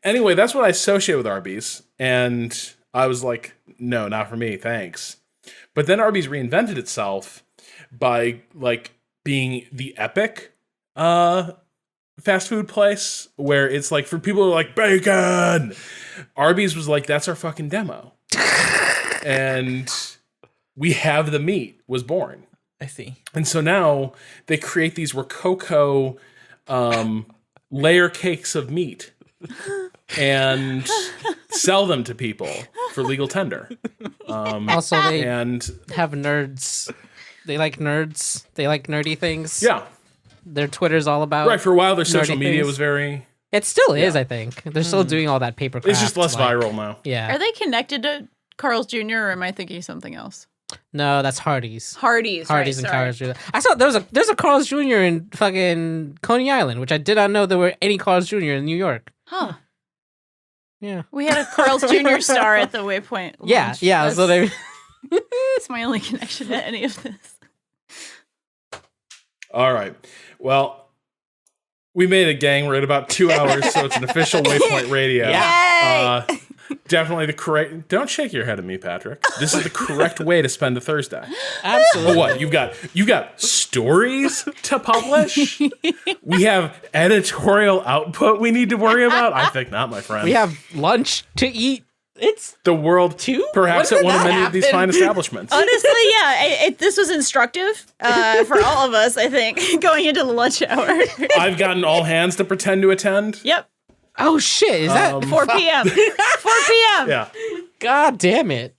Anyway, that's what I associate with Arby's, and I was like, no, not for me, thanks. But then Arby's reinvented itself by like being the epic fast food place where it's like for people who are like bacon. Arby's was like, that's our fucking demo. And We Have the Meat was born. I see. And so now they create these Rococo layer cakes of meat and sell them to people for legal tender. Also, they And have nerds. They like nerds. They like nerdy things. yeah, Their Twitter's all about. right. For a while, their social nerdy media things. was very. It still is, I think. They're still doing all that paper craft. It's just less like- viral now. Yeah. Are they connected to Carl's Jr. or am I thinking something else? No, that's Hardee's. Hardee's. Hardee's right, and sorry. Carl's Jr. I saw there's a Carl's Jr. in fucking Coney Island, which I did not know there were any Carl's Jr. in New York. Huh. Yeah. We had a Carl's Jr. star at the Waypoint. Yeah, launch. yeah. So they That's my only connection to any of this. All right. Well, we made a gang. We're at about 2 hours, so it's an official Waypoint Radio. Yay! Definitely the correct. Don't shake your head at me, Patrick. This is the correct way to spend a Thursday. absolutely. What you got stories to publish? We have editorial output we need to worry about. I think not, my friend. We have lunch to eat. It's the world Two? perhaps When at did one of that many of these happen? fine establishments. Honestly, yeah, this was instructive for all of us, I think, going into the lunch hour. I've gotten all hands to pretend to attend. Yep, oh shit! Is that 4 p.m. 4 p.m. Yeah. God damn it?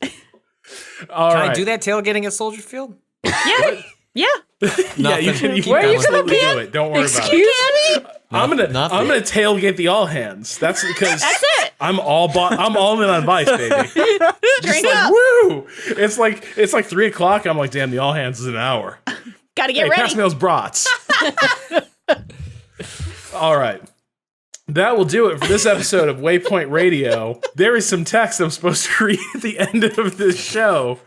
All Can right. I do that tailgating at Soldier Field? Yeah. Yeah, you can Where are you gonna absolutely be do at? it. Don't worry about it. Excuse me? I'm gonna nothing. tailgate the all hands. That's because That's it. I'm all in on Vice, baby. Just Drink like up. woo! It's like 3:00. I'm like, damn, the all hands is an hour. Gotta get Hey, ready. pass me those brats. All right. That will do it for this episode of Waypoint Radio. There is some text I'm supposed to read at the end of this show.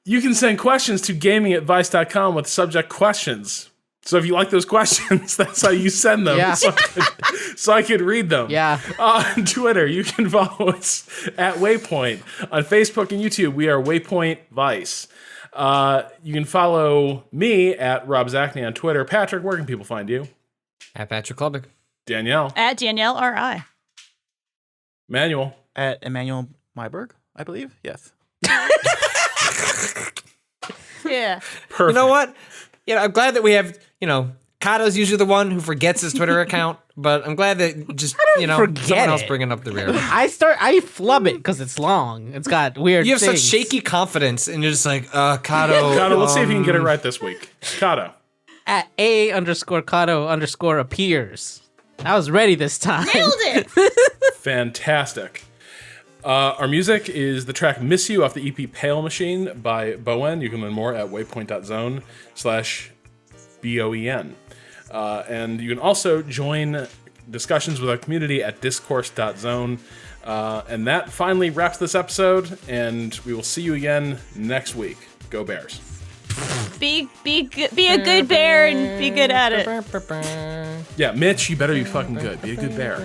You can send questions to gaming@vice.com with subject questions. So if you like those questions, that's how you send them. Yeah. So I could read them. Yeah. On Twitter, you can follow us at Waypoint. On Facebook and YouTube, we are Waypoint Vice. You can follow me at Rob Zacny on Twitter. Patrick, where can people find you? At Patrick Klubik. Danielle. At Danielle R.I. Manuel. At Emanuel Maiberg, I believe. Yes. Yeah. Perfect. You know what? I'm glad that we have, Cado's usually the one who forgets his Twitter account, but I'm glad that just, forget someone else it. bringing up the rear. I flub it because it's long. It's got weird. You have things. such shaky confidence, and you're just like, Cado. Cado, let's see if you can get it right this week. Cado. At A_Cado_ appears. I was ready this time. Nailed it. Fantastic. Our music is the track Miss You off the EP Pale Machine by Bowen. You can learn more at waypoint.zone/BOEN. And you can also join discussions with our community at discourse.zone. And that finally wraps this episode, and we will see you again next week. Go Bears. Be a good bear and be good at it. Yeah, Mitch, you better be fucking good. Be a good bear.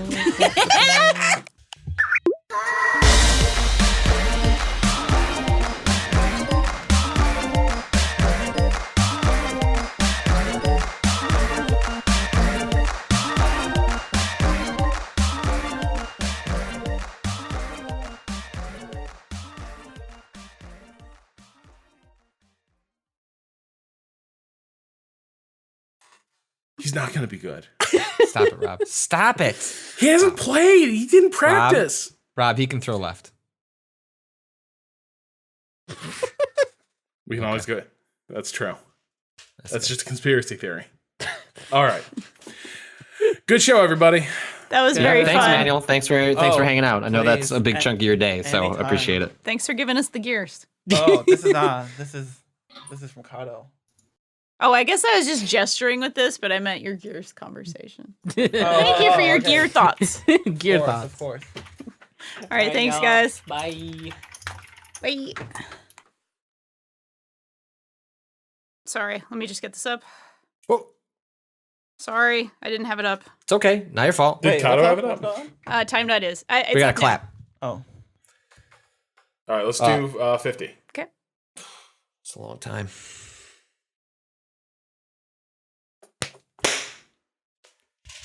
He's not going to be good. Stop it, Rob. Stop it. He hasn't played. He didn't practice. Rob, he can throw left. We can always go. That's true. That's just a conspiracy theory. All right. Good show, everybody. That was very Thanks, fun. Manuel. Thanks for hanging out. I know that's a big chunk of your day, so Anytime. appreciate it. Thanks for giving us the gears. Oh, this is from Cado. Oh, I guess I was just gesturing with this, but I meant your gears conversation. Thank Thank you for your gear thoughts. Gear thoughts. Of course. All right, thanks, y'all. guys. Bye. Bye. Sorry, let me just get this up. Whoa. Sorry, I didn't have it up. It's okay. Not your fault. Did Cado have it up? Time that is. It's We got up to now. clap. Oh. All right, let's do 50. Okay. It's a long time.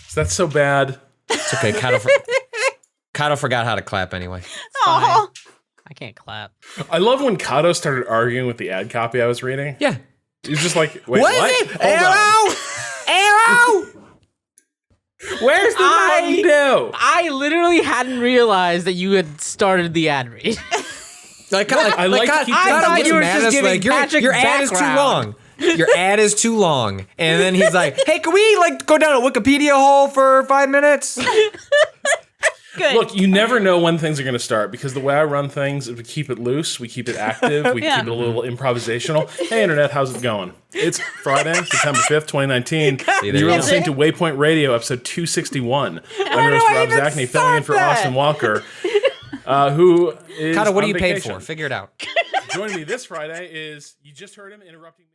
So that's so bad. It's okay. Cado forgot how to clap anyway. Oh, I can't clap. I love when Cado started arguing with the ad copy I was reading. Yeah. He was just like, wait, What what? is it? Hold on. Arrow! Where's the Mountain Dew? I literally hadn't realized that you had started the ad read. I like to keep I thought you were just giving your Patrick ad is too background. long. Your ad is too long. And then he's like, hey, can we go down a Wikipedia hole for 5 minutes? good. Look, you never know when things are going to start because the way I run things is we keep it loose, we keep it active, we Yeah. keep it a little improvisational. Hey, Internet, how's it going? It's Friday, September 5th, 2019. See, there You're you go. listening to Waypoint Radio, episode 261. I'm your host, Rob Zacny, filling in for Austin Walker, who is Cado, what are on you paid vacation. for? Figure it out. Joining me this Friday is, you just heard him interrupting me.